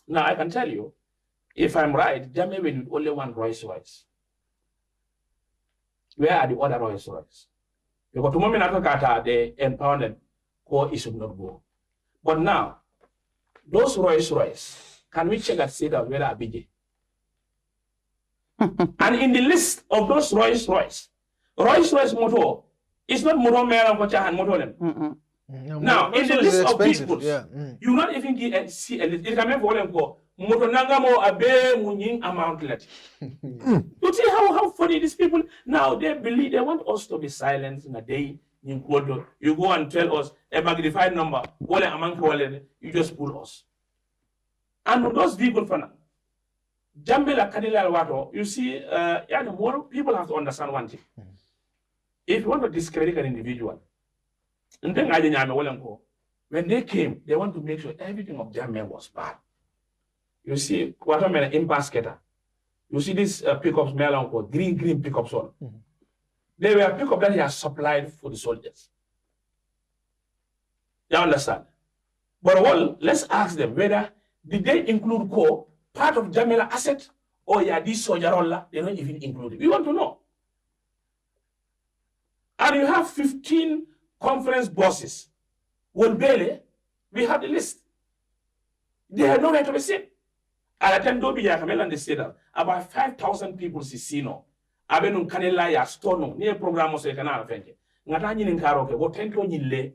Now I can tell you, if I'm right, Jamaica with only one Rolls Royce. Where are the other Rolls Royce? Because to moment after the empowerment core issue not go. But now, those Rolls Royce, can we check and see that where are BJ? And in the list of those Rolls Royce motor is not motor mera kocha and motor them. Now, in the list of vehicles, you not even see a list. It can for them go motor nangamo abe muning amount let. You see how funny these people now they believe they want us to be silent in a day. You go and tell us a magnified number, you just pull us. And those people for now. Jambela Kadila Wato, you see, more people have to understand one thing. If you want to discredit an individual, and then when they came, they want to make sure everything of Jamaica was bad. You see, what I mean, in basketer. You see this pickups, green pickups on. They were pickups that he has supplied for the soldiers. You understand? But well, let's ask them whether did they include part of Jamaica asset or this soldier they don't even include it. We want to know. And you have 15 conference bosses. Well, Bele, we have the list. They have nowhere to be seen. At the time, and they say that about 5,000 people see Sino. Abenun Kanela ya Stono, near program of Canal Fenke. Natani in Karoke, what 10 to Nile.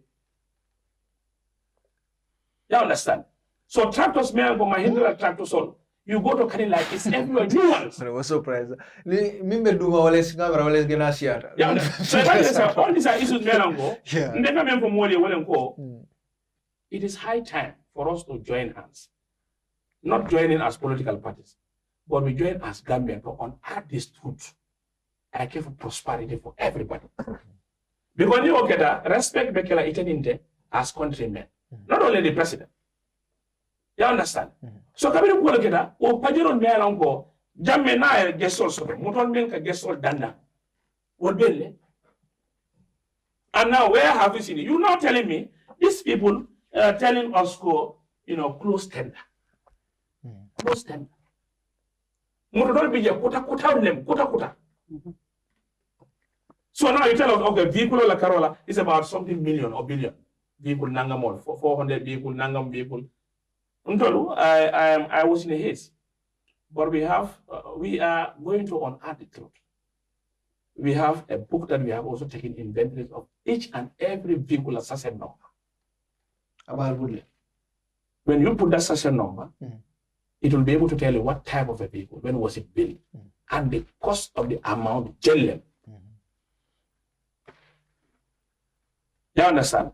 You understand? So tractors may go my Hindra tractor soul. You go to Kanila, it's everywhere. I was surprised. Remember, do always never always get a share. Yeah, so all these are issues Melango. Never meant for Moli Wellenco. It is high time for us to join hands. Not joining as political parties, but we join as Gambian to unearth this truth. I care for prosperity for everybody. Because you get respect Bekela Iteninte as countrymen, not only the president. You understand? So Kabiru Kualakeda, or Pajeron Melanco, Jamena gets also, Moton Milka gets all done. What Belle? And now where have you seen it? You're not telling me these people telling us go, close tender. Close tender. Moton be a quota. So now you tell us, okay, vehicle la Carola is about something million or billion. Vehicle Nangamol, for 400 vehicle, Nangam vehicle. I was in a haze, but we are going to unearth the truth. We have a book that we have also taken inventories of each and every vehicle assassin number. When you put that assassin number, it will be able to tell you what type of a vehicle, when was it built, and the cost of the amount jail. You understand?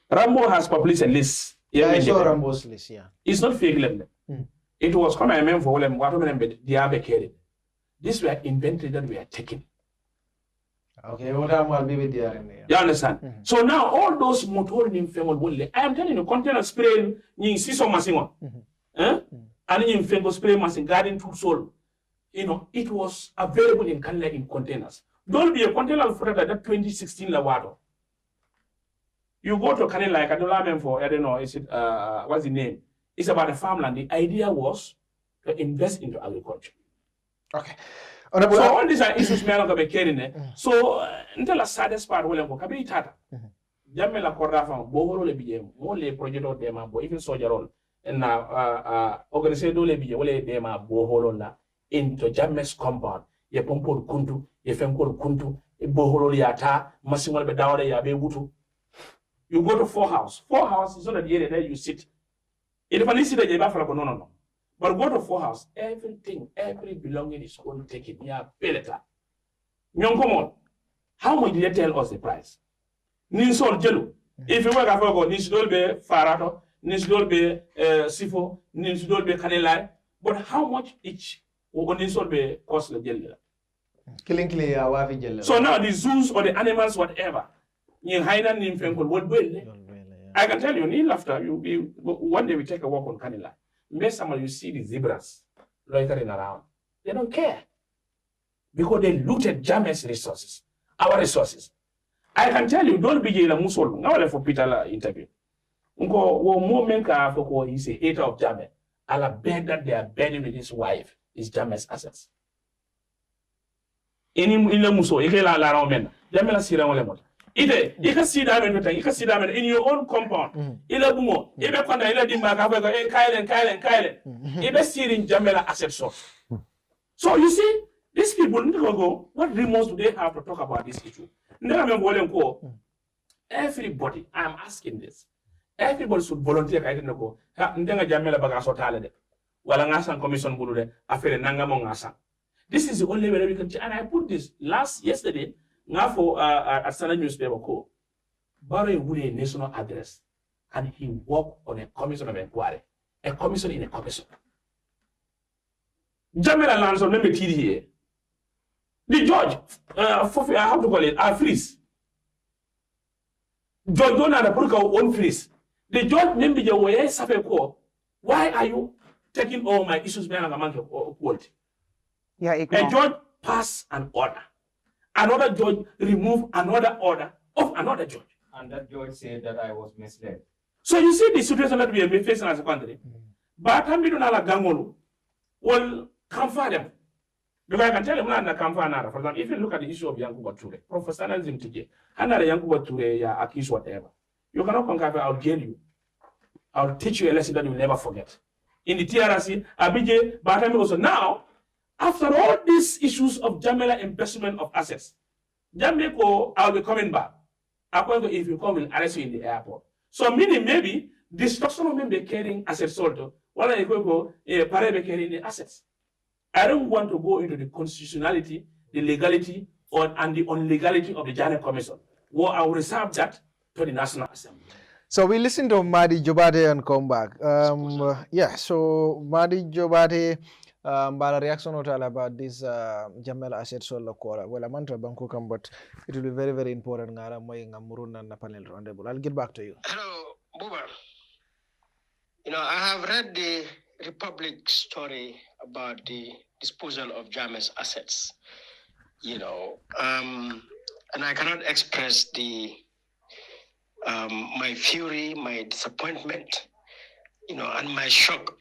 Rambo has published a list. Yeah, I saw Rambo's list, yeah. It's not fake land. It was coming for them, what they carried. These were inventory that we are taking. Okay, what will be with the RNA? You understand? So now all those motor in family, I am telling you, container spray, you see some massimo. And in Fengo spray machine, garden tool soul. It was available in Canada in containers. Don't be a container for that 2016 Lawado. You go to Canada like Adolame for, I don't know, is it, what's the name? It's about the farmland. The idea was to invest into agriculture. Okay. So all these are issues me not be carrying. So until the saddest part will go kabi tata. Jamme la korda fa bohoro le biye mo le projeto de ma bo even sojarol na organiser do le biye wole de ma bohoro la into Jamme's compound ye pompol kuntu ye fenkol kuntu e bohoro ya ta masingol be dawde ya be wutu. You go to Four House is not the area that you sit. If you sit there, you no. But go to Four House, every belonging is going to take it. Yeah, peleta. Nyong come on. How much did they tell us the price? Ninsol jelu. If you work at Fogo, Ninsol be Farato, Ninsol be Sifo, Ninsol be Kanelai. But how much each Ninsol be cost the jelu? So now the zoos or the animals, whatever, I can tell you, after you one day we take a walk on Kanila. Maybe you see the zebras loitering around. They don't care. Because they looted Jammeh's resources, our resources. I can tell you, don't be a musol. Now for Peter interview. He's a hater of Jammeh. I'll bet that they are betting with his wife, is Jammeh's assets. In the muso, you can't allow men. Jammeh Sira Lemon. You can see that in your own compound. Ila bumo, ibe kwanda ila dimba kafego Kyle. Ibe steering Jamela asset source. So you see, these people go, what remorse do they have to talk about this issue? Everybody, I'm asking this. Everybody should volunteer. I didn't go. Ndenga Jamela bagaso talede. Wala ngasa commission bulude afere nanga mo ngasa. This is the only way we can. And I put this yesterday. Now at Standard newspaper, Barry would a national address, and he worked on a commission of inquiry, a commission in a commission. Jamela Lanson, remember here. The judge, I have to call it, freeze. Judge don't have to put our own freeze. The judge named the way, why are you taking all my issues behind a month of quality? Yeah, a judge passed an order. Another judge removed another order of another judge. And that judge said that I was misled. So you see the situation that we are facing as a country. But I'm going to Gangolu will comfort them. Because I can tell you, for example, if you look at the issue of Yankuba Ture, professionalism today, and Yankuba Ture, accused whatever, you cannot conquer, I'll jail you. I'll teach you a lesson that you'll never forget. In the TRC, Abidje, but also now, after all these issues of Jamela embezzlement of assets, Jamaica, I'll be coming back. If you come, we'll arrest you in the airport. So meaning maybe destruction of men be carrying assets sold, while I go carrying the assets. I don't want to go into the constitutionality, the legality, and the unlegality of the Janet Commission. Well, I will reserve that to the National Assembly. So we listen to Madi Jobate and come back. So Madi Jobate, Bala reaction about this Jamela asset solar core. Well, I'm not Banco, but it will be very, very important. I'll get back to you. Hello, Buba. I have read the Republic story about the disposal of Jammeh's assets. And I cannot express my fury, my disappointment, and my shock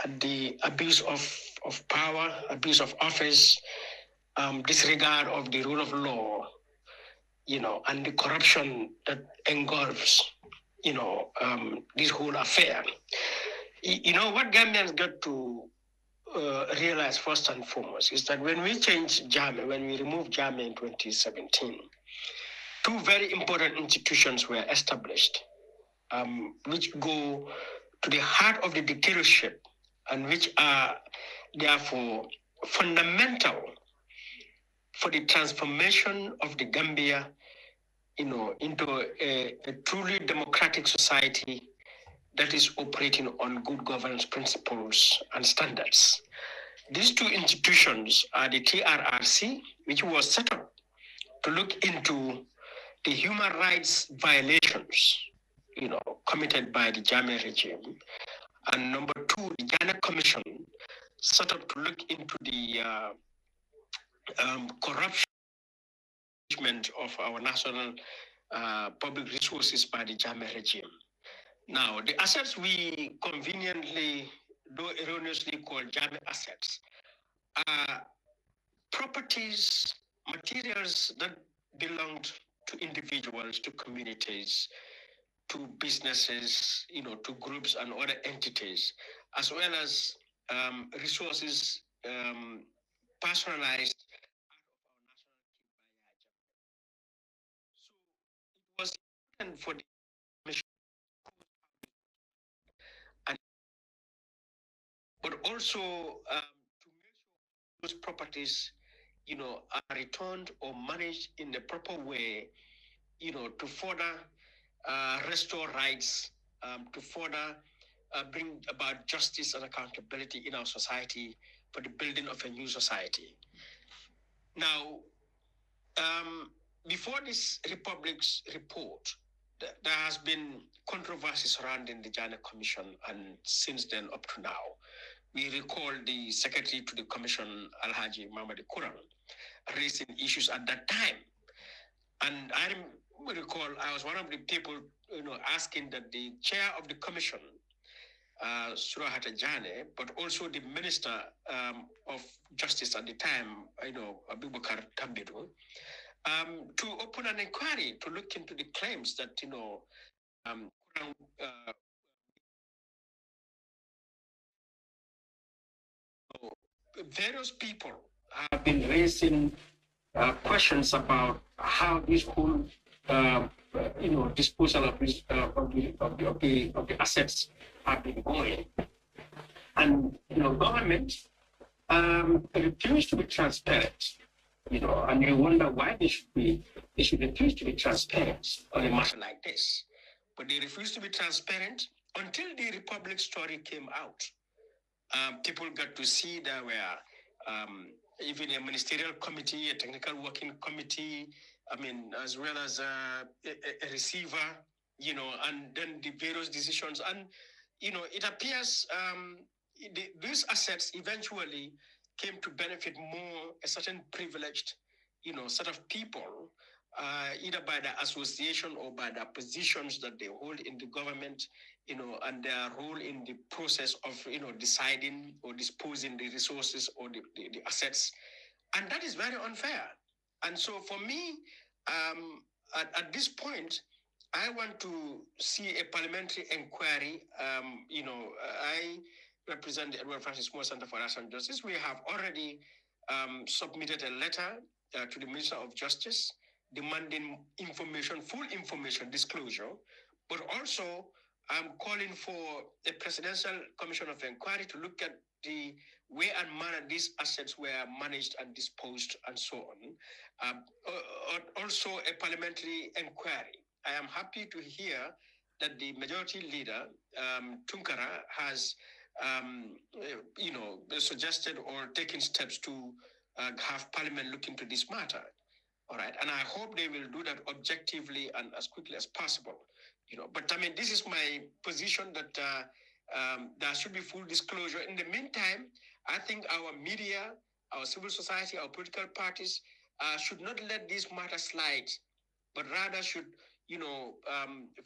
at the abuse of power, abuse of office, disregard of the rule of law, and the corruption that engulfs, this whole affair. What Gambians got to realize first and foremost is that when we changed Jammeh, when we removed Jammeh in 2017, two very important institutions were established, which go to the heart of the dictatorship and which are therefore fundamental for the transformation of the Gambia, into a truly democratic society that is operating on good governance principles and standards. These two institutions are the TRRC, which was set up to look into the human rights violations, committed by the Jammeh regime, And number two, the Ghana Commission set up to look into the corruption of our national public resources by the Jammeh regime. Now, the assets we conveniently, though erroneously call Jammeh assets, are properties, materials that belonged to individuals, to communities, to businesses, to groups and other entities, as well as resources personalized. So it was important for the commission, and but also to make sure those properties, are returned or managed in the proper way, to further restore rights, to further bring about justice and accountability in our society for the building of a new society. Now, before this Republic's report, there has been controversy surrounding the Ghana Commission, and since then up to now, we recall the Secretary to the Commission, Alhaji Mamadi Kuran, raising issues at that time. And I recall I was one of the people, asking that the chair of the commission, Surahata Jane, but also the Minister of Justice at the time, Abubakar Tambidu, to open an inquiry to look into the claims that, various people have been raising questions about how this whole, disposal of the assets have been going, and government refuse to be transparent. And you wonder why they should refuse to be transparent on a matter like this. But they refused to be transparent until the Republic story came out. People got to see there were even a ministerial committee, a technical working committee, as well as a receiver, and then the various decisions. And, it appears these assets eventually came to benefit more a certain privileged, set of people, either by the association or by the positions that they hold in the government, and their role in the process of, deciding or disposing the resources or the assets. And that is very unfair. And so for me, at this point, I want to see a parliamentary inquiry. I represent the Edward Francis Moore Center for Rights and Justice. We have already submitted a letter to the Minister of Justice demanding full information disclosure, but also I'm calling for a presidential commission of inquiry to look at the way and manner these assets were managed and disposed and so on. Also a parliamentary inquiry. I am happy to hear that the majority leader, Tunkara, has suggested or taken steps to have parliament look into this matter. All right, and I hope they will do that objectively and as quickly as possible. But this is my position that there should be full disclosure. In the meantime, I think our media, our civil society, our political parties should not let this matter slide, but rather should,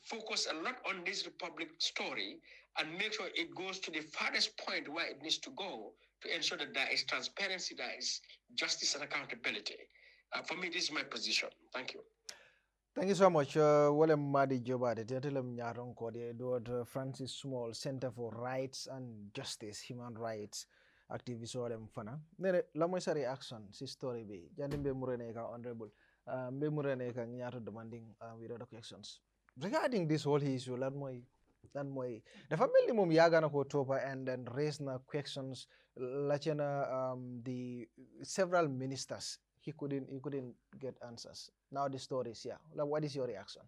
focus a lot on this Republic story and make sure it goes to the farthest point where it needs to go to ensure that there is transparency, there is justice and accountability. For me, this is my position. Thank you. Thank you so much. Wale Madi Jobade, Tiatelem Nyaron Kode, Dr. Francis Small, Center for Rights and Justice, Human Rights Activist Olem Fana. Nere, lamoy reaction, si story be. Janimbe Murene ka honorable. Mbe Murene ka nyato demanding without questions. Regarding this whole issue, lan moy the family mum yaga na ko topa and then raise na questions lachena the several ministers. He couldn't get answers. Now the story is here. What is your reaction?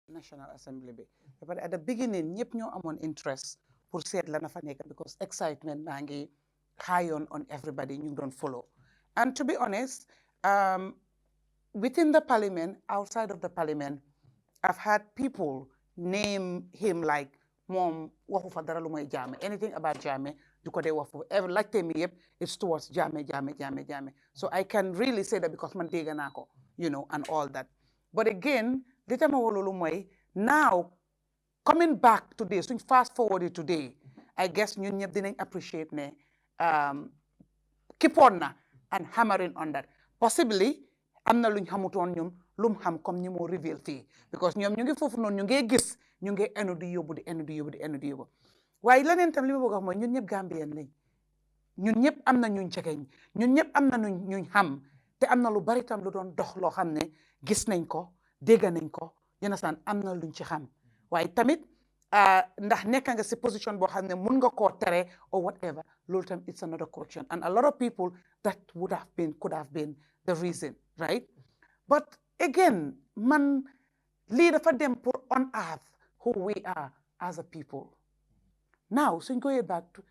National Assembly be. But at the beginning, ñepp ñoo amone interest pour seet la na fa nekk because excitement baa ngi high on everybody ñu doon follow. And to be honest, within the parliament, outside of the parliament, I've had people name him like mom waxu fa dara lu moy Jammeh, anything about Jammeh du ko de wax fu ever like me yep it's towards Jammeh. So I can really say that because man dégg naa ko, you know, and all that. But again, li tama wololu moy now coming back today, so fast forward today, I guess ñun ñep dinañ appreciate ne keep on na and hammering on that. Possibly am na luñ xamutoon ñun lum xam comme ñi moo reveal fii because ñoom ñu ngi foofu noonu ñu ngi gis ñu ngi enu di yóbbu waaye leneen tam li ma bëgg a wax mooy ñun ñëpp Gambien lañ ñun ñëpp am na ñuñ cegeñ ñun ñëpp am na ñuñ xam te am na lu bari tam lu doon dox loo xam ne gis nañ ko dégg nañ ko yéen saan am na luñ ci xam waaye tamit ndax nekk nga si position boo xam ne mun nga koo tere or whatever loolu tam it's another question and a lot of people that could have been the reason, right? But again, man, lii dafa dem pour unearth who we are as a people. Now, so going back to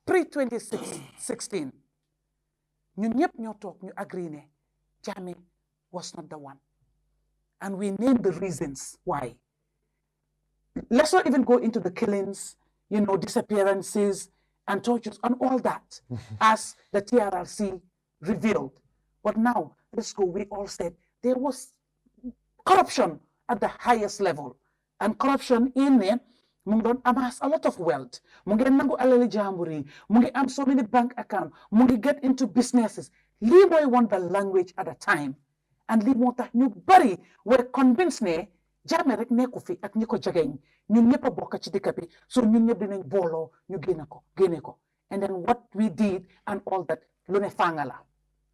pre-2016, ñun ñëpp ñoo toog ñu agree ne Jammeh was not the one. And we named the reasons why. Let's not even go into the killings, you know, disappearances and tortures and all that as the TRRC revealed. But now, let's go, we all said there was corruption at the highest level. And corruption in there, mu ngi doon amass a lot of wealth. Mu ngi nangu alali jàmbur yi, mu ngi am so many bank accounts, mu ngi get into businesses. Lii mooy woon the language at the time. And lii moo tax ñu bari were convinced ne Jammeh rek nekku fi ak ñi ko jegeñ ñun ñëpp a bokk ci dëkk bi so ñun ñëpp dinañ booloo ñu génne ko and then what we did and all that lu ne fanga la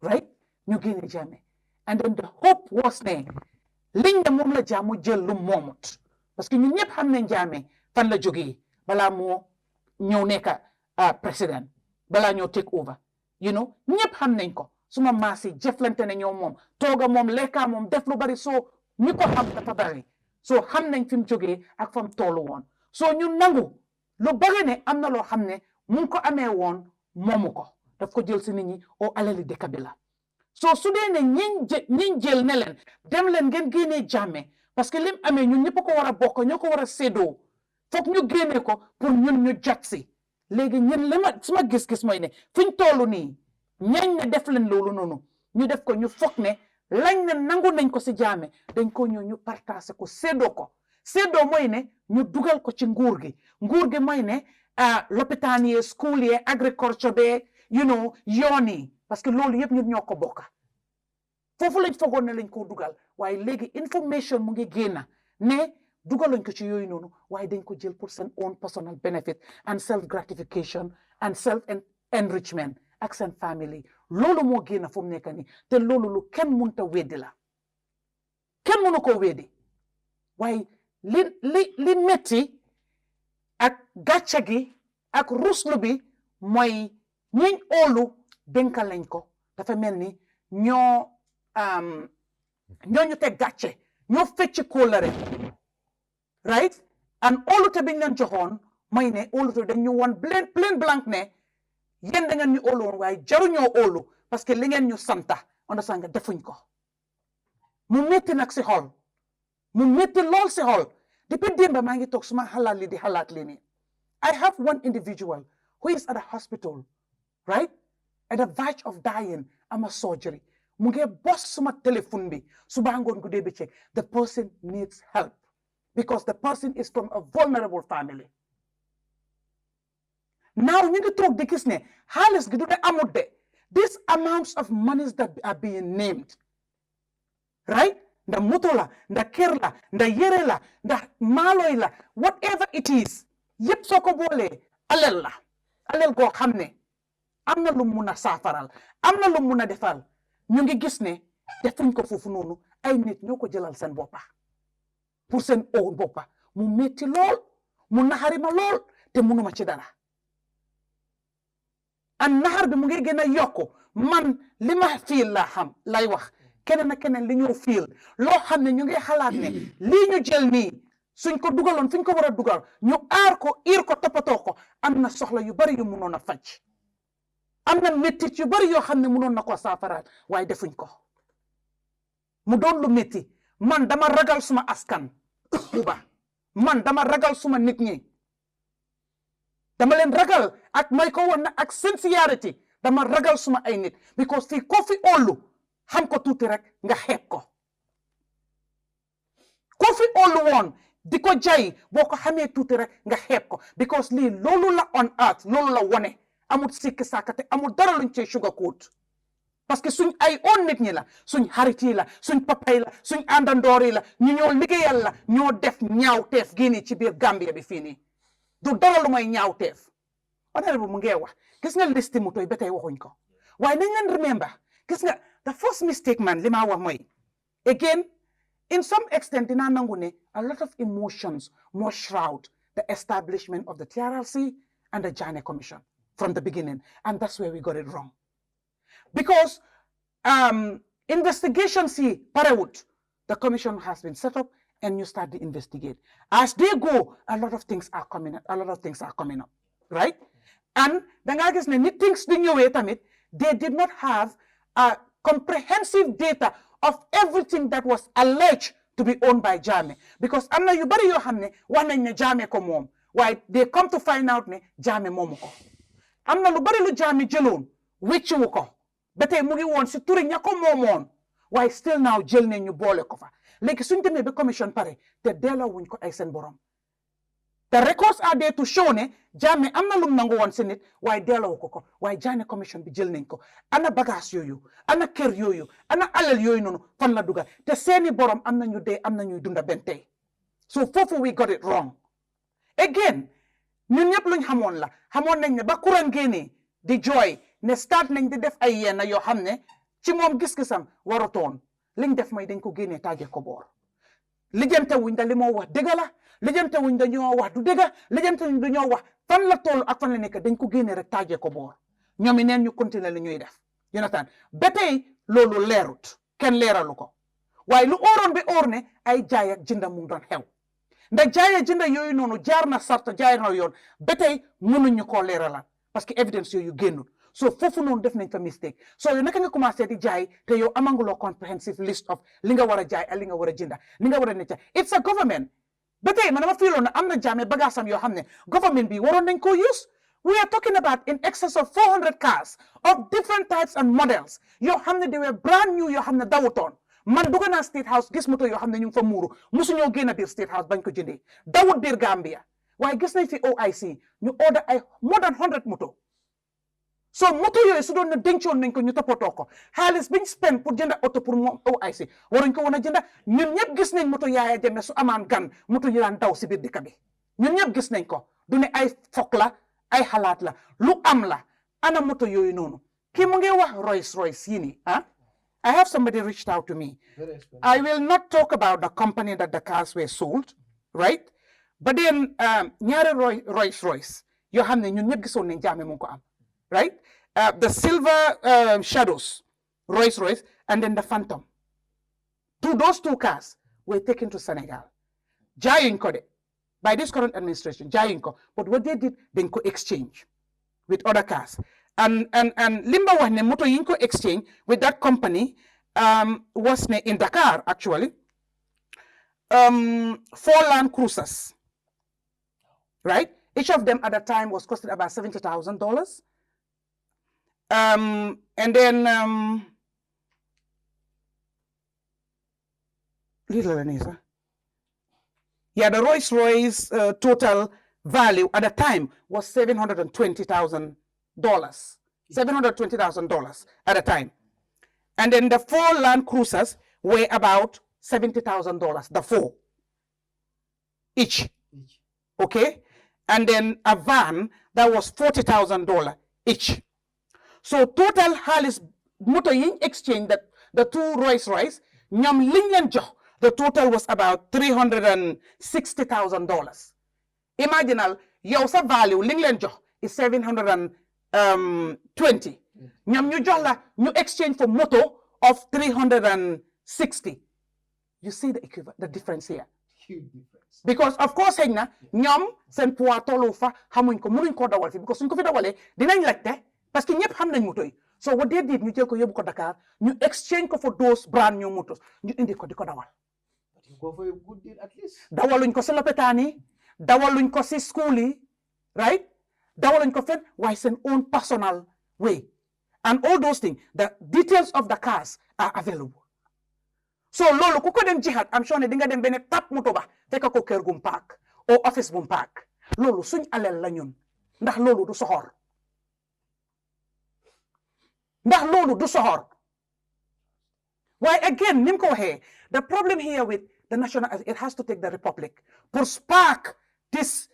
right ñu génne Jammeh and then the hope was ne liñ ne moom la jaamu jël lu moomut parce que ñun ñëpp xam nañ Jammeh fan la jógee balaa moo ñëw nekk président balaa ñoo take over you know ñëpp xam nañ ko suma maas yi jëflante ne ñoo moom tooga moom lekka moom def lu bari soo ñi ko xam dafa bari soo xam nañ fi mu jógee ak fa mu tollu woon soo ñu nangu lu bari ne am na loo xam ne mu ngi ko amee woon moomu ko daf ko jël si nit ñi o alali dëkk bi la soo su dee ne ñiñ jël ne leen dem leen ngeen génnee Jammeh parce que lim amee ñun ñëpp ko war a bokk ñoo ko war a séddoo foog ñu génnee ko pour ñun ñu jot si léegi ñun li ma suma gis-gis mooy ne fiñ tollu nii ñañ ne def leen loolu noonu ñu def ko ñu foog ne lañ ne nangu nañ ko si Jammeh dañ ko ñëw ñu partagé ko séddoo mooy ne ñu dugal ko ci nguur gi mooy ne lopitaan yi school yi agriculture be you know yoon yi parce que loolu yëpp ñun ñoo ko bokka foofu lañ fogoon ne lañ ko dugal waaye léegi information mu ngi génna ne dugaloñ ko ci yooyu noonu waaye dañ ko jël pour seen own personal benefit and self gratification and self enrichment ak seen family loolu moo génn fu mu nekk nii te loolu lu kenn mënta weddi la kenn mënu ko weddi waaye li metti ak gàcce gi ak ruslu bi mooy ñiñ óolu dénka lañ ko dafa mel ni ñoo ñu teg gàcce ñoo fecc kóolare right and óolute biñ leen joxoon mooy ne óolute dañ ñu woon plain blank ne yéen da ngeen ñu óolu woon waaye jaruñoo óolu parce que li ngeen ñu santa understand nga defuñ ko mu métti nag si xol mu métti lool si xol depuis démb maa ngi toog suma xalaat li di xalaat li nii I have one individual who is at a hospital right at the verge of dying ama surgery mu ngi bos suma téléphone bi suba ngoon guddee bëccëg the person needs help because the person is from a vulnerable family now ñu ngi toog di gis ne xaalis gi du de amut de these amounts of monies that are being named right nda moto la nda kër la nda yére la nda maaloy la whatever it is yëpp soo ko boolee alel goo xam ne am na lu mun a saafaral am na lu mun a defal ñu ngi gis ne defuñ ko foofu noonu ay nit ñoo ko jëlal seen boppa pour seen own boppa mu metti lool mu naxari ma lool te munuma ci dara an naxar bi mu ngi gën a yokku man li ma fiil laa xam lay wax keneen ak keneen li ñoo fiil loo xam ne ñu ngi xalaat ne lii ñu jël nii suñ ko dugaloon fi ñu ko war a dugal ñu aar ko iir ko toppatoo ko am na soxla yu bari yu munoon a faj am na méttit yu bari yoo xam ne munoon na ko saafaraat waaye defuñ ko mu doon lu métti man dama ragal suma askan Buba man dama ragal suma nit ñi dama leen ragal ak may ko woon na ak sincerity dama ragal suma ay nit because fii ko fi óolu xam ko tuuti rek nga xeeb ko ko fi óolu woon di ko jay boo ko xamee tuuti rek nga xeeb ko because lii loolu la on earth loolu la wone amul sikki sàkkate amul dara luñ cee sugarcoat parce que suñ ay oon nit ñi la suñ xarit yi la suñ papay la suñ àndandoor yi la ñu ñoo liggéeyal la ñoo def ñaawteef gii nii ci biir Gambia bi fii nii du dara lu may ñaawteef honorable mu ngee wax gis nga listi moto yi ba tey waxuñ ko waaye nañ leen remember gis nga the first mistake man li ma wax mooy again in some extent dinaa nangu ne a lot of emotions more shroud the establishment of the TRRC and the Janneh Commission from the beginning and that's where we got it wrong because investigation see parewut the commission has been set up and you start to investigate as they go a lot of things are coming up right and da nga gis ne ni things di ñëwee tamit they did not have a comprehensive data of everything that was alleged to be owned by Jammeh because am na yu bari yoo xam ne wax nañ ne Jammeh ko moom waaye they come to find out ne Jammeh moomu ko am na lu bari lu Jammeh jëloon wéccuwu ko ba tey mu ngi woon si turi ña ko moomoon waaye still now jël ne ñu boole ko fa léegi suñ demee ba commission pare te delloo wuñ ko ay seen borom the records are there to show ne Jammeh am na lum nangu woon si nit waaye delloo ko waaye Janneh commission bi jël nañ ko ana bagage yooyu ana kër yooyu ana alal yooyu noonu fan la dugal te seeni borom am na ñu dee am na ñuy dunda benn tey so foofu we got it wrong again ñun ñëpp luñ xamoon nañ ne ba courant génnee di jooy ne start nañ di def ay yenn yoo xam ne ci moom gis-gisam warutoon liñ def mooy dañ ko génnee tàggee ko boor lijjante wuñ da li moo wax dëgg la lijjante wuñ da ñoo wax du dëgg lijjante wuñ da ñoo wax fan la toll ak fan la nekk dañ ko génnee rek tàggee ko boor ñoom i neen ñu continuer li ñuy def Jonathan ba tey loolu leerut kenn leeralu ko waaye lu óoroon bi óor ne ay jaay ak jënda mu doon xew ndax jaay ak jënda yooyu noonu jaar na sarta jaay na yoon ba tey mënuñu koo leeralal parce que évidence yooyu génnul so foofu noonu def nañ fa mistake so yow naka nga commencé di jaay te yow amanguloo comprehensive list of li nga war a jaay ak li nga war a jënda li nga war a necca it's a government ba tey man dama fiiloon na am na Jammeh bagaasam yoo xam ne government bi waroon nañ koo use we are talking about in excess of 400 cars of different types and models yoo xam ne they were brand new yoo xam ne dawutoon man dugg naa State House gis moto yoo xam ne ñu ngi fa muuru musuñoo génn biir State House bañ ko jëndee dawut biir Gambia waaye gis nañ fi OIC ñu order ay more than 100 moto so moto yooyu su doon ne dencoon nañ ko ñu toppatoo ko xaalis biñ spend pour jënda oto pour moom OIC waruñ ko woon a jënda ñun ñëpp gis nañ moto Yaya Jammeh su amaan gan moto yi daan daw si biir dëkk bi ñun ñëpp gis nañ ko du ne ay fokk la ay xalaat la lu am la ana moto yooyu noonu kii mu ngi wax Rolls Royce yi nii I have somebody reached out to me I will not talk about the company that the cars were sold right but then ñaari Rolls Royce yoo xam ne ñun ñëpp gisoon nañ Jammeh mu ngi ko am right? The silver shadows, Rolls Royce, and then the Phantom. Those two cars were taken to Senegal. Jayinko by this current administration, Jayinko. But what they did, they could exchange with other cars. And Limba Wahne Moto Yinko exchange with that company was in Dakar, actually. 4 Land Cruisers, right? Each of them at the time was costing about $70,000. And then little Anisa. Yeah, the Rolls Royce total value at the time was $720,000. $720,000 at the time. And then the 4 Land Cruisers were about $70,000, the 4 each. Okay? And then a van that was $40,000 each. So total Harris motor in exchange that the 2 Rolls Royce, ñam liñ leen jox, the total was about $360,000. Imaginal, yow sa value liñ leen jox is 720. Ñam ñu jox la ñu exchange for moto of 360. You see the difference here. Huge difference. Because of course ñam seen poids tollu fa xamuñ ko mënuñ ko dawal fi because suñ ko fi dawalee dinañ laajte parce que ñëpp xam nañ moto yi so what they did ñu jël ko yóbbu ko Dakar ñu exchange ko for those brand new motos ñu indi ko di ko dawal go for a good deal at least. dawaluñ ko si lopitaan yi dawaluñ ko si school yi right dawaluñ ko fen waaye seen own personal way and all those things the details of the cars are available so loolu ku ko dem jihad am sure ne di nga dem benn tap moto ba fekk ko kër gum park o office bum park loolu suñ alal la ñun ndax loolu du soxor ndax loolu du soxor waaye again ni mu ko waxee the problem here with the national it has to take the republic to spark this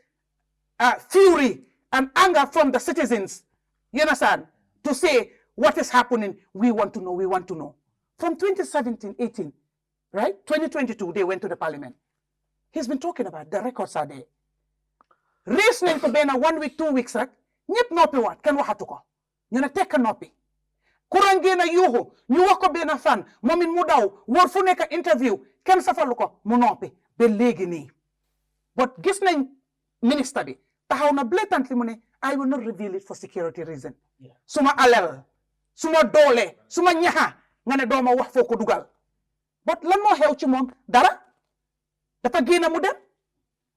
fury and anger from the citizens you understand to say what is happening we want to know from 2017-18 right 2022 they went to the parliament he's been talking about the records are there race nañ ko benn 1 week 2 weeks rek ñëpp noppi waat kenn waxatu ko ñu ne tekk noppi courant génn yuuxu ñu wax ko benn fan moom it mu daw war fu nekk interview kenn safalu ko mu noppi ba léegi nii but gis nañ ministre bi taxaw na blatantly mu ne I will not reveal it for security reason suma alal suma doole suma ñaxa nga ne dooma wax foo ko dugal but lan moo xew ci moom dara dafa génn mu dem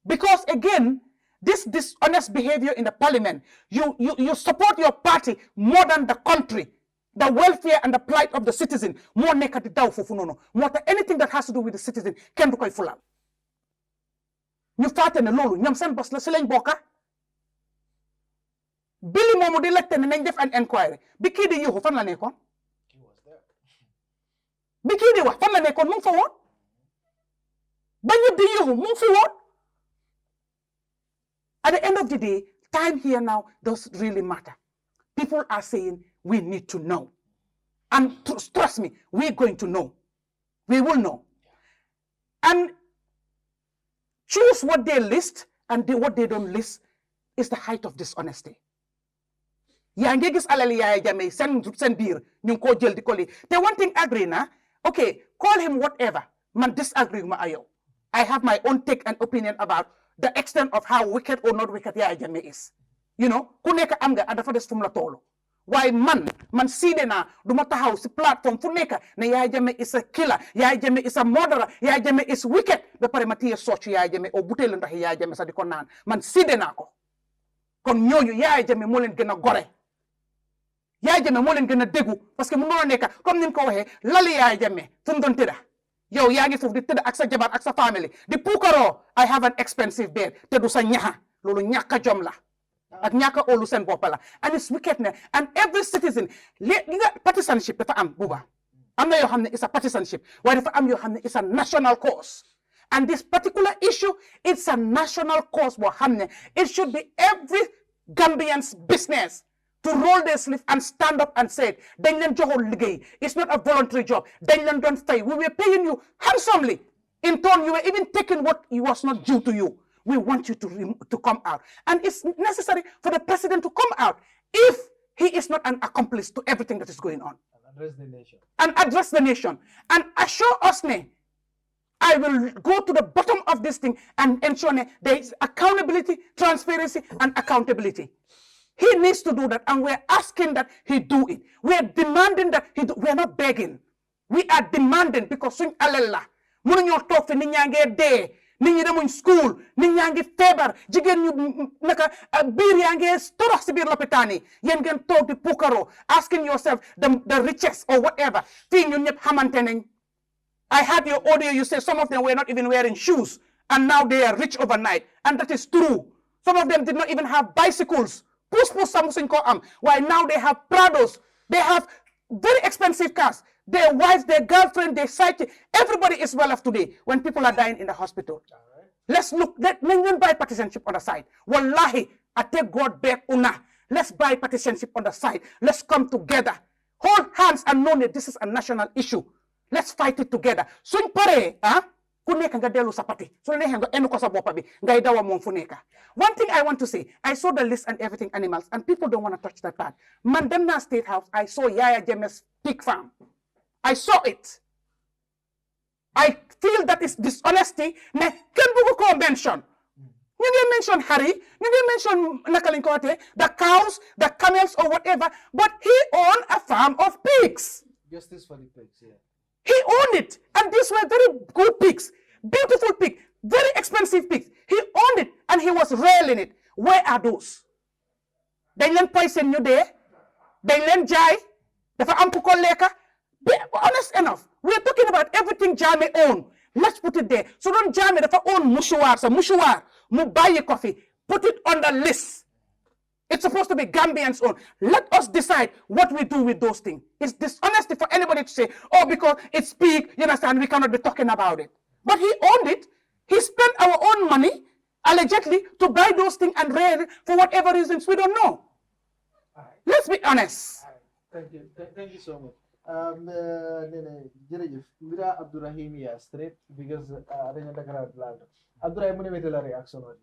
because again this dishonest behavior in the parliament you support your party more than the country the welfare and the plight of the citizen moo nekk di daw foofu noonu moo tax anything that has to do with the citizen kenn du koy fulal ñu fàtte ne loolu ñoom seen bos la si lañ bokka bili moomu di laajte ne nañ def an inquiry bi kii di yuuxu fan la nekkoon bi kii di wax fan la nekkoon mu ngi fa woon ba ñëpp di yuuxu mu ngi fi woon at the end of the day time here now does really matter people are saying we need to know and trust me we're going to know we will know and choose what they list and what they don't list is the height of dishonesty yaa ngi gis alal Yaya Jammeh seen biir ñu ngi koo jël di ko lii te one thing agree na okay call him whatever man disagree ma ayow I have my own take and opinion about the extent of how wicked or not wicked Yaya Jammeh is you know ku nekk am nga dafa des fu mu la toolu waaye man siide naa du ma taxaw si plateforme fu nekk ne Yaya Jammeh is a killer Yaya Jammeh is a murderer Yaya Jammeh is wicked ba pare ma téye soccu Yaya Jammeh o butéelu ndax Yaya Jammeh sax di ko naan man siide naa ko kon ñooñu Yaya Jammeh moo leen gën a gore Yaya Jammeh moo leen gën a déggu parce que mu noonu nekk comme ni mu ko waxee lali Yaya Jammeh fu mu doon tëdda yow yaa ngi foofu di tëdd ak sa jabar ak sa famille di puukaroo I have an expensive bed te du sa ñaxa loolu ñàkk a jom la ak ñàkk a óolu seen bopp la and it's wicked ne and every citizen li nga partisanship dafa am buuba am na yoo xam ne it's a partisanship waaye dafa am yoo xam ne it's a national cause and this particular issue it's a national cause boo xam ne it should be every Gambian's business to roll their sleeve and stand up and say dañ leen joxoon liggéey it's not a voluntary job dañ leen doon fay we were paying you handsomely in turn you were even taking what was not due to you we want you to come out and it's necessary for the president to come out if he is not an accomplice to everything that is going on and address the nation and assure us I will go to the bottom of this thing and ensure there is accountability transparency and accountability. He needs to do that, and we're asking that he do it. We're demanding that he do. We're not begging. We are demanding because suñ alal la mënuñoo toog fi nit ñaa ngee dee nit ñi demuñ school nit ñaa ngi feebar jigéen ñu naka biir yaa ngee torox si biir lopitaan yi yéen ngeen toog di puukaroo asking yourself the richest or whatever fii ñun ñëpp xamante nañ. I had your audio, you say some of them were not even wearing shoes and now they are rich overnight, and that is true. Some of them did not even have bicycles. Why now they have Prados, they have very expensive cars, their wives, their girlfriend, their sidekick, everybody is well off today when people are dying in the hospital. Right. Let's look, let me buy partisanship on the side. Wallahi, I take God back una. Let's buy partisanship on the side. Let's come together. Hold hands and know that this is a national issue. Let's fight it together. Suñ pare, ku nekk nga delu sa parti. So neexee nga enu ko sa boppa bi, ngay dawa moom fu nekk. One thing I want to say, I saw the list and everything animals, and people don't want to touch that part. Man, dem na State House, I saw Yaya Jammeh's pig farm. I saw it. I feel that is dishonesty. Ne ken bugu ko mention. You didn't mention Harry. You didn't mention Nakalinkote, the cows, the camels, or whatever. But he owned a farm of pigs. Justice for the pigs, yeah. He owned it. And these were very good pigs. Beautiful pigs. Very expensive pigs. He owned it and he was railing it. Where are those? They learn poison you there. They learn jai. They am leka. Be honest enough. We are talking about everything Jame own. Let's put it there. So don't Jame the own mushuar. So mushuar. Mubaye coffee. Put it on the list. It's supposed to be Gambians own. Let us decide what we do with those things. It's dishonesty for anybody to say, oh, because it's big, you understand, we cannot be talking about it. But he owned it. He spent our own money, allegedly, to buy those things and rail for whatever reasons we don't know. Let's be honest. Thank you. Thank you so much. Jerejef, Mira Abdurrahim ya straight because Renya Dakar Blado. Abdurrahim mune metela reaction wadi.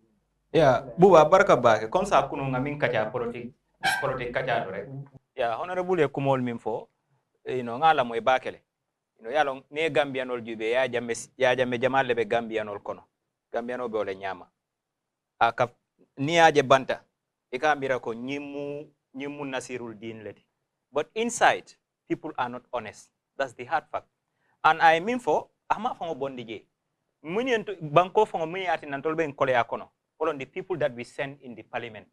Yeah, buba barka bake comme ça kuno ngamin kacha politique kacha do rek. Yeah, honorable e kumol min fo, ngala moy bakele. Yalo ne Gambianol jube ya jamme jamal lebe Gambianol kono. Gambiano be ole nyama. Aka ni aje banta. Ika mira ko nyimu nasirul din leti. But inside, people are not honest. That's the hard fact. And I mean for ama fango bondije. Muni ento banko fango muni ati nantolbe nkole yakono. All on the people that we send in the parliament.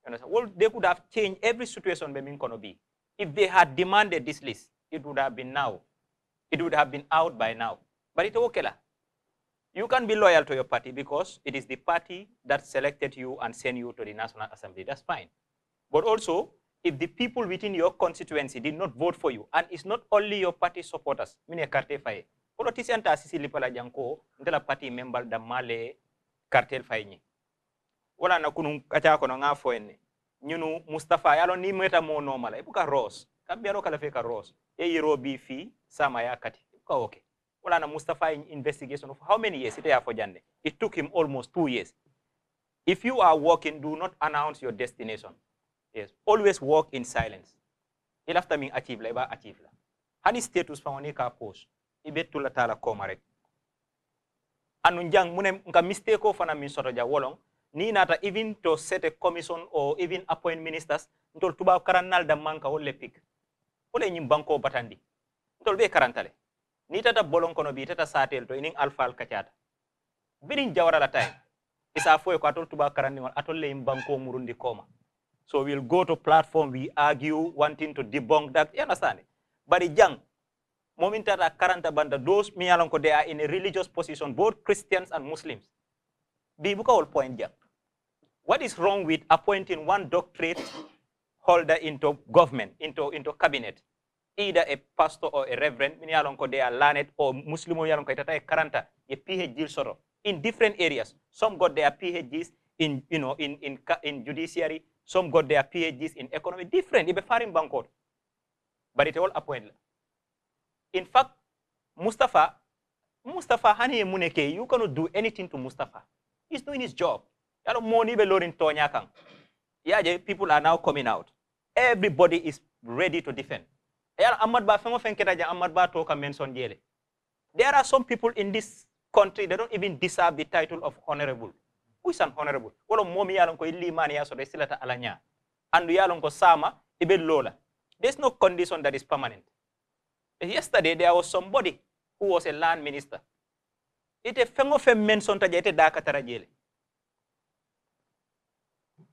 You understand? Well, they could have changed every situation be kono be. If they had demanded this list, it would have been now. It would have been out by now. But it's okay. You can be loyal to your party because it is the party that selected you and sent you to the National Assembly. That's fine. But also, if the people within your constituency did not vote for you, and it's not only your party supporters, mine carte faye. Politician ta sisi lipala janko, ndela party member da male cartel faye ni. Wala na kunu kacha kono nga foenne. Nyunu Mustafa yalo ni meta mo normal. Ipuka Rose. Kambiaro kala feka Rose. E yiro bi fi sama ya kati. Ipuka okay. Wala na Mustafa investigation of how many years? It took him almost 2 years. If you are working, do not announce your destination. Yes, always work in silence. Il after me achieve la iba achieve la. Hani status fa woni ka post. Ibe tula tala koma rek. Anu njang mune nka mistake ko fana min soto ja wolong ni nata even to set a commission or even appoint ministers ntol tuba karanal da manka wolle pik. Wole nyim banko batandi. Ntol be karantale. Ni tata bolon kono bi tata satel to inin alfal kachata. Birin jawara la time. Isa foy ko atol tuba karandi won atol le banko murundi koma. So we'll go to platform, we argue, wanting to debunk that. You understand? But young, momentara karanta banda, those me along they are in a religious position, both Christians and Muslims. Bibuka all point young. What is wrong with appointing one doctorate holder into government, into cabinet? Either a pastor or a reverend, me along they are learned, or Muslim along tata karanta, a PhD sort of, in different areas. Some got their PhDs in judiciary. Some got their PhDs in economy, different. Ibe faring bankot. But it all appointed. In fact, Mustafa hani muneke, you cannot do anything to Mustafa. He's doing his job. Yalo moni be lorin tonya kang. Yaje, people are now coming out. Everybody is ready to defend. Yalo Ahmad Ba fengo fenketa ja Ahmad Ba toka mention jele. There are some people in this country that don't even deserve the title of honorable. Who is an honorable? Wolo momi yalon ko illi mani yaso de silata alanya. Andu yalon ko sama ibe lola. There's no condition that is permanent. Yesterday there was somebody who was a land minister. Ite fengo fe mention ta jete da katara jele.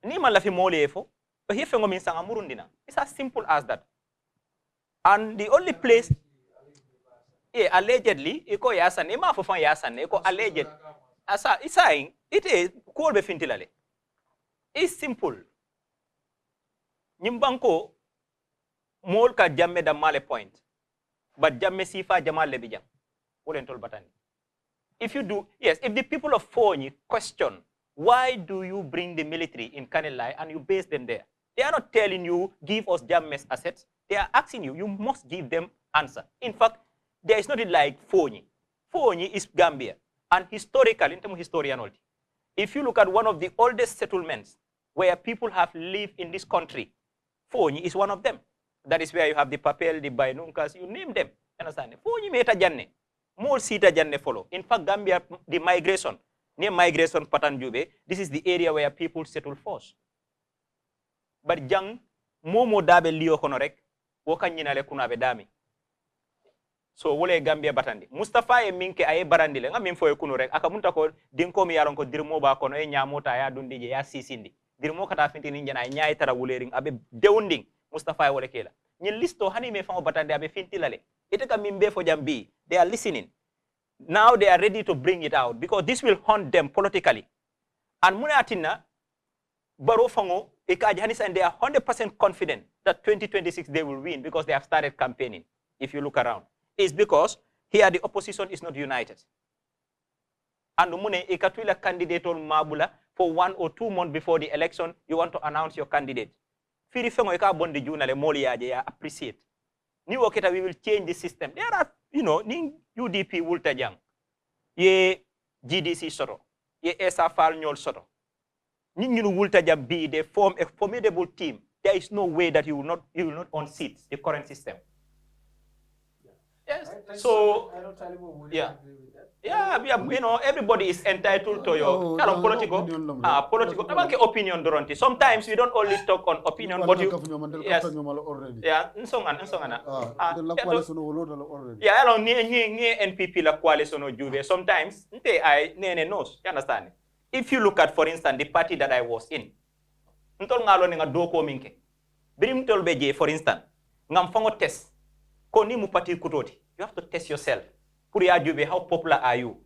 Ni man la fi mole efo, but he fengo min sanga murundina. It's as simple as that. And the only place allegedly, iko yasan, ima fo fan yasan, iko alleged. Asa isaing it is cool be fintilale. It's simple. Nyimbanko mol ka jamme da male point. But jamme sifa jamal le bijam. Tol batani. If you do, yes, if the people of Fonyi question, why do you bring the military in Kanilai and you base them there? They are not telling you, give us Jamme's assets. They are asking you, you must give them answer. In fact, there is nothing like Fonyi. Fonyi is Gambia. And historically, in terms of historianology, if you look at one of the oldest settlements where people have lived in this country, Fonyi is one of them. That is where you have the Papel, the Bainunkas, you name them. Understand? Fonyi meta janne. More sita janne follow. In fact, Gambia, the migration, near migration pattern jube, this is the area where people settle first. But jang momo dabe liyo konorek, woka nyinale kunabe dami. So wole Gambia batandi. Mustafa e minke aye barandile nga min foye kuno rek aka munta ko dinko mi yaron ko dirmo ba kono e nyamota ya dundije ya sisindi. Dirmo kata finti ni njana nyaay tara wulering abe dewnding Mustafa e wole kela. Nyin listo hani me fango batandi abe finti lale. Ite ka mimbe fo jambi. They are listening. Now they are ready to bring it out because this will haunt them politically. And muna atina baro fango e kaji hani and they are 100% confident that 2026 they will win because they have started campaigning. If you look around. Is because here the opposition is not united. And mune ikatwila candidate on mabula for 1 or 2 months before the election, you want to announce your candidate. Firi fengo ika bondi juna le moli yaje ya appreciate. Ni waketa we will change the system. There are, ni UDP wulta jang. Ye GDC soto. Ye SFR nyol soto. Ni nyunu wulta jang be they form a formidable team. There is no way that you will not unseat the current system. Yes. So, yeah. Yeah, everybody is entitled to your political. Opinion, Doronti. Sometimes we don't only talk on opinion, but you. Yes. Yeah, yeah, along near NPP la coalition or Juve. Sometimes, I knows. You understand? If you look at, for instance, the party that I was in, ntol ngalo nga doko minke. Birim tol beje, for instance, ngam fango test. Koni mu parti kutoti. You have to test yourself. Pour ya jube, how popular are you?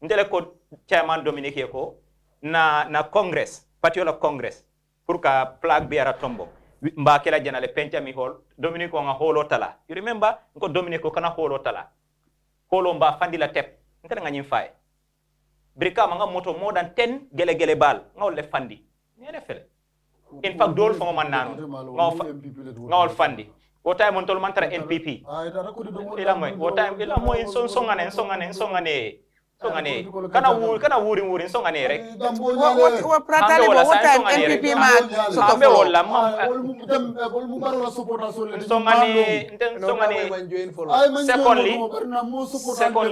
Ndele ko chairman Dominique ko na Congress, party la Congress. Pour ka flag bearer tombo. Mba kela jana le pencha mi hol. Dominique ko nga holo tala. You remember? Nko Dominique ko kana holo tala. Holo mba fandi la tep. Nkana nga nyimfaye. Brika manga moto more than 10 gele bal. Nga ole fandi. Nyene fele. In fact, dol fo man nanu. Nga ole fandi. What time on Tolmantra NPP? Ila moy songane. Kana wuri songane rek. What pratale bo what time NPP man so ambe wala songane secondly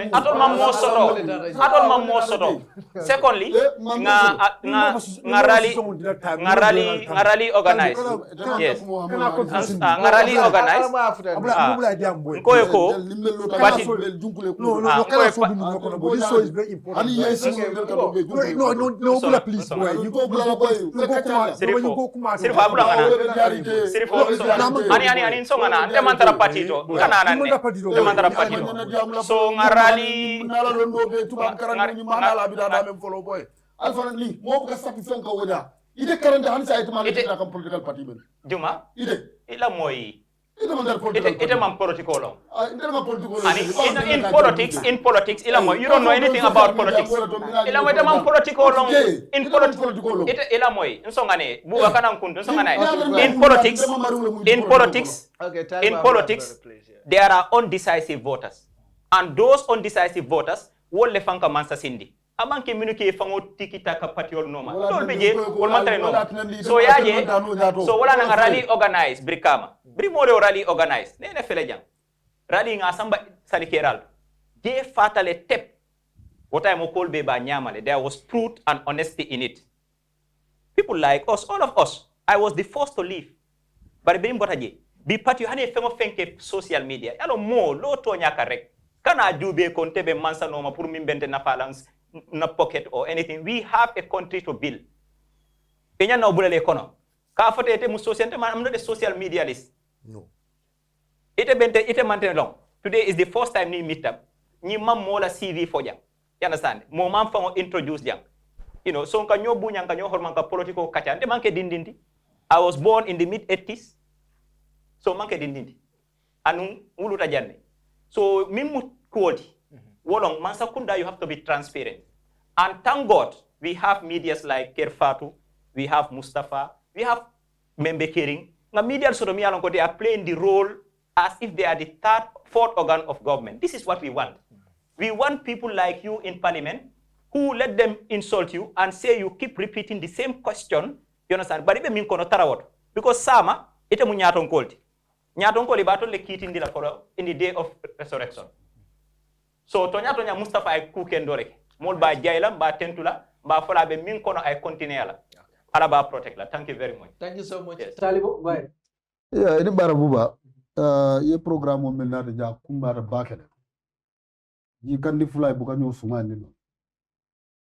atol mam mo soto secondly nga rally organize yes nga rally organize ko party so is very important. No, please, boy. You go ani songana temantara patito kana nane temantara patito so ngarali alfa ni mo ka sapi fonka woda ide karanta han sa itama le kam political party ben juma ide ila moy ite man political in politics ila moy you don't know anything about politics ila moy man political in politics ite ila moy nsongane buga kana kuntu nsongane in politics there are undecisive voters and those undecisive voters wolle fanka mansa sindi amanke minuke fango tikita ka patiol noma dol beje wol mantare noma so yaje so wala na rally organize brikama brimore rally organize nene fele jang rally nga samba salikeral de fatale tep wota mo kolbe ba nyamale there was truth and honesty in it. People like us, all of us, I was the first to leave but brim botaje bi pati hane fengo fenke social media yalo mo lo to nyaka rek kana jube kontebe mansa noma pour mimbente na balance na pocket or anything. We have a country to build. Kenya na obulele kono. Ka fote ete mu social I'm not a social media list. No. Ite maintain long. Today is the first time ni meet up. Ni mam mola CV for jang. You understand? Mo mam fango introduce jang. You know, so nka nyobu nyanga nyo horman ka political kacha. Nde manke dindindi. I was born in the mid 80s. So manke dindindi. Anu uluta janne. So mimu quality. Wolong Mansakunda, you have to be transparent. And thank God, we have medias like Kerfatu, we have Mustafa, we have Membe Kering. The media they are playing the role as if they are the fourth organ of government. This is what we want. We want people like you in parliament who let them insult you and say you keep repeating the same question. You understand? But even min kono tarawot. Because sama, ite mu nyaton kolti. Nyaton koli baton le kiti in the day of resurrection. So tonya Mustafa ay kukendoreke. mol ba jayla ba tentula ba fola be min kono ay continuer la ala ba protect la. Thank you very much. Thank you so much. Yes. Talibo, go ahead. Yeah, ini bara buba ye program o men nata ja kumara bakela yi kandi fulay buka nyo sumani no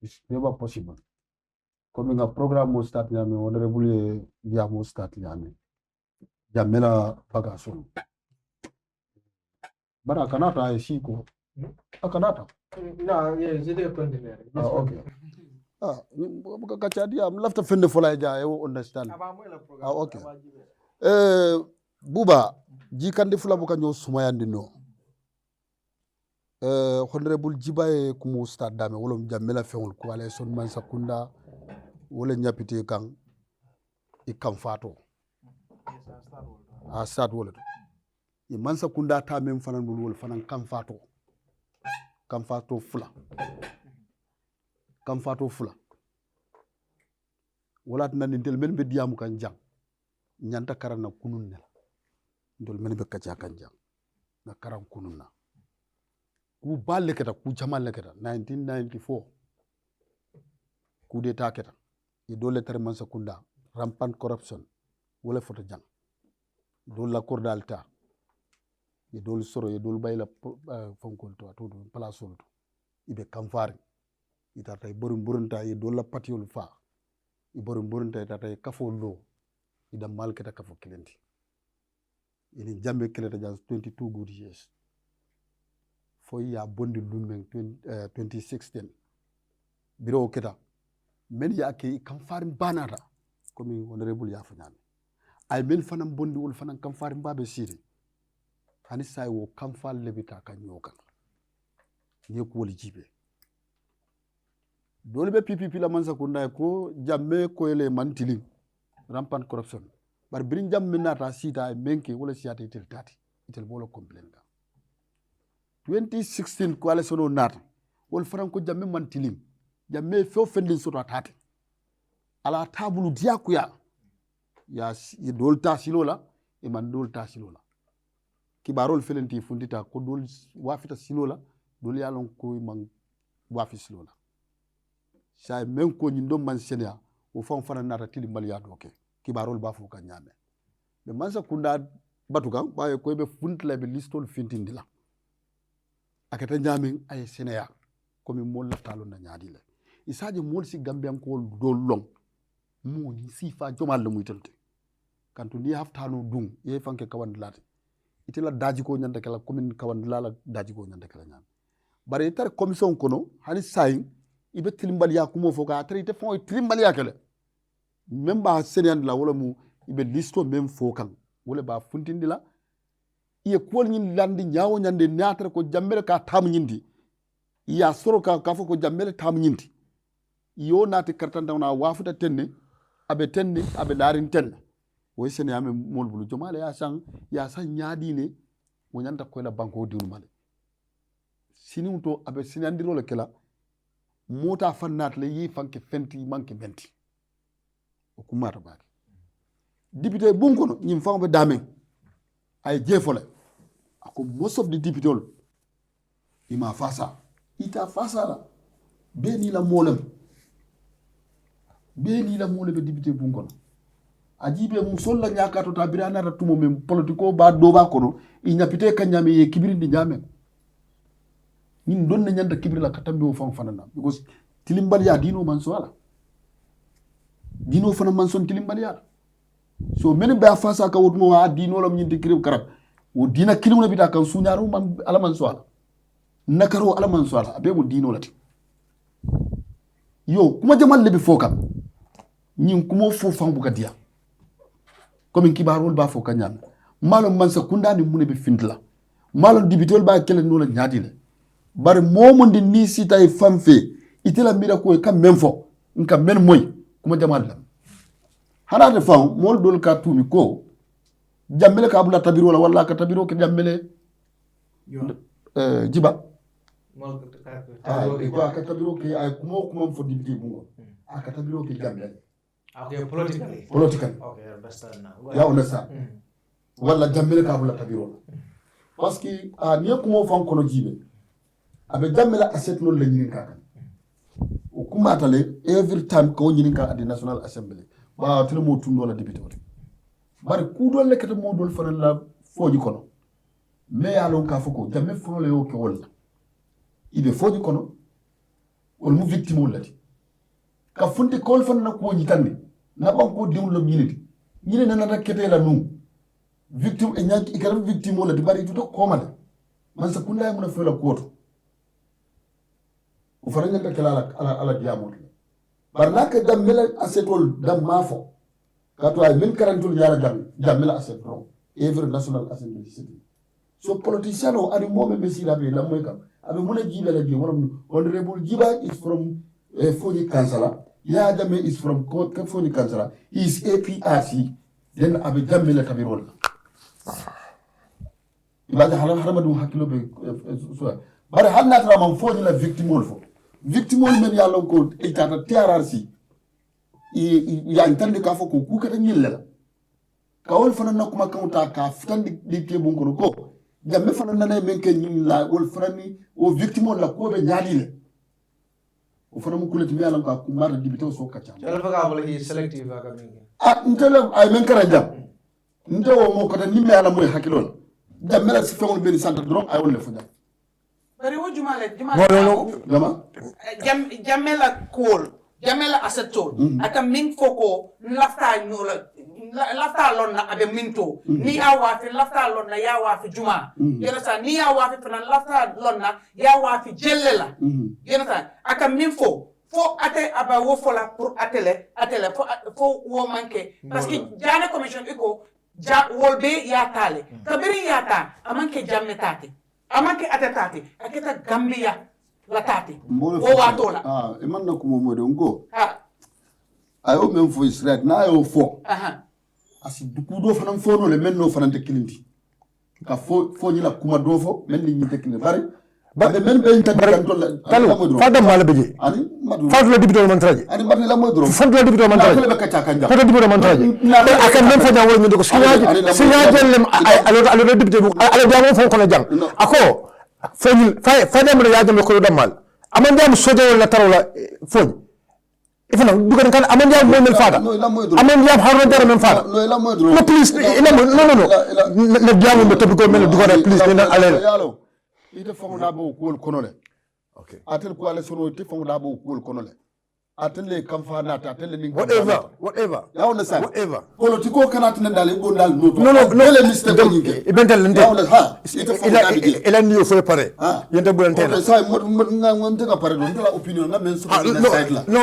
it's never possible comme nga program mo start nyame honorable ye dia mo start nyame jamela vacation bara kanata ay siko akanata No, yeah, just continue. okay buka kachadi am lafta fende fulay ja e understand okay buba jikandi fula buka nyo sumayandi no honorable Gibba e kumu stade dame wala jamela fewol ko wala son man sakunda wala nyapite kan e kan fato a stade wala e man sakunda ta mem fanan bul wol fanan kan fato fula wala tan ndel men be diamu kan jang nyanta karana kunun ne ndol men be kacha kan jang na karan kunun na ku balle keta ku jamal keta 1994 coup d'état keta e dole tere man sakunda rampant corruption wala foto jang dole la cour d'alta e dole soro e dole bayla fonkol to place solo ibe kamfari itata e borum burunta e dole la patiol fa e borum burunta itata e kafo lo ida mal keta kafo kilenti ini jambe keleta jas 22 good years fo ya bondi lumen 2016 biro keta men ya ke kam farim banata comme honorable ya fanyame ay men fanam bondi wol fanam kam farim babe siri hani say wo kam fal lebita kan nyokan ne ko woli jibe dole be PPP la man sakunda ko jamme ko ele mantili rampant corruption bar birin jamme nata sita ay menke wala siata itel tati itel bolo complain 2016 coalition o nata wol franco jamme mantilim jamme fo fendin soto atati ala tabulu diakuya ya dol tasilola e man dol tasilola kibarol felenti fundita ko dol wafita silola dol yalon ko man wafi silola say men ko nyindo man senia o fon fana nata tilimbal ya doke kibarol ba fu kan nyame be man sa kunda batuka baye ko be funtla be listol fintindila akata nyamin ay seneya komi mol laftalo na nyaadile isaje mol si gambian ko do long mo ni sifa jomal muy tante kanto ni haftano dum ye fanke kawandilate itela daji ko nyanda kala komin kawandilala daji ko nyanda kala nyam bare tar commission kono hani sayin ibe tilimbal ya kumo foka tari te fon tilimbal ya kala memba seneyan la wala mu ibe listo mem fokan wala ba funtindila iye kuwol ñin landi ñaawo ñande naatara ko jammele ka taamu ñindi iya soro ka fo ko jammele taamu ñindi yo naati kartandawna waafuta tenne abe daarin tenne woy sene yame mol bulu jomale ya san ñaadine wo ñanta koyla banko diwnu male siniw to abe sinandiro le kela mota fannat le yi fanke fenti manke menti o kumata baake député bunkono ñim fanbe damen ay jefole ako most of the deputy ima fasa ita fasa la beni la molem be député bunkono ajibe mum solla nyakato ta birana ta tumo mem politiko ba do ba kono i nyapite kan nyame ye kibirindi nyame ñin don na nyanda kibirla katambe o fanana because tilimbal ya dino man so ala dino fana man son tilimbal ya so menen be fasa ka wotmo wa dino lam ñinde kirib karab wo dina kilim na bita kan suñaru man alaman so ala nakaro alaman so ala be mo dino lati yo kuma jamal lebi fokam ñin kuma fo fam bu gadiya comme kibarol ba fo kanyam malum man sa kundani mune be fintla malum dibitol ba kele no la nyaadile bar momondi ni sitay famfe itela mira ko kam men fo nka men moy kuma jamal la hanade fam mol dol ka tumi ko jammele ka abula tabiro wala ka tabiro ke jammele Gibba mol ka tabiro ke ay kuma fo dibiti bungo aka tabiro ke jammele okay politically okay understand now ya understand wala jammele ka abula tabiro parce que niya kuma fan kono jibe abe jammele aset non la nyin kaka matale every time ko nyininka at the National Assembly ba tele mo tundo la député wote bari ku do le kete mo dol fanan la foji kono me ya lon ka foko jamme fo le yo ke wol ibe foji kono wol mu victime wolati ka funti kol fan na ko nyitande na ban ko diwlo minute ñine nana kete la nu victime e ñanki ikara victime wolati bari tuto ko mala man sa kunda mun fa la koto o faranga ka kala ala diamot barnaka dammela asetol dam mafo kato ay min karantul yara dammela asetol every National Assembly city so politician o ari mobe be sila be lamoy kam abe muna jibe la je wala honorable Gibba is from Foni Kansala ya Jammeh is from Foni Kansala he is APRC then abe dammela tabirol ibada halan haramadu hakilo be so bare hanna tra man foni la victime fo victime men ya lon ko e tata TRRC ya intande ka fo ko ku kata nyilla ka wol fana na kuma kawta ka fitandi di ke bon ko Jammeh fana na men ke nyilla wol fana ni o victime la ko be nyadile o fana mu kulati mi alam ka ku mara dibito so ka cham ala faga wala hi selective ka mingi ntela ay men kara jam ntewo mo ko tan nimme ala moy hakilol Jammeh la si fewon ben santa dron ay wol le fanya bari wo jumale dama Jammeh la cool Jammeh la asetol ata min foko lafta nyola lafta lonna abe minto ni awa fi lafta lonna ya wa fi juma yena sa ni ya wa fi fana lafta lonna ya wa fi jellela yena sa aka min fo ate aba wo fola pour atele fo wo manke parce que jana commission iko wolbe ya tale kabiri ya ta amanke Jammeh tate amanke atatati aketa Gambia la tati o watola e man na ko mo do ngo ayo men fo Israel na ayo fo asi duku do fanam fo no le men no fanante kilindi ka fo ni la kuma do fo men ni tekni bari ba be men be intagram to la talu fa dam mala beje ani madu fa la dibito man traje ani madu la modro fa la dibito man traje be kacca kanja fa dibito man traje akam men fo jawol mi ko signaaje lem alo dibito alo jamo fo ko la jang ako fa dem ya jam ko dam mal aman jam sojo la tarola fo ifana dugan kan aman jam mo mel fada aman jam harno dara men fada no please no na jam mo to ko mel dugora please ni alel ite fongo da bo ko konole okay atel ko ale sono ite fongo da bo ko konole atel le kam fa na atel le ning whatever ya on sa whatever politiko kanat nan dal go dal no le mistake ko nyinge ibentel lente ha ite fongo da bi ila niyo fo pare yente bu lente sa nga ngonte ka pare don la opinion na men so na side la no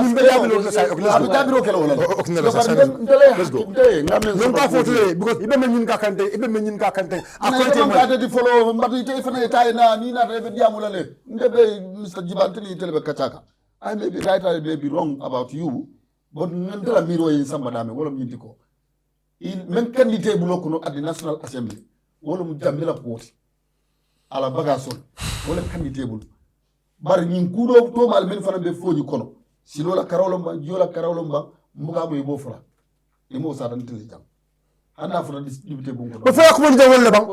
nimbe yabi lo side abe dabiro kala wala let's go non ka fotule because ibe men nyin ka kante akonte mo ade di follow mbatu ite fana tay na ni na rebe diamula le ndebe Mr. Jibantini telebe kachaka I may be right, I may be wrong about you, but nandela miro in sambadame wala mintiko in men candidate bulokuno at the National Assembly wala mu Jammeh poti ala bagasol wala candidate bul bar nyin kudo to mal men fana be foji kono silola karawlomba jola karawlomba muga moy bo fura e mo sa dan tele jam Anna for this deputy bungo. But for come down wala bang.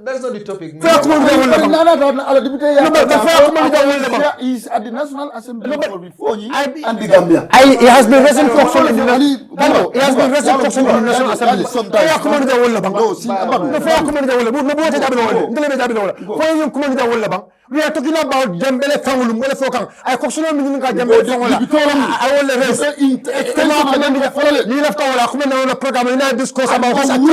That's not the topic. For come down wala bang. Ala deputy ya. No, but for come down wala bang. Is at the National Assembly for before you and the Gambia. It has been recent function in the it has been recent function in the National Assembly. For come down wala bang. No, for come down wala. No bote jabi wala. Ndele jabi wala. For you come down wala bang. We are talking about Jammeh family wala fokang. Ay koksuno mi ninga Jammeh wala. I will rest. Ni lafta wala come down program ina discuss about It's fine.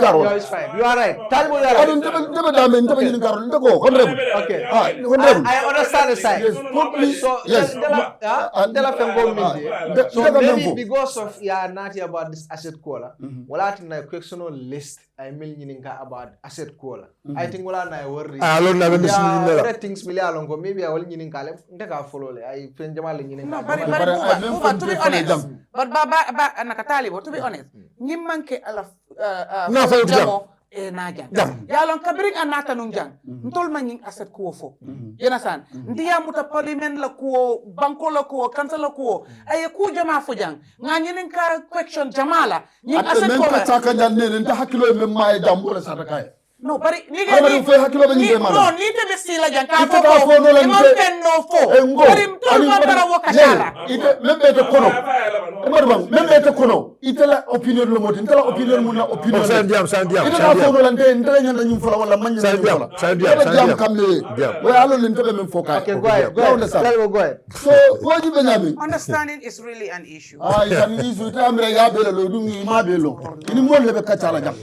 No, it's fine. You are right. Okay. I understand the side. Yes. So maybe because of ya nati about this asset kola wala tinna questiono list ay mil nyininka about asset kola I think wala na worry alon na be bismillah other things mili alon ko maybe awol nyininka le ndeka follow le ay fen jamal nyininka no bari buba to be honest but ba nakatali to be honest ñi manke ala na fa jamo na jang yalon kabring anata nun jang ntol manyin asset ko fo yena san ndiya muta parliament la ko banko la ko council la ko ay ku jama fo jang nga ñinen ka question jamala ñin asset ko men ka taka ne nta hakilo men may jambo la sata kay no bari ni ni fe hakilo be ni no ni te be sila jang ka fo no la no fo bari tol ma para wakatala ite membe to kono membe to kono ite la opinion lo moti ite la opinion mun na opinion sandiam ite la fo no la ndre nyanda nyum fala wala man sandiam kamle way alo lim to be men foka okay go ahead so woji be nyami understanding is really an issue it's an issue ta amre ya bele lo dum ma belo ini mo le be kacala jam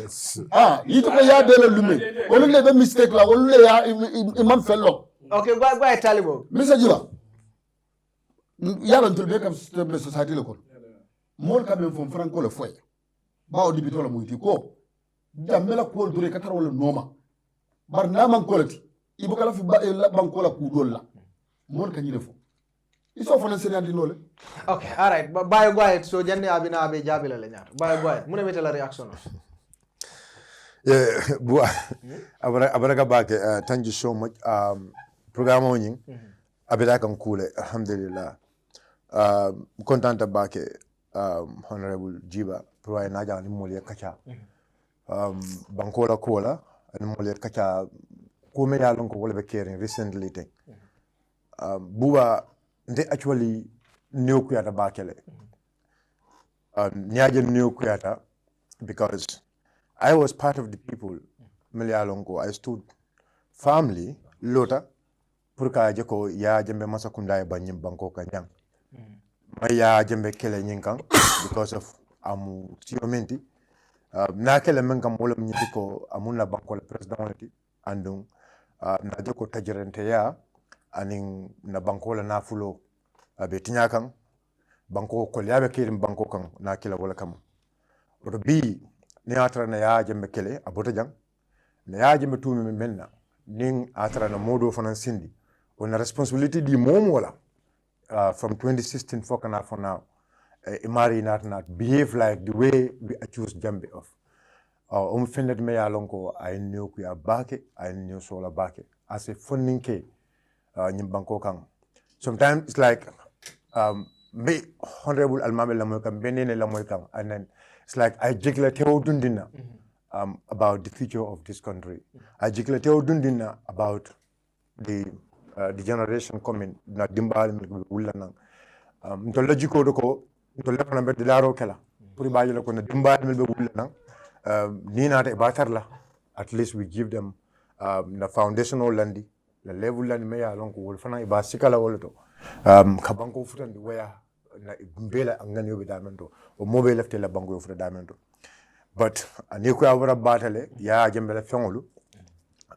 yito ko ya bele lume wala le be mistake la wala le ya imam fello okay go ahead talibo message la yalla ntul be kam stable society le ko mol kam fom franco le foy bawo dibito la muyti ko jamela ko dure katar wala noma bar na man kolati ibu kala fi la banko la ku dol la mol ka nyire fo iso fona senandi nole okay all right bayo go ahead so janni abina abe jabila le ñaar bayo go ahead mune mete la reaction bu abaraga bake thank you so much programme woni abida kan kule alhamdulillah content bake honorable Gibba provide na jang ni mole kacha bankola kola ni mole kacha ko me yalon ko wala be caring recently thing buba nde actually new kuyata bakele nyaje new kuyata because I was part of the people Melialongo. I stood firmly lota purka jeko ya jembe masakunda ba nyim banko kanjang ya jembe kele nyinkang because of amu siomenti na kele menkam wala mnyiko amuna banko la president andung na jeko tajirente ya aning na banko la nafulo be tinyakang banko ko yabe kirim banko kan na kila wala kam oto bi ni atara na ya jembe kele abota jang na ya jembe tumi menna ning atara na modo fanan sindi on a responsibility di mom wala from 2016 fokana for now imari not behave like the way we accuse Jambi of findet me ya lonko ay new ku ya bake ay new sola bake as a funding ke nyimbanko kan sometimes it's like me honorable Almameh lamoy kam benene lamoy kam and then it's like I jiggle teo dundina about the future of this country. I jiggle teo dundina about the generation coming na dimbal wala nang to logico doko to le na be dilaro kala puri baaje ko na dimbal mel be wala nang ni na te batarla at least we give them the foundational landi la level landi me ya lon ko wol fana ba sikala wala to ka banko futandi waya na mbela angani yobe damendo o mobe lefte la banko yofuta damendo but ani ko awara batale ya jembele fengolu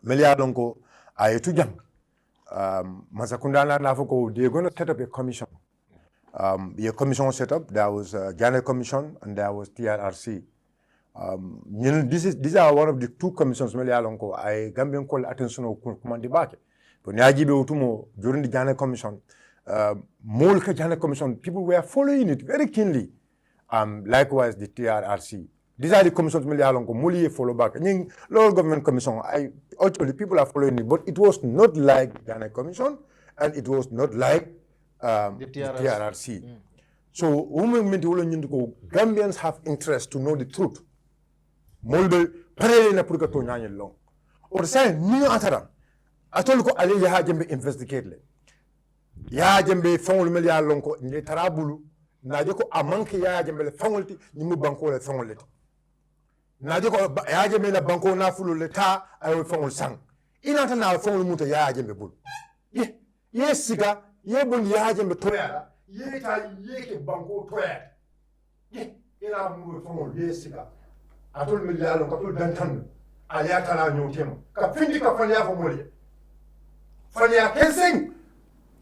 mel ya lon ko ayetu jang Masakunda na foko they're going to set up a commission. A commission set up. There was a Ghana Commission and there was TRRC. These are one of the two commissions. I Gambian call attention to command back. But during the Ghana Commission, Molka Ghana Commission, people were following it very keenly. Likewise, the TRRC. These are the commissions Muli follow back. Local government commission, actually people are following it, but it was not like the Ghana Commission and it was not like the TRRC. So Gambians have interest to know the truth. Molbe parele na purga to nyanye long. Or say ni atara. Atol ko ale ya jembe investigate le. Ya jembe fongol mel ya long ko ni tarabulu na je ko amanke ya jembe le fongolti ni mu banko le fongolti. Naje ko yaaje me na banko na fulu le ta ay fongol sang ina ta na fongol muta yaaje be bul ye siga ye bul yaaje be toya ye ta ye ke banko toya ye ina mu fongol ye siga atol mi yalo ko tul dantan aliya ta la nyotem ka findi ka fanya fo moli fanya kensing.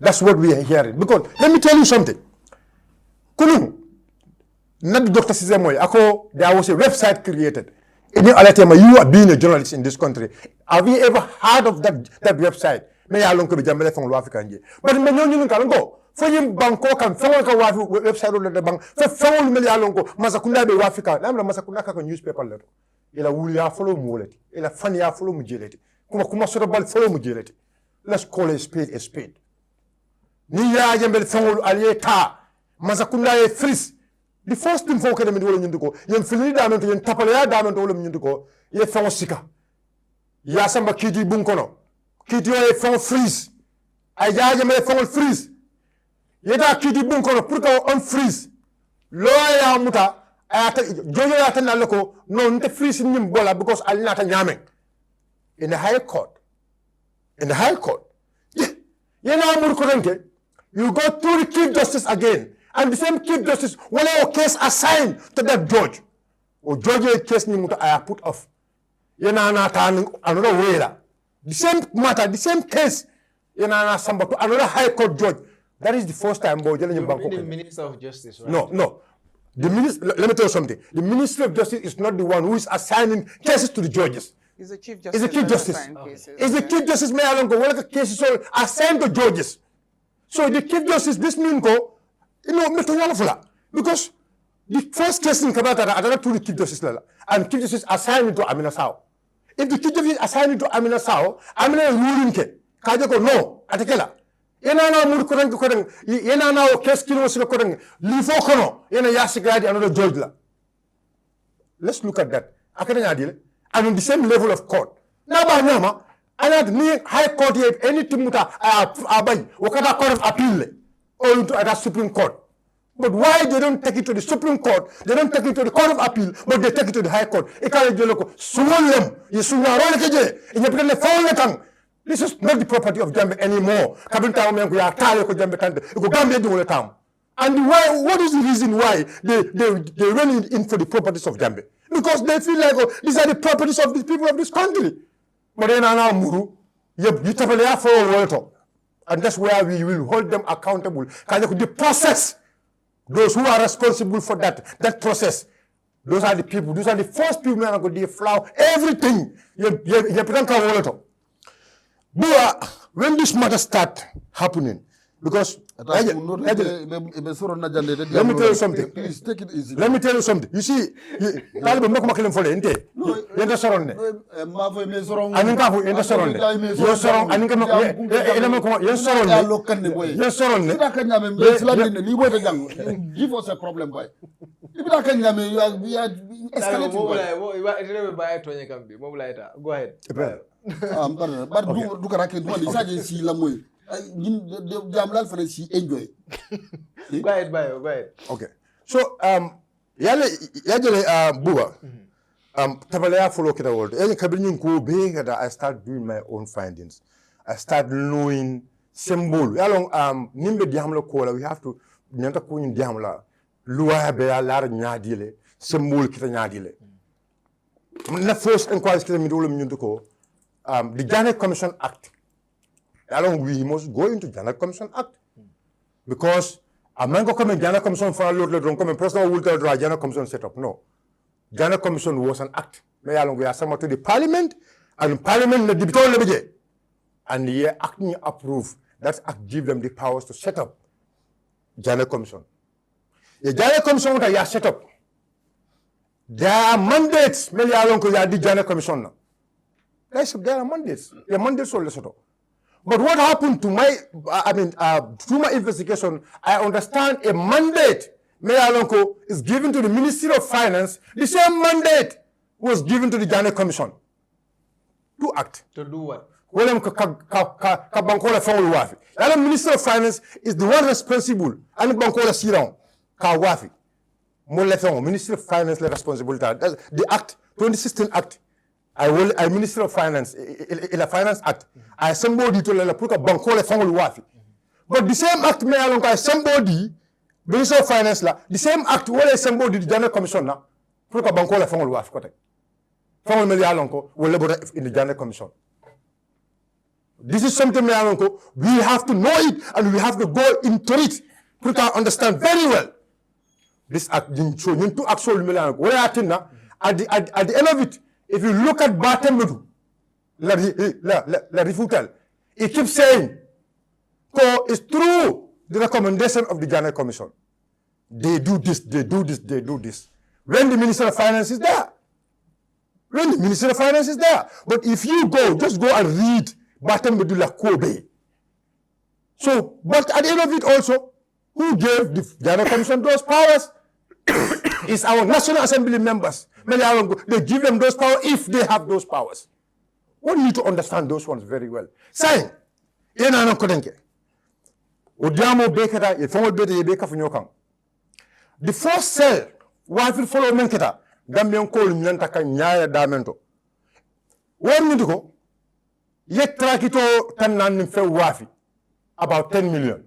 That's what we are hearing, because let me tell you something kunu not Dr. Sizemoy, there was a website created. You are being a journalist in this country. Have you ever heard of that website? May I long to be Jamaican from African. But when you can go, for him, Bangkok and website of the bank, for 4 million longo, Masakunda be Africa, I'm the Masakunda newspaper letter. Ila wulia follow muleti, ila fania follow mujeleti, kuma sorobal follow mujeleti. Let's call a spade a spade. Ni ya jambel fangol alieta, Masakunda e freeze. The first thing for academy wala nyunduko yen fili diamond yen tapale ya diamond wala nyunduko ye fon sika ya samba kiti bunkono kiti ye fon freeze ay jaaje me fon freeze yeda kiti bunkono pour que on freeze lo ya muta ayata jojo ya tan lako no nte freeze nyim bola because alinata nyame in the high court yena mur ko renke you go to the chief justice again. And the same chief justice, when our case assigned to that judge, or judge case ni muta I put off. Yena na another way la. The same matter, the same case. Yena na samba to another high court judge. That is the first time. You mean the Minister of Justice, right? No. The minister. Let me tell you something. The Minister of Justice is not the one who is assigning cases to the judges. He's the Chief Justice. It's the Chief Justice. It's the Chief Justice. May I go? Well, the cases are assigned to judges. So the Chief Justice, this mean go. Because the first case in Kabata, I don't know the Chief Justice, and Chief Justice assigned to Amina Sao. If the Chief Justice assigned to Amina Sao, Amina ruling ke. Kajako no, atekela. Yena na mur korang yena na case kilo sila korang lifo kono yena yasigadi another judge la. Let's look at that. Akadanya adil, and on the same level of court. Na ba nyama, anad ni high court ye anything muta abay wakata court of appeal. Or into the Supreme Court. But why they don't take it to the Supreme Court? They don't take it to the Court of Appeal, but they take it to the High Court. This is not the property of Gambia anymore. And why? What is the reason why they run in for the properties of Gambia? Because they feel like these are the properties of the people of this country. But then and that's where we will hold them accountable. The process, those who are responsible for that process, those are the people, those are the first people who are going to flout everything. When this matter start happening, because let me tell you something. Please take it easy. Let me tell you something. You see, give us a problem, boy. We are escalating. Go ahead. But do correctly. Do see Lamoy. Jamlal for she enjoy. Go ahead. Okay. So Buba. Tabalaya follow kita world. I start doing my own findings. I start knowing symbol. Nimbe diamla kola. We have to nyanta kunin diamla. Luwa be lar nyadile. Symbol kita nyadile. Na first inquiry kita midolo mnyuntoko. The Ghana Commission Act. We must go into Ghana Commission Act. Because a man go come in Ghana Commission for a lot of come personal will tell Ghana Commission set up. No. Ghana Commission was an act. We are summoned to the Parliament, and Parliament the deputy and the act approve. That act give them the powers to set up Ghana Commission. The Ghana Commission that you set up, there are mandates. The Ghana Commission now. There are mandates. The mandates are set up. But what happened to through my investigation, I understand a mandate is given to the Ministry of Finance. The same mandate was given to the Ghana Commission to act. To do what? The Ministry of Finance is the one responsible. And Ministry of Finance is responsible. The Act, 2016 Act. I Minister of Finance, in a Finance Act. I somebody to put a bankola family wafi. But the same act may along somebody, Minister of Finance the same act where somebody the General Commission put a bankola family wafi. Family Alonco will labor in the General Commission. This is something we have to know it and we have to go into it. Put understand very well. this act, so you to actual Milan. Where at the end of it, if you look at Bantaba, la refutal, it keeps saying, so it's true the recommendation of the General Commission. They do this, they do this, they do this. When the Minister of Finance is there. When the Minister of Finance is there. But if you go, just go and read Bantaba la Kobe. So, but at the end of it also, who gave the General Commission those powers? It's our National Assembly members. They give them those powers if they have those powers. We need to understand those ones very well. Saying, the first cell, what will follow Menketa, Gambian call Nyantaka Nyaya Damento. 1 minute ago, yet Trakito Tanan Fe Wafi, about 10 million.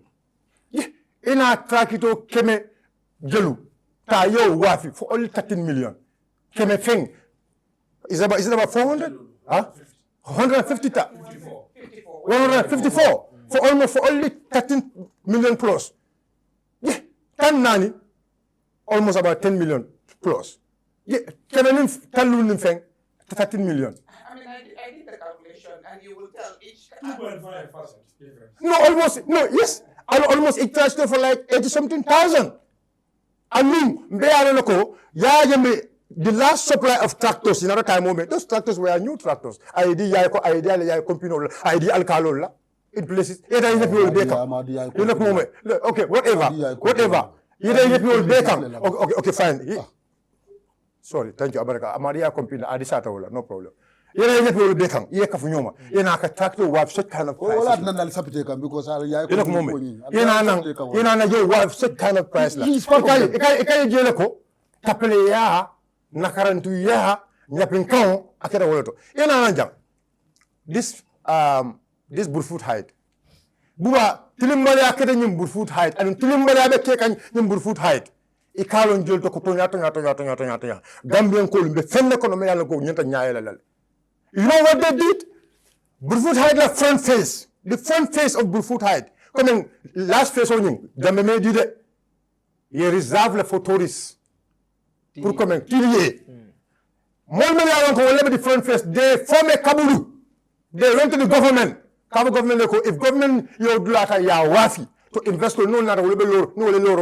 Ina Trakito Keme Jelu, Tayo Wafi for only 13 million. Keme Feng is it about 400? Huh? 150. 154 for only 13 million plus. Yeah, Tanani almost about 10 million plus. Yeah, Keme Talun Feng 13 million. I mean, I did the calculation, and you will tell each. 2.5% difference. No, almost, no, yes. Almost it charged for like 80-something thousand. I mean, the last supply of tractors in another time moment, those tractors were new tractors. ID Alcalola in places. Okay, whatever. Okay, fine. Sorry, thank you, America. Amaria Compina, Adisata, no problem. You will become Yakafunyoma. You know, tractor wife such kind of price. Because I your wife such kind of price. Tapelea, Nakarantuya, Yapinko, Akera Woloto. This Burfoot hide. Buba, Tilimbali Academy Burfoot hide, and Tilimbali Abekan Burfoot hide. Ikalon Jil to Kotoya, Gambian Column, the Fen economy, Nyanta. You know what they did? Burfoot hide the front face. The front face of Burfoot hide. Coming last face on you. Gambia did it. He reserved for tourists. Pour coming. More many are going to the front face. They form a kabulu. They went to the government. If government you do like a wafi to invest no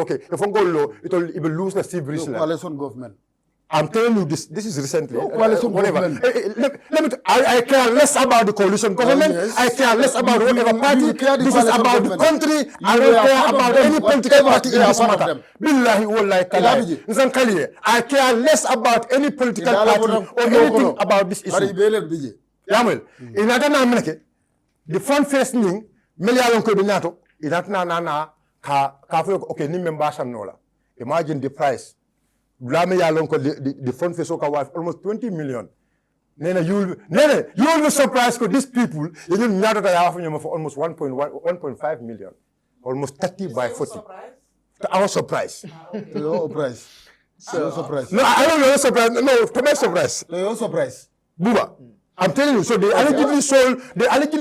okay. If go low, it will lose the civil government. I'm telling you this is recently. Whatever. I care less about the coalition government. Yes. I care less about whatever party. This is about the country. I don't care about any political party in this matter. Billahi wallahi talahi. I care less about any political party or anything about this issue. Yamel. The front facing Melialon Kodinato, imagine the price. The front face of almost 20 million. You will be surprised because these people, you know that I have for almost 1.5 million. Almost 30 by 40. Our surprise. Your price. Your surprise. No, I don't know surprise. No, to my surprise. Your surprise. Buba. I'm telling you, so they allegedly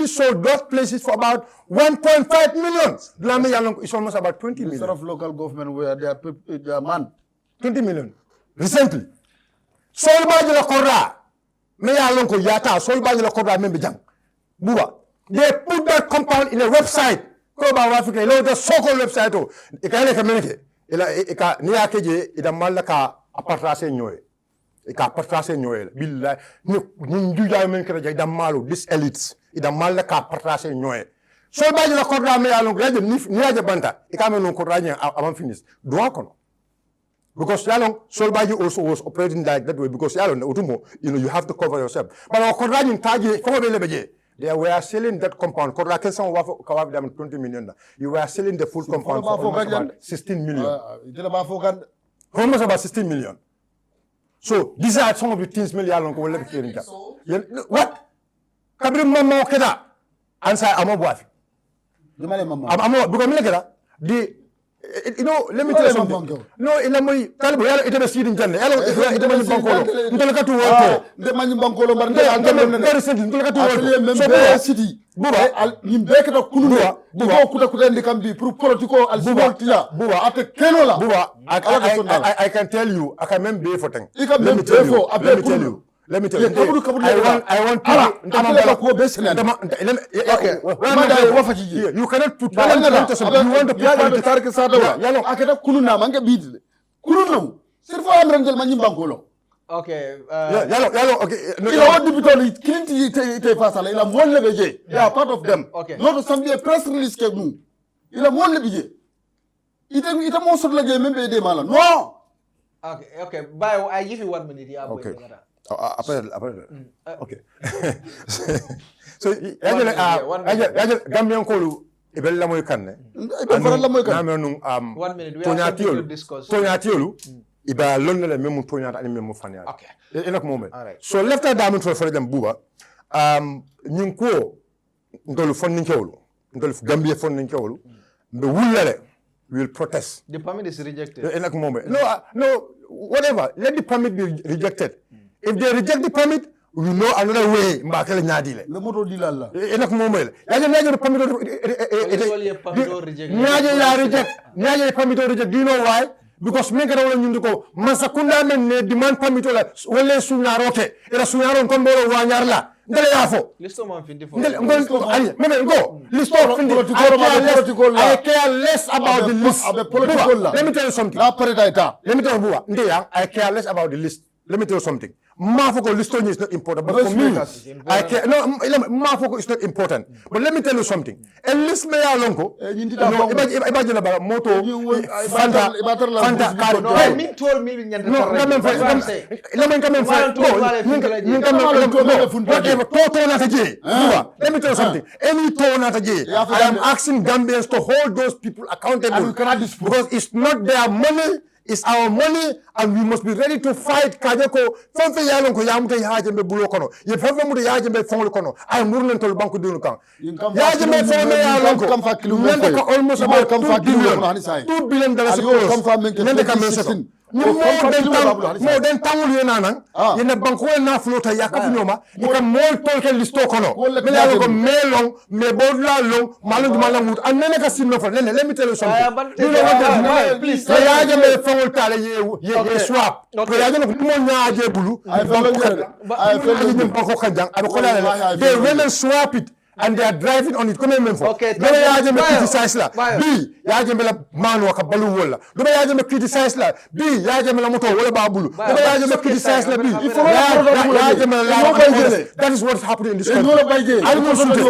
sold those places for about 1.5 million. It's almost about 20 million. Instead of local government where they are man. 20 million. Recently. Sol baji la korra. Me ya lonko yata sol baji la korra membe jang. Buba. They put that compound in a website. Ko ba Africa lo the so-called website o. Ikale community. Ika ni akeje ida malaka apartase nyoy. Ika apartase nyoy. Billahi ni njuja men kere ida malu this elites. Ida malaka apartase nyoy. Sol baji la korra me ya lonko ni aje banta. Ika me non korra nya avant finish. Do kono. Because Yalong Solbaji also was operating like that way because Yalong Utumo, you have to cover yourself. But our Kodrani Taji, they were selling that compound. Kodrakensan Kawav them 20 million. You were selling the full compound for almost about 16 million. Almost about 16 million. So these are some of the things Yalong will never hear in that. What? Kabri Mama Keda. Answer Amabwafi. Because You know, let me tell you something. No, ina moy talibo yalla ite be sidin janne. Yalla ite man bankolo. Ndol ka tu woto. De man bankolo bar ndol sen ndol ka tu woto. So be city. Buba al nimbe ka kununa. Buba kuta ndi kambi pour politico al siboltia. Buba ate kenola. Buba I can tell you, I can remember for thing. Let me tell you. Let me tell you. I want you cannot put you want to put okay part of them. Okay. Not some press release ke nu. Ila mon le bije. Ita mo sot la je membe de mala. No. Okay. Bye. I give you 1 minute. Yeah. Okay. Après. Okay. So, Gambian Kolu, Ibella Moy Kanne. One minute. We have to discuss. Tonyatiolu, Iba London and Memu Tonya and Memu Fania. Okay. Enough moment. All right. So, left a diamond for them, Buba. Nyinko, Ndolu funding Kolu, Ndolu Gambia funding Kolu, the Wulare will protest. The permit is rejected. Enough moment. No, whatever. Let the permit be rejected. If they reject the permit, we know another way. Mbakele nyadile. Le moto dilala. Enough moment. Yaje permit reject. Nyaje permit reject. Do you know why? Because men kana wala nyunduko masakunda men ne demand permit wala wala sunyaroke. Ila sunyaro nkombolo wanyarla. Ndele yafo. Listo man findi for. Go. Listo protocol. I care less about the list. Let me tell you something. Let me tell you Ndeya, I care less about the list. Let me tell you something. Mafoko listing is not important, but for me, I care. No, Mafoko is not important. But let me tell you something. A list may alongo. Imagine about moto. Fanta card. No, me told me. No, let me tell you something. Any tone at I am asking Gambians to hold those people accountable because it's not their money. It's our money, and we must be ready to fight. Kajako, Fonfe Yalonko Yamte Yajame Bulokono, Yefemu Yajame Fonkono, I am moving to the Banco Dunukan. Yajame Fonme almost about $2 billion. $2 billion. More than Tamil Yanang, in a banco and Flota Yakabinoma, you can more talk and listo kono. Melong, Mebodla long, Malang Malamut, and then I can see no for. Let me tell you something. You know what? Please, I am a phone tally, swap. They went and swap it. And they are driving on it. Okay, criticize la. B, yajemela manu wakabalu wala. Dobe yajeme criticize la. B, yajemela moto wala babulu. Dobe yajeme criticize la. B, yajemela la. That is what's happening in this country. Ali sute.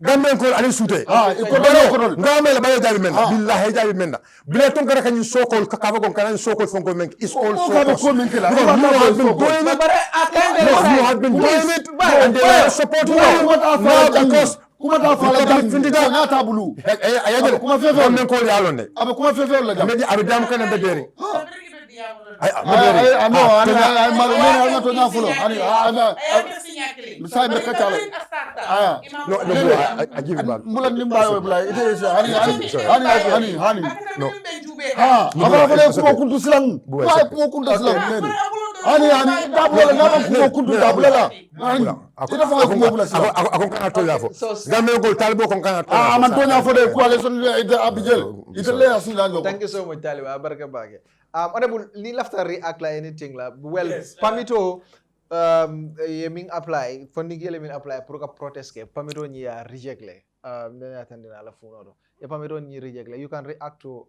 Gambian ko ali sute. Ngamela baye jabi menda. Billahi jabi menda. Bila ton kara kanyi sokol kakava kon kanyi sokol fonko menk is all sokol. You have been doing it. And they are supporting you. Because kumata fala jam findida na tabulu ayajele kuma fefe men ko yalonde abe kuma fefe la jam meji abe dam kana bederi ay no ana malumene ana to na fulo ani ana misay be katalo aya no I give it back mulan nimbayo bulay ite hani no ha abara fele ko kuntu silang wa ko kuntu silang hani dabula na ko kuntu dabula la ita fa ko bula silang akon kana to yafo gambe gol talbo kon kana to man to nya fo de coalition ite abijel ite le asila ngo. Thank you so much Taliba baraka bage. Honorable li lafta react la anything la well permito yeming apply funding yeming apply pour ka protest ke permito ni ya reject le nena attendina la funo e permito ni reject le you can react to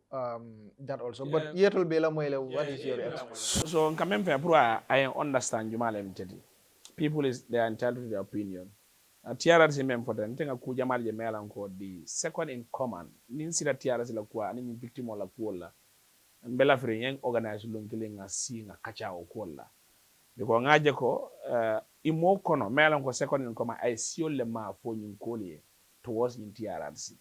that also but yetol be la moyle what is your reaction? So quand même fait pour I understand you malem tedi people is they are entitled to their opinion. TRRC même for them tenga ku jamal je mela ko di second in command nin sila TRRC la kwa ni victim la kuola mbela fre yen organize longile nga si nga kacha o kuola biko ngaje ko imo kono mela ko second in command I see le ma fo nyin kolie towards in TRRC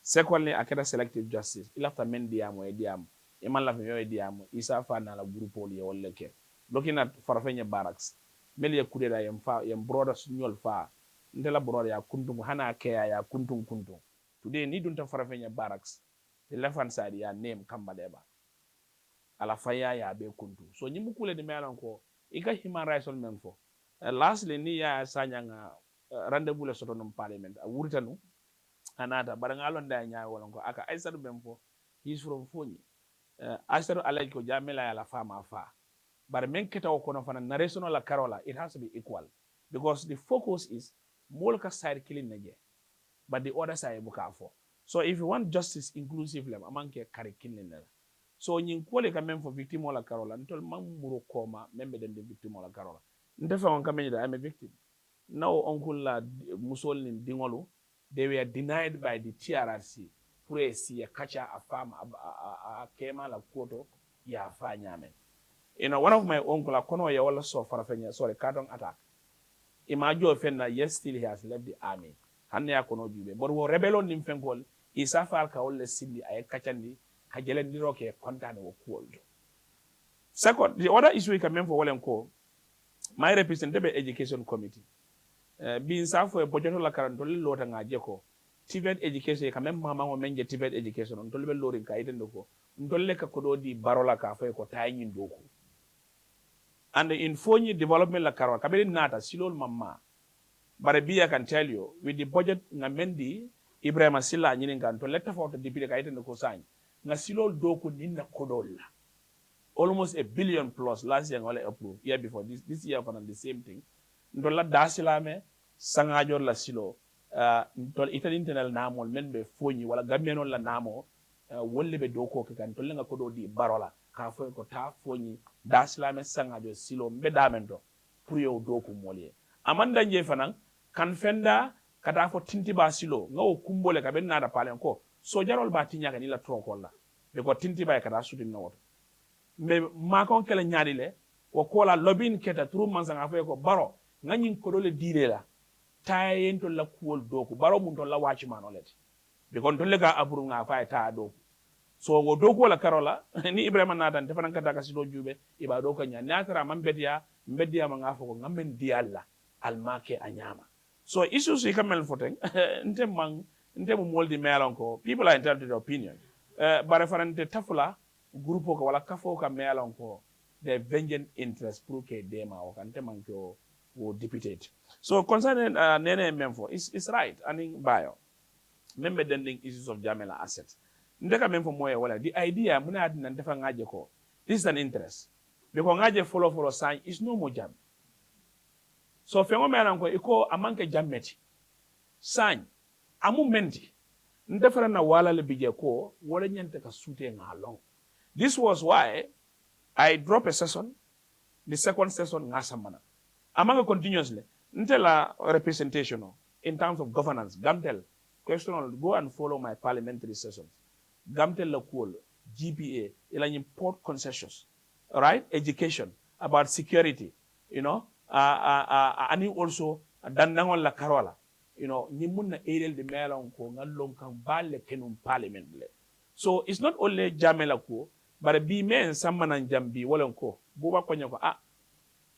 secondly akeda selective justice ilafta men diamo e diamo e man la fe diamo isa fa na la groupe li wolle ke looking at farfenya barracks mel ya kudeda yem brothers nyol fa ndela brother ya kuntum hana keya ya kuntum today ni dunta farafenya barracks the left hand side ya name Kambadeba. Ala faya ya be kuntu. So nyimu kule di melan ko ika human rights on memfo. Lastly ni ya sanyanga rendezvous le soto no parliament. A wuritanu anata barangalon da nya wala ko aka aisadu memfo. He's from Fonyi. Aisadu alay ko jamela ya la fama fa. But men keta okono fana narration la Carola, it has to be equal. Because the focus is Molka side killing naje. But the other side buka for. So if you want justice inclusively, amanke kari killing. So nyin kwole ka men for victim la Carola, ntol man muro koma membe dem the victim la Carola. Ndefa on kamenye da I'm a victim. Now uncle la musol in dingolo, they were denied by the TRRC. Pure si ya kacha afam a kema la koto ya fa nyame. You know, one of my uncle, I kono ya wala so farafenya, sorry, carton attack. Imagine offender, yes, still he has left the army. Hanne ya kono jube. But wo rebellion nimfengol, isafal ka wole sindi ay kachandi, kajele niroke kontane wo kuoldo. Second, the other issue I come for Walenko, my representative education committee. Being safo e budget la karantoli lota ngajeko. TVET education kame mama wo menje TVET education on tolbe lorin ka iten doko. Ndolle ka kodo di barola ka fa ko tayin doku. And in Fonyi development la karwa kabeli nata silol mama. But I can tell you with the budget ngamendi Ibrahim Silla nyinin kan to letter for the deputy ka iten doko sign. Nga silol doku ninna kodola. Almost $1 billion plus last year only approved. Year before this year for the same thing. Ndola dasilame sangajor la silo. Ntol ita internal namo menbe Fonyi wala Gambiano la namo wolle be doko ke kan tolenga kodo di barola ka fo ko ta Fonyi dasilame sangajo silo mbe damento pour yo doku molie amanda nje fanan kan fenda kata fo tintiba silo ngawo kumbole ka ben nada palen ko so jarol ba tinya kan ila trokolla be ko tintiba e kata sutin nawto me makon kala nyaadi le wo kola lobin keta turu mansanga fo ko baro ngani ko dole dire la tayen to la kuol doku baro mun to la wachi manolete be kon to le ga aburu nga fa ta doku so go doku la karola ni Ibrahima natan te fanan kata kasito jube iba do ko nya nyatara man bedia mbediya ma nga fo ko ngamen dialla almake anyama so issues yi kamel foten ntem moldi melon ko people are entitled to their opinion bare farante tafula grupo ko wala kafo ka melon ko the vengeance interest pour que dema o kante man ko o deputate so concerning nene memfo is right aning bayo membe dending issues of jamela assets ndeka memfo moye wala the idea muna adina ndefa ngaje ko this is an interest because ngaje follow sign is no more jam so fengo melan ko iko amanke jammeti sign amu menti ndefara na wala le bije ko wala nyante ka sute ngalong. This was why I drop a session, the second session ngasamana amanga continuously until representation in terms of governance gamtel question go and follow my parliamentary sessions gamtel la cool GPA ila import concessions, all right, education about security, you know, and also dandangol la karola, you know, ni munna erel de melon ko ngalong kan balle kenum parliament le. So it's not only jamela ko but be men samman jambi wolon ko buba ko nyako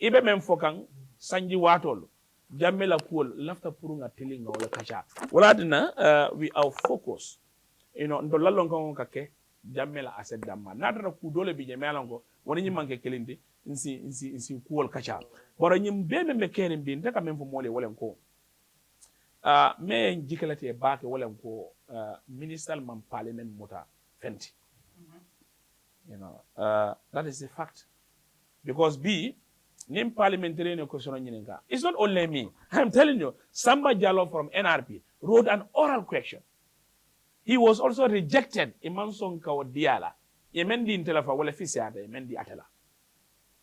ibe men fokan sanji watol jamela ko lafta purunga telinga wala kacha wala dina we are focused, you know, ndo lalon ko kake jamela asset damma nadara ku dole bi jamela ko woni manke kelindi insi kuwol kacha boro nyim bebe me kenen bi ndaka men fo mole wolen ko me jikalate baake wolen ko minister man parliament mota fenti, you know, that is the fact because name parliamentary question on it's not only me. I'm telling you, Samba Jallo from NRP wrote an oral question. He was also rejected in Mansong Kawadiala. Yemendi intelafa wala fisiata, yemendi atela.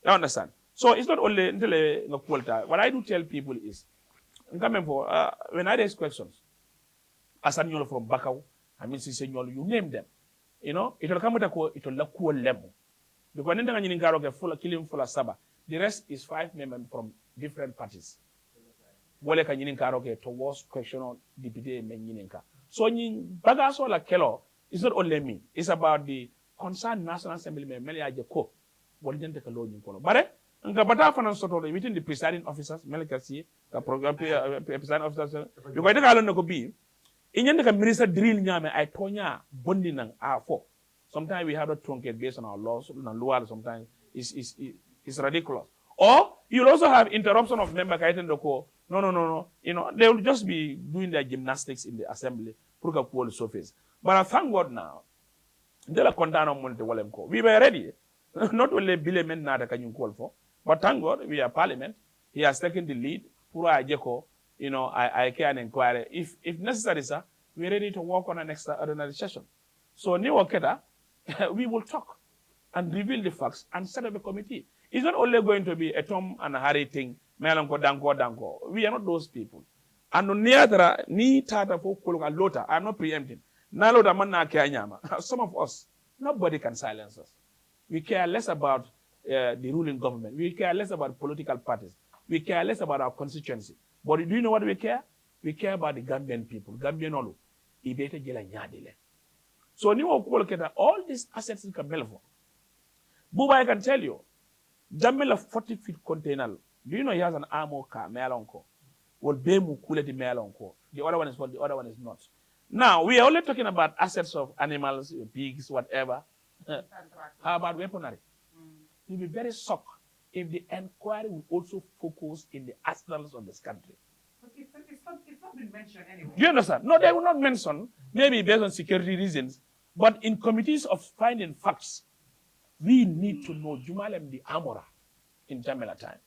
You understand? So it's not only what I do tell people is, when I raise questions, Asanyolo from Bakau, I mean Sisenyolo, you name them. You know, it will come with it will look cool level. Because killing full of Saba. The rest is 5 members from different parties. Wale ka nyinin karoke towards question on deputy menyininka. So nyin bagaso la kelo is not only me. It's about the concerned National Assembly member aje ko. Wale jente ka lo nyin kono. Bare nga bata fanan soto within the presiding officers melekasi ka program presiding officers. Because ita kalon ko bi Inyende ka minister drill nyame ay tonya bondi nang A4. Sometimes we have to truncate based on our laws. Sometimes it's ridiculous. Or you'll also have interruption of member kaiten doko. No. You know, they will just be doing their gymnastics in the assembly. Pruka surface. But I thank God now. We were ready. Not only Billy Men Nada can you call for, but thank God we are parliament. He has taken the lead. Pura Ajeko, you know, I can inquire. If necessary, sir, we're ready to work on an extraordinary session. So New Okeda, we will talk and reveal the facts and set up a committee. It's not only going to be a Tom and a Harry thing, Melanco, Danko. We are not those people. And near ni tata for Kuluka Lota, I'm not preempting. Nalota Manna Kanyama. Some of us, nobody can silence us. We care less about the ruling government. We care less about political parties. We care less about our constituency. But do you know what we care? We care about the Gambian people. Gambian Olu. Ibete jela nyadile. So all these assets in Kabelfo. Buba, I can tell you, Jamila 40-feet container. Do you know he has an armor car, Melonko? Well, Bemu Kuleti Melonko. The other one is what, the other one is not. Now, we are only talking about assets of animals, pigs, whatever. How about weaponry? You'll be very shocked if the inquiry will also focus in the arsenals of this country. But it's not been mentioned anyway. Do you understand? No, they will not mention, maybe based on security reasons, but in committees of finding facts, we need to know Jumalem the armorer in Jamila time.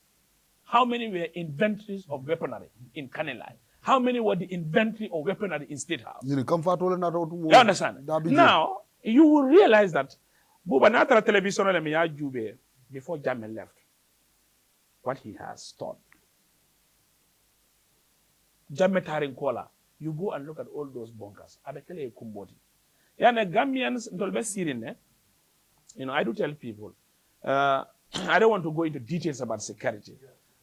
How many were inventories of weaponry in Kanilai? How many were the inventory of weaponry in State House? You understand? Now, you will realize that Bubanatra television before Jamil left, what he has taught. Jametarin Kola, you go and look at all those bunkers. Abekele Kumboti. Yana Gambians, you know, I do tell people, I don't want to go into details about security.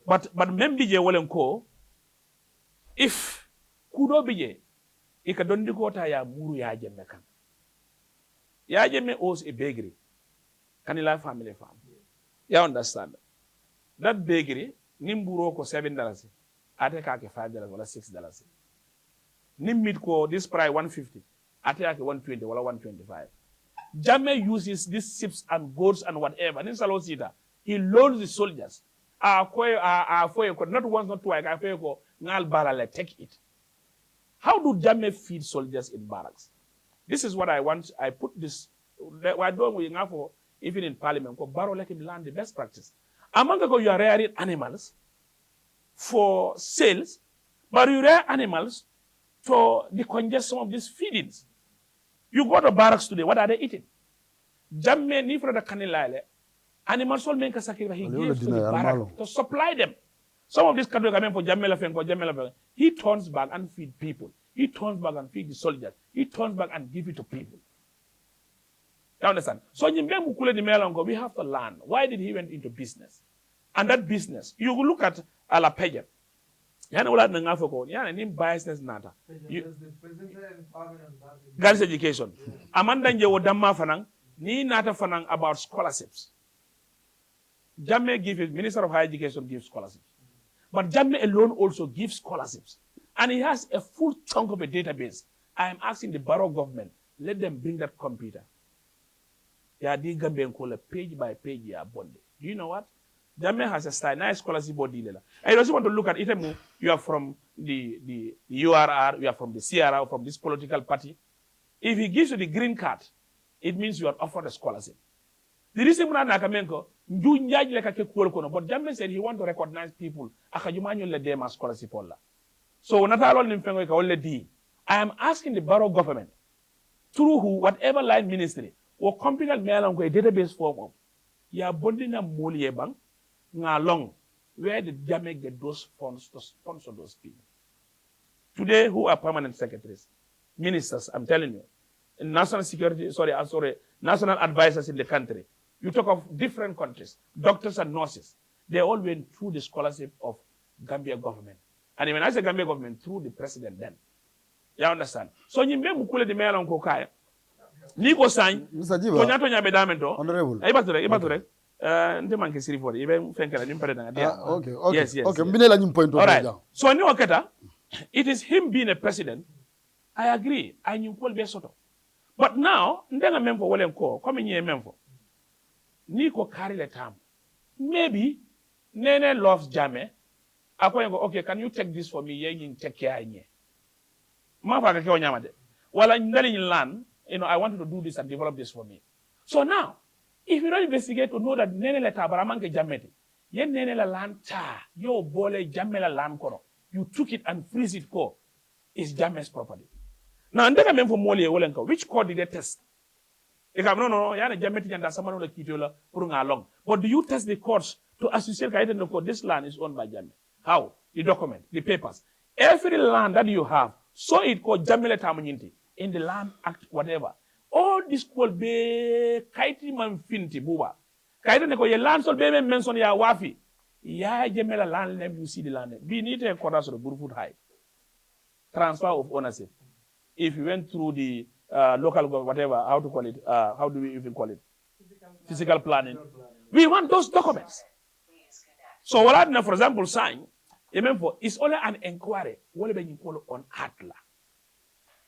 But Membije Wolenko, if Kudo Bije, Ikadondikota ya Muru ya Jemekan. Yajeme owes a bakery, Kanila family farm. You understand? That bakery, Nimburo ko $7, Ateka $5 or $6. Nimbit ko this price $150, Ateka $120 or $125. Jame uses these ships and boats and whatever. He loads the soldiers. Not once, not twice. Take it. How do Jame feed soldiers in barracks? This is what I want. I put this. Why don't we for even in Parliament? Barrow let him learn the best practice. Among ago, you are rearing animals for sales, but you rear animals to decongest some of these feedings. You go to barracks today. What are they eating? Jamme ni for the kanilale. Animals all make a sacrifice. He gives to the barrack to supply them. Some of these countries come for Jamela. He turns back and feed people. He turns back and feed the soldiers. He turns back and give it to people. You understand? So we have to learn. Why did he went into business? And that business, you will look at Alapeja. Girls' education. Amanda Njewo Fanang, ni nata Fanang about scholarships. Jamme gives, Minister of Higher Education gives scholarships. But Jamme alone also gives scholarships. And he has a full chunk of a database. I am asking the borough government, let them bring that computer. Yeah, the Gambian call page by page. Do you know what? Jamme has a style, nice scholarship body. I also want to look at it. You are from the URR, you are from the CRR, from this political party. If he gives you the green card, it means you are offered a scholarship. The reason why Nakamenko, but Jamme said he wants to recognize people. Scholarship. So, I am asking the borough government, through whatever line ministry, or competent mail on a database form of, ya bondina molie bang, long, where did Jamme get those funds to sponsor those people? Today, who are permanent secretaries? Ministers, I'm telling you. National security, national advisors in the country. You talk of different countries, doctors and nurses. They all went through the scholarship of Gambia government. And when I say Gambia government, through the president then. You understand? So you may mukule the mail on Kokaya. Nico sign, Tonya Bedamento, Honorable. Ibature, Ndeman Kisiri for even Fenkara, Imperator. Okay. Yes. Okay, point. All right. So, New Oketa, it is him being a president I agree. I knew call be soto. But now, ndenga memfo wale nko, come nye memfo. Niko carry the time. Maybe Nene loves Jame. Okay, can you take this for me? Yeah, take care nye. Mafaka ke onyamade. While I'm in land, I wanted to do this and develop this for me. So now, if you don't investigate to know that Nene le tabaramanke Jamete, ye Nene la land cha, yo bole Jamela land kono. You took it and freeze it ko. It's Jame's property. Now, ndeka memfo moli wolenko. Which court did they test? No, yana Jameti and someone like Kitiola putting along. But do you test the courts to associate the court? This land is owned by Jame. How? The document, the papers. Every land that you have, so it called Jamele Tamuninti in the Land Act, whatever. All this could be Kaiti Manfinti Buba. Kaiti Neko, your land so be mention ya wafi. Ya Jamela land name, you see the land name. Be need a quarter of the Burfoot High. Transfer of ownership. If you went through the local whatever, how to call it, how do we even call it? Physical planning. We want those documents. So what I know, for example, sign, it's only an inquiry, what we call on Atla.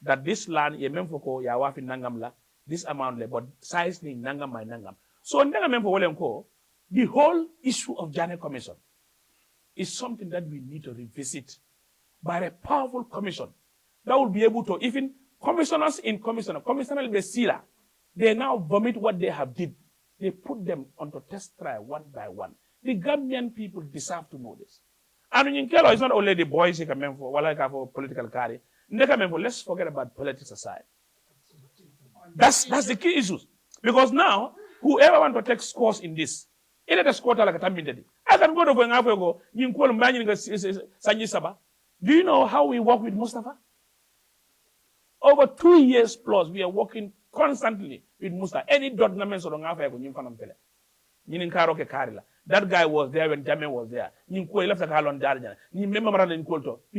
That this land, ko ya wafi nangamla, this amount, but size ni nangam by nangam. So the whole issue of Jane Commission is something that we need to revisit by a powerful commission that will be able to, even commissioners in commissioner Besila, they now vomit what they have did. They put them onto test trial one by one. The Gambian people deserve to know this. And in Kelo, it's not only the boys who come for political carry. Let's forget about politics aside. That's the key issues. Because now, whoever want to take scores in this, I can go to Sanjisaba. Do you know how we work with Mustafa? Over 2 years plus, we are working constantly with Mustafa. Any document or that guy was there when Jame was there. We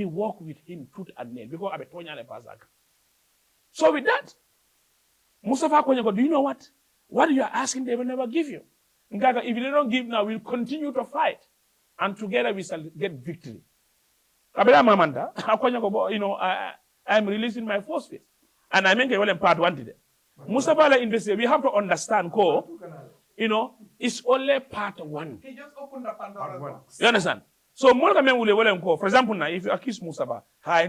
work with him tooth and nail because so with that, Mustafa, do you know what? What you are asking, they will never give you. If they don't give now, we'll continue to fight. And together we shall get victory. I'm releasing my force phase. And I make a part one today. Mustafa invested. We have to understand, it's only part one. He just opened up Pandora's box. You understand? So, for example, now, if you accuse Mustafa, for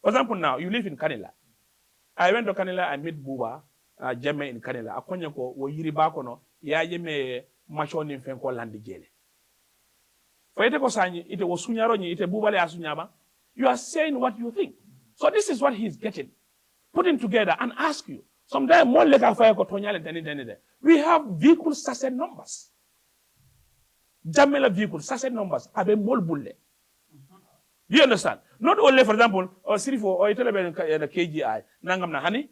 example, now, you live in Kanila. I went to Kanila, I met Buba, Jeme in Kanila. Akonyako, wo yiribakono, ya jeme machoni mfenko landi jele. For ite ko sanyi, ite wo sunyaro ni, ite Buba le asunyaba. You are saying what you think. So this is what he's getting. Putting together and ask you. Sometimes more like a fire we have vehicle sachet numbers. Jamela vehicles, sachet numbers, have a more bullet. Do you understand? Not only, for example, or Sirifo or the KGI, Nangam Nahani.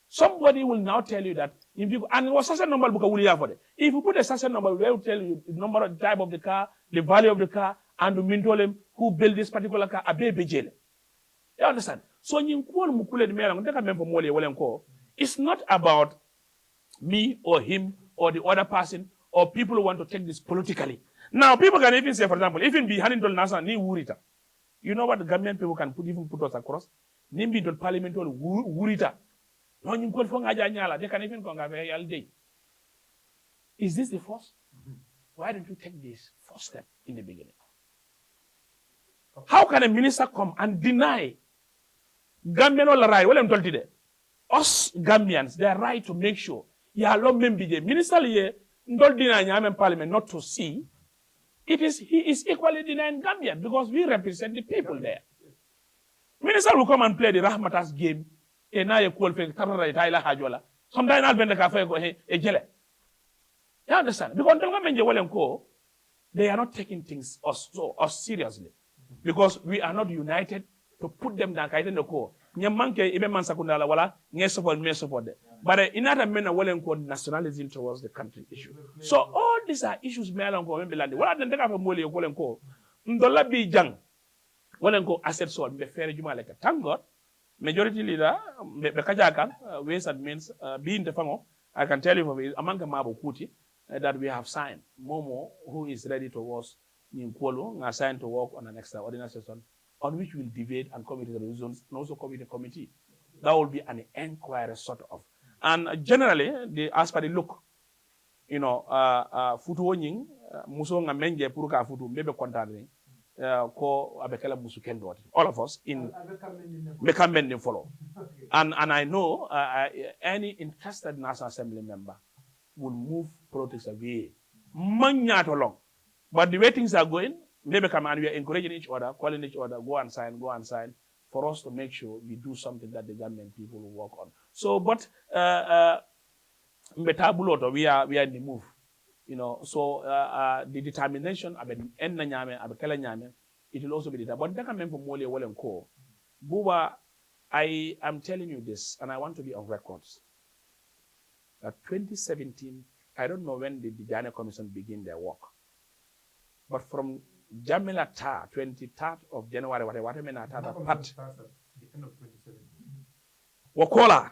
Somebody will now tell you that if you and what sachet number book will have for it. If you put a sachet number, we will tell you the number of type of the car, the value of the car, and the mentolem who built this particular car, a baby jail. You understand? So it's not about me or him or the other person or people who want to take this politically. Now, people can even say, for example, even be Hanindol Nasa ni Wurita. You know what the Gambian people can put us across? Nimbi dol parliamental Wurita. They can even go all day. Is this the first? Why don't you take this first step in the beginning? How can a minister come and deny Gambian all right? Well, I'm told today. Us Gambians, they are right to make sure. Ya lo membije. Minister liye ndol deny nyame parliament not to see. He is equally denying Gambian because we represent the people there. Minister will come and play the Rahmatas game. E na ye kuol fe tarara itaila hajola. Sometimes I'll bend the cafe go jele. You understand? Because they are not taking things us seriously. Because we are not united to put them down. Nyamanke ibe man sakundala wala nge support them. But in other men are nationalism towards the country issue. So all these are issues me along go mbelandi. Wala den deka fa mole ko ndola bi jang. Walenko asset sold be fair juma like thank God. Majority leader be kajakan ways and means being the fango. I can tell you from among Mabo Kuti that we have signed Momo, who is ready to work in Kuala, assigned to work on an extraordinary session on which we'll debate and come with the reasons, and also come with a committee. That will be an inquiry sort of. And generally, as per the look, futu wonying, muso nga menje puruka futu mbebe kontadring, ko abekela musu kendo. All of us in become follow. And I know any interested National Assembly member will move politics away. Manyato long. But the way things are going, maybe come and we are encouraging each other, calling each other, go and sign, for us to make sure we do something that the government people will work on. So, but we are in the move, So the determination it will also be there. But Buba, I am telling you this, and I want to be on records. That 2017, I don't know when the Ghana Commission begin their work, but from Jamila Ta, 23rd of January, whatever, the end of 2017. Wakola,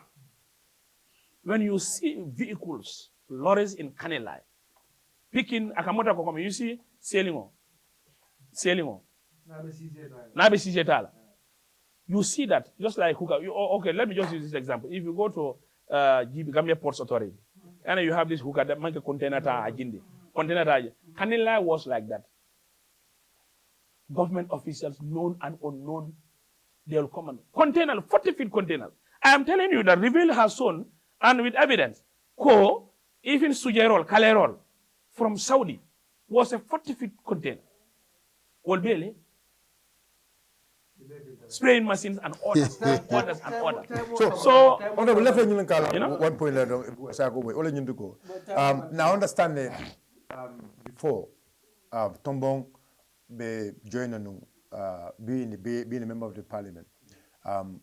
when you see vehicles, lorries in Kanilai, picking Akamota Kokome, you see sailing on. You see that, just like hookah. Okay, let me just use this example. If you go to Gambia Ports Authority, and you have this hookah that make a container ajindi. Kanilai was like that. Government officials, known and unknown, they will come and container, 40-feet container. I am telling you that Reveal has shown, and with evidence, even Sujerol, Kalerol, from Saudi, was a 40-feet container. Olbele, spraying machines and orders, orders and orders. So, one point now understanding before Tombong be joining being a member of the parliament.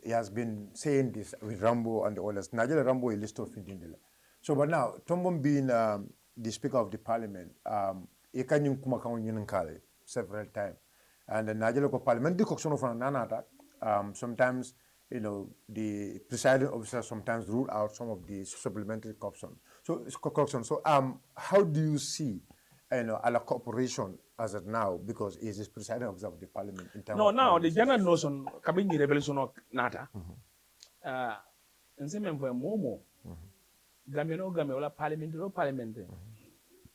He has been saying this with Rambo and the others. Najala Rambo is list of Indindela. So, but now Tombong being the Speaker of the Parliament, he can come several times. And the Najala Parliament, the Coxon of Nanata, sometimes, the presiding officer sometimes rule out some of the supplementary corruption. So, how do you see, a corporation as of now, because he is presiding officer of the Parliament in terms of now the general notion, coming the revelation of Nata, and same for Momo, Gamiola Parliament,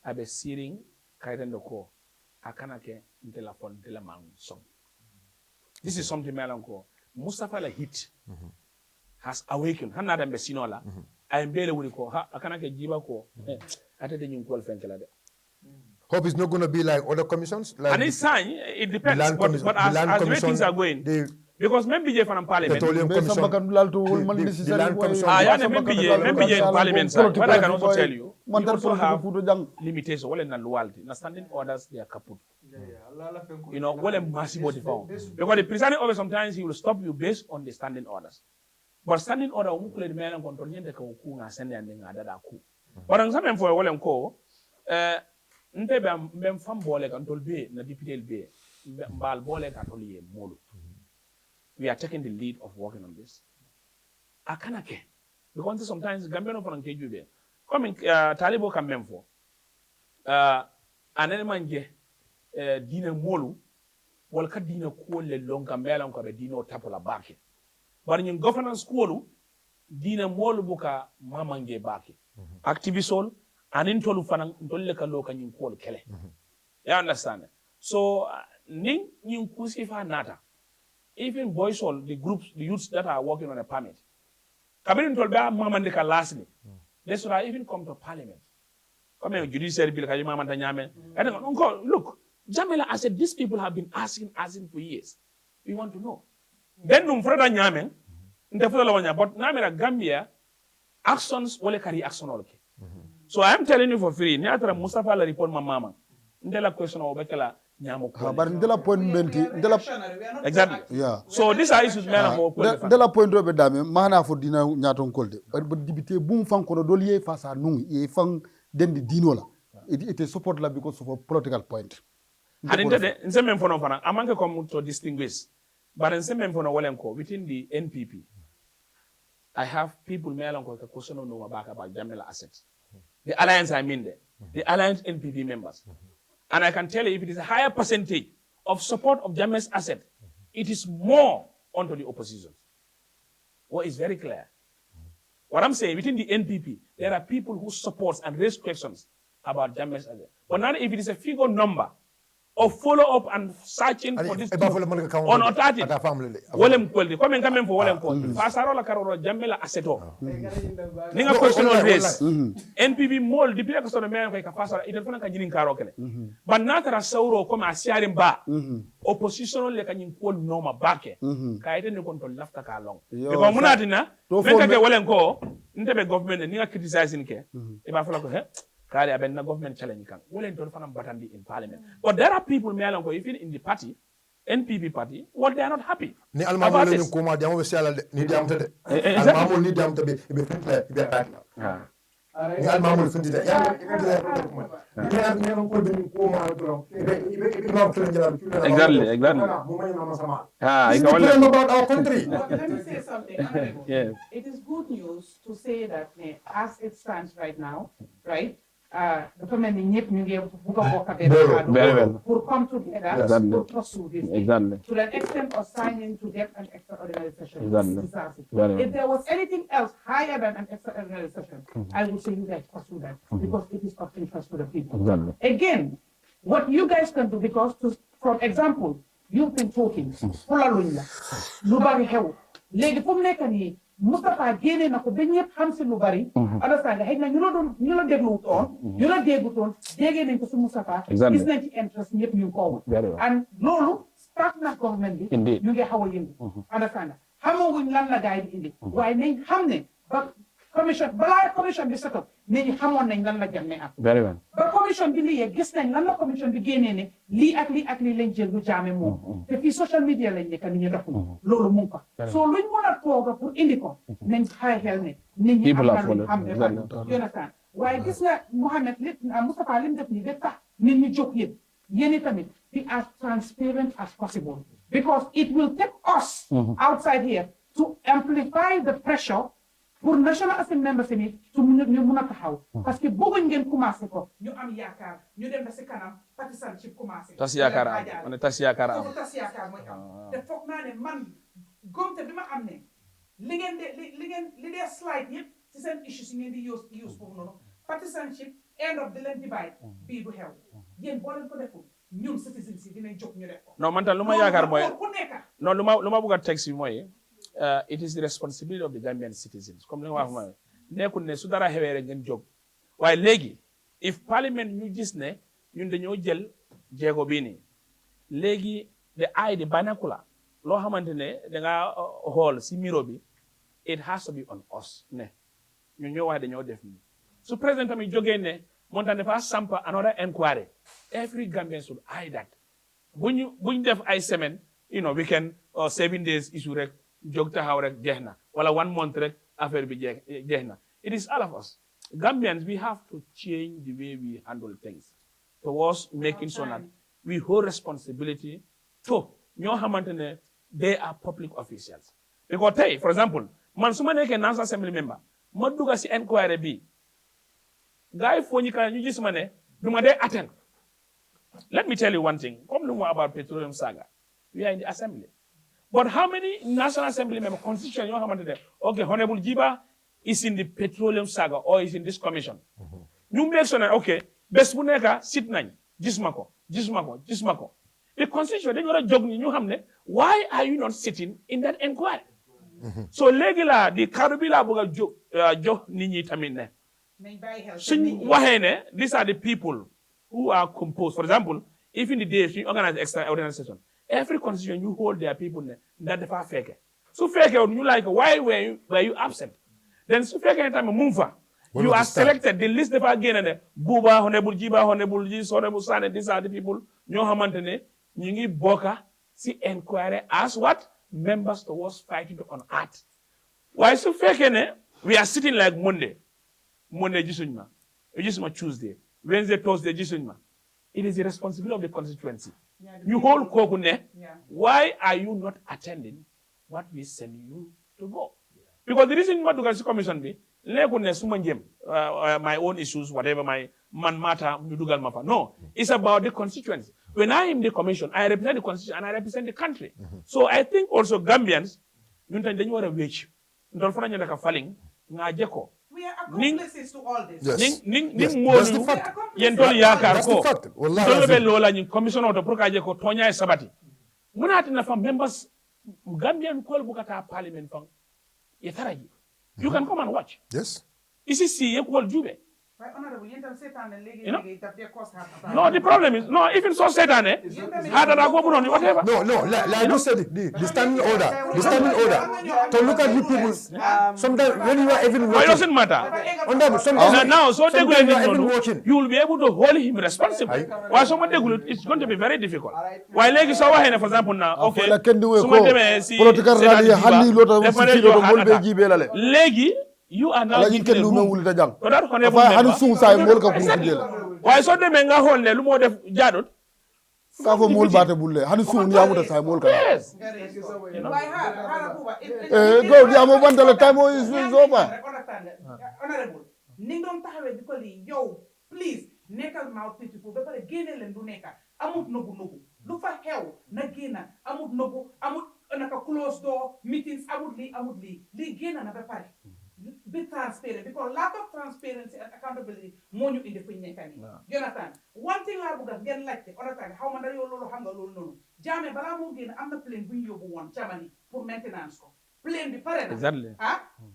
Abe Searing, Kairendoko, Akanake, Telefon, Telemang song. This is something Melanco. Mustafa la hit has awakened. Hanada Messinola, I am barely with ko, Akanake Gibba, at the new call Fenkela. Hope it's not going to be like other commissions. Like and it's sign, it depends. But as the way things are going, because maybe Jeff and Parliament. The land commission. Maybe Parliament side. What I can also tell you, we also have limitations. Well, in loyalty, na standing orders they are kaput. Well, a massive body form. Because the presiding order sometimes he will stop you based on the standing orders. But standing order, we could make and control the coup and send and other coup. But on some for a well co. Ntebe mbem fam bole kan tolbe na deputy LB mbal bole kan toliye molu. We are taking the lead of working on this. Akanake, because sometimes Gambian for nkejube. Coming Talibo kan memfo. Anene manje dina molu wal ka dina ko le long Gambia ko be dino tapola baki. But in governance school dina molu buka mamange baki. Activisol anin tolu fanan tolle kallo kanyum kol kele. You understand? So ning nyum kusifa nata. Even boys all the groups, the youths that are working on a permit. Kabin tolba mamandika lastly. They should have even come to parliament. Come here, judiciary bill kayuma mandanyame. And look, Jamila, I said these people have been asking for years. We want to know. Then numfrada nyame, but namira Gambia actions wale carry action all. So I am telling you for free. Niatra Mustafa la report my mama. Ndela question obekela nyamo. But ndela point menti exactly. Yeah. So these are issues mena mo. Ndela point robe dame mana for dina nyaton kolde. But dibite boom fan kono doliye face à nous. Ye fan dendi dino la. It is support la because of a political point. And in the same for no fana amanke come to distinguish. But in same for no walenko within the NPP. I have people melanko ka question no about Jamila assets. The alliance I mean there. The alliance NPP members. And I can tell you if it is a higher percentage of support of Jammeh's asset it is more onto the opposition. What is very clear. What I'm saying, within the NPP, there are people who support and raise questions about Jammeh's agenda. But now if it is a figure number of follow-up and searching for this on authority, Wolem Kweldi, come for Wolem Kweldi. Fasarola Karoro Jammeh Aseto. Ninga personal race. NPP mol di pia kaso na meya kwa fasara ito fana kajinin karo kele. But natara sauro kama asiarin ba. Opposition le kanyin kwol noma bake. Kaite ni kontrol lafta ka long. Because muna tina, menka ke Wolem ko, ntebe government ninga criticizing ke. Iba fala ko he. Kali abenna government challenge kan. Wolem to fana batandi in parliament. But there are people meya ko even in the party. NPP party, what they are not happy. Ni Almameh ni kuma diamo be siala ni diamte de. Almameh ni diamte be fintle be back. Ni Almameh finti de. Ya ni ko be ni kuma to. Exactly. About our country. Let me say something. Yes. It is good news to say that as it stands right now, right? Dafa mel ni ñëpp ñu ngi bugg a bokk benn pour come together to pursue this to the extent of signing to get an extraordinary session. If there was anything else higher than an extraordinary session, I would say you guys pursue that because it is of interest to the people. Again, what you guys can do, because for example, you've been talking, lu bari xew léegi fu mu nekk nii Mustafa génne na ko ba ñëpp xam si lu bari. Understand xëy na ñu la déglu toon ñu la déggu toon déggee nañ ko si Mustafa gis nañ ci interest ñëpp ñu ko and loolu start na government bi ñu ngi xaw a yëngu. Understand xamaguñ lan la gaay di indi waaye nañ xam ne ba commission bi set up nit ñi xamoon nañ lan la Jammeh am ba commission bi lii gis nañ lan la commission bi génnee ne lii ak lii lañ jël lu Jammeh moom te fii social media lañ nekk nit ñi doxul loolu mu ngi fa so luñ mën a tooga pour indi ko nañ xay xel ne nit ñi am na luñ xam ne Jonathan waaye gis nga Mohamed Moustapha lim def nii de tax nit ñi jóg yéen tamit be as transparent as possible because it will take us outside here to amplify the pressure pour National Assembly members yi su ñu mun a taxaw parce que bëgguñ ngeen commencé ko ñu am yaakaar ñu dem ba si kanam partisanship commencé tas yaakaar am tas yaakaar mooy am te foog naa ne man gomte bi ma am ne li dee slide yëpp ci seen issues yi ngeen di use foofu noonu partisanship end of the leen divide bii du xew yéen boo leen ko deful ñun citizens yi dinañ jóg ñu def ko non man tam lu ma yaakaar mooy non lu ma bëgg a teg si mooy it is the responsibility of the Gambian citizens. Comme li nga wax mooy nekkul ne su dara xewee rek ngeen jóg waaye léegi if parliament ñu gis ne ñun dañoo jël jéego bii nii léegi the vernacular loo xamante ne da nga xool si miro bi it has to be on us ne ñun ñoo wax dañoo def nii su président tamit jógee ne moom tam dafa sampa another inquiry every Gambian should eye that buñ def ay semaine weekend or 7 days issue rek jóg taxaw rek jeex na wala 1 month rek affaire bi jeex na it is all of us Gambians we have to change the way we handle things towards making sure that we hold responsibility to ñoo xamante ne they are public officials because tey for example man su ma nekkee National Assembly member ma dugga si inquiry bi gars yi foo ñu kan ñu gis ma ne du ma dee attend let me tell you one thing comme lu mu about petroleum saga we are in the assembly. But how many National Assembly members, constitution, okay, Honorable Gibba is in the petroleum saga or is in this commission. You make sure that, okay, best buneka sit nine, jismako. The constitution, then you're a jog in Hamne. Why are you not sitting in that inquiry? So, legila, the Karubila Boga jog nini tamine. These are the people who are composed. For example, if in the day you organize extraordinary session, every constitution you hold their people that are fake. So fake, you like, why were you absent? Then so fake time move. You are selected. The list of again Buba, Honorable Gibba, Honorable Gis, Honorable Sane, these are the people. Nyo hamantene, nyingi boka, see inquiry as what? Members towards fighting on art. Why so fake? We are sitting like Monday Jisunma, Tuesday, Wednesday, Thursday, Jisunma. It is the responsibility of the constituency. You hold Kokune. Why are you not attending what we send you to go? Because the reason what the commission be, lekune suma njem my own issues whatever my man matter dugal mafa. No, it's about the constituency. When I am the commission, I represent the constitution and I represent the country. So I think also Gambians ñun tan dañu wara wécc ndol fa nañu naka faling nga jeko we are accomplices to all this. Yes. ning Yes, mo that's the fact. yen tol yaakar That's the ko fact. Wallahi tol be lazim. lola ñi commission auto pour ka jeko tonya e sabati munati na fam members Gambian call bukata parliament fang yetaraji you can come and watch. Yes. Isi si ye call jube. Right, honorable, you can sit down and legi You know? that their cost half. No, the problem is, no, even so said, how did I go on whatever? No, like you said, the standing order, to look at you people, sometimes when you are even No, it watching, doesn't matter. Now, so sometimes you are even watching. you will be able to hold him responsible. Why someone it's going to be very difficult. Why legi so wa for example now, okay. Political rally hanni lota sisi do molbe jibe lale. Legi you are now Ala ken lume wulita jang. So that can Fa han sun say mol ka ku jela. Why so de menga hol ne lu mo def jadot. Ka fo mol bate bulle han sun ya muta say mol ka. Yes. Go dia mo bandala time is over. Honorable, ning don taxawé diko li yow please nekkal mouthpiece pour ba pare génné len du nekka amut nobu lu fa xew na génna amut nobu amut naka close door meetings amut li génna na ba pare be transparent because lack of transparency and accountability moo ñu indi fu ñu nekk nii. Jonathan one thing laa bëgg ngeen laajte Jonathan xaw ma ndax yow loolu xam nga loolu noonu Jammeh balaa moo génn am na plane bu ñu yóbbu woon Germany pour maintenance ko plane bi pare na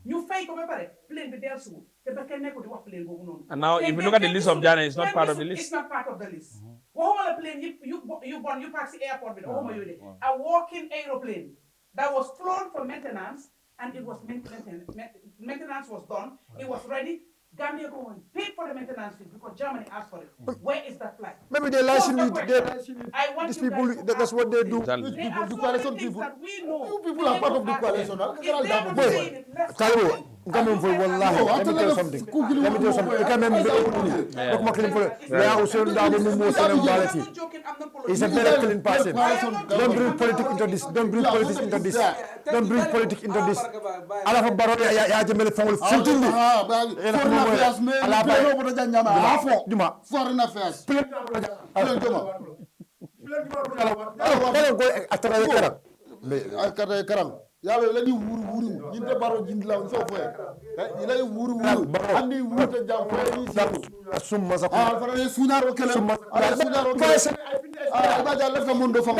ñu fay ko ba pare plane bi dellusiwul te ba kenn nekku di wax plane boobu noonu. And now if you look at the list of Jammeh, it's not part of the list. It's not part of the list. Waxuma la plane you pass the airport bi de waxuma yooyu de a walking aeroplane that was flown for maintenance. And it was maintenance was done. It was ready. Gambia go and paid for the maintenance fee because Germany asked for it. Where is that flight? Maybe they're licensing these people. That's what they do. The coalition people. That we know. You people are part of the coalition. Kalibo, come for wallahi. Let me tell you something. You can he's a very clean person. Don't bring politics into this. Don't bring politics into this. Don't bring politics into this. Ala fa baro ya jemele fangul filtindi. Juma. Foreign affairs. Yalo la di wuru jinde baro jindla on so foye ila wuru andi wuta jam foye summa sa fara sunaro kele sunaro kele ba ja lafta mondo fa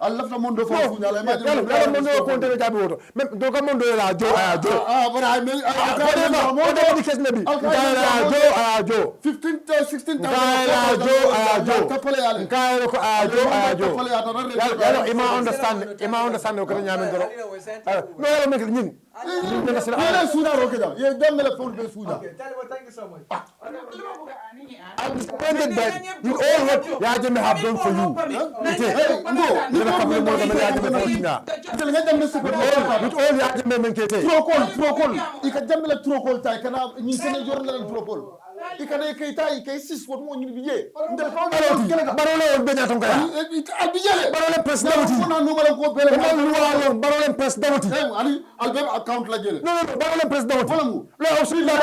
al lafta mondo fa sunala ma ja mondo ko tere jabi woto même do ka mondo la jo bara me mondo di kes nabi jo 15 16 jo tapale yale kairo ko jo yalo ima understand ko nyamen doro no yalo mek ñing Yele sunaro ke jam ye demele fon be suda thank you so much I'm disappointed that with all what Yajame have done for you. With all Yajame menkete. Trokol. Ika jamela trokol tay kana ñi sene jornal trokol. Ika ne kay tay kay sis ko mo ñu biye. Ndel ko barole on beña ton kaya. Al bijele. Barole press dawti. Fona no mala ko bele. Barole press dawti. Ali albem account la jele. No, barole press dawti. Le aussi la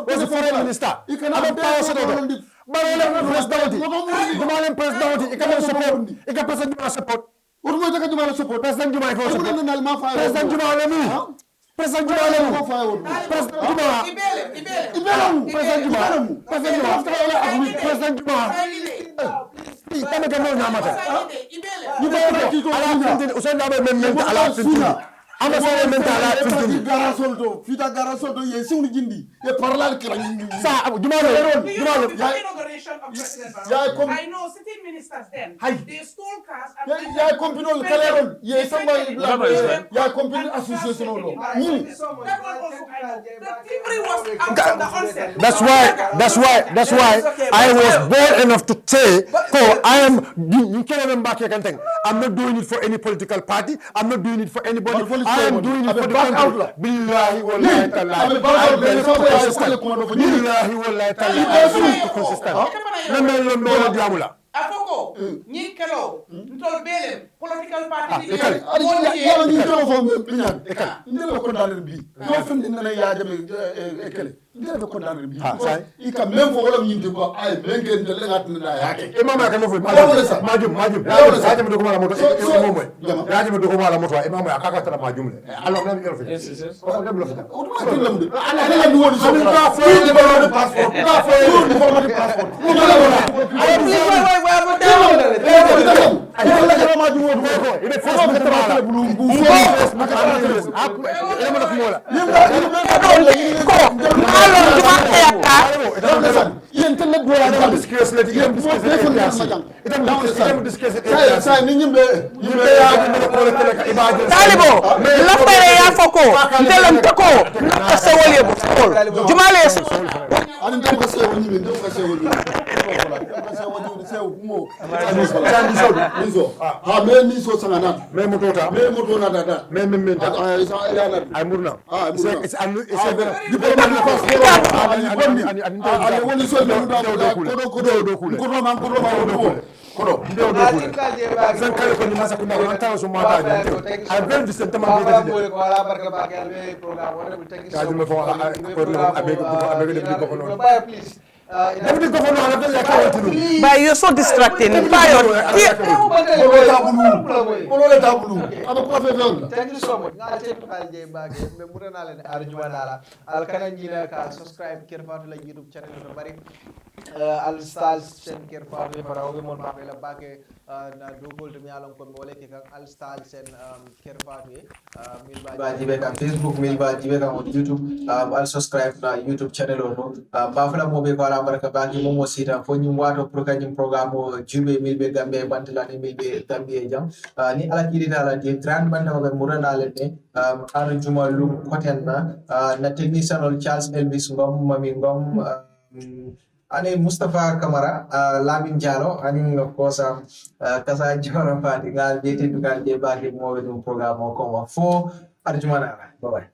was the foreign minister. Barole press dawti. Barole press dawti. Ika press support. Urmo taka juma support. President Juma ko support. President Juma le mi. President Juma le mi. President Juma. President Juma. Tama ke mo nyamata. Ala usen da be men ala fitini. Ama sare mentala fitini. Fita garasol do ye sunu jindi. E parlar kira jindi. Sa Juma inauguration of President Barrow. I know sitting ministers then. They stole cars and ya compino kaleron. Ye samba ya compino association lo. That one also I know. The theory was out the onset. That's why I was bold enough to say, I am you can't even back here can think. I'm not doing it for any political party. I'm not doing it for anybody. I am doing it for the country. Billahi wallahi ta'ala. Billahi wallahi ta'ala. Consistent. Lemelo diamula. Afoko, ñi kelo ntol belem political party yalo ni to fo minyan ndele ko dalere bi do fen dina ya jame ekele ndele ko dalere bi ika même fo wala nyindi ko ay mengen de lengat na yake imam ya kamo fo majum ya jame do ko mala moto ya jame do ko mala moto imam ya kaka tara majum le alors na yoro fi ko dem lo fa ala la ni woni so ka fo ni passport ka fo ni passport But you're so distracting. Thank you so much. Subscribe YouTube channel. Al stars sen ker faatu para o mon ma la bake na dugol to mi alon kon wole ke kan al stars sen ker faatu mil ba jibe kan Facebook mil ba jibe kan YouTube al subscribe na YouTube channel o ba fala mo be ko ala baraka ba ki mo sita fo nyum wato pour kanyum programme jube mil be gambe bantala ni mil be gambe jam ni ala kiri ala di grand banda be murana le ne ar juma lu kotenna na technician ol Charles Elvis ngom mami ngom ani Mustafa Kamara, Lamin Jalo, and of course, Kasa Jora Party, I'll get into the program or come for Arjumana. Bye bye.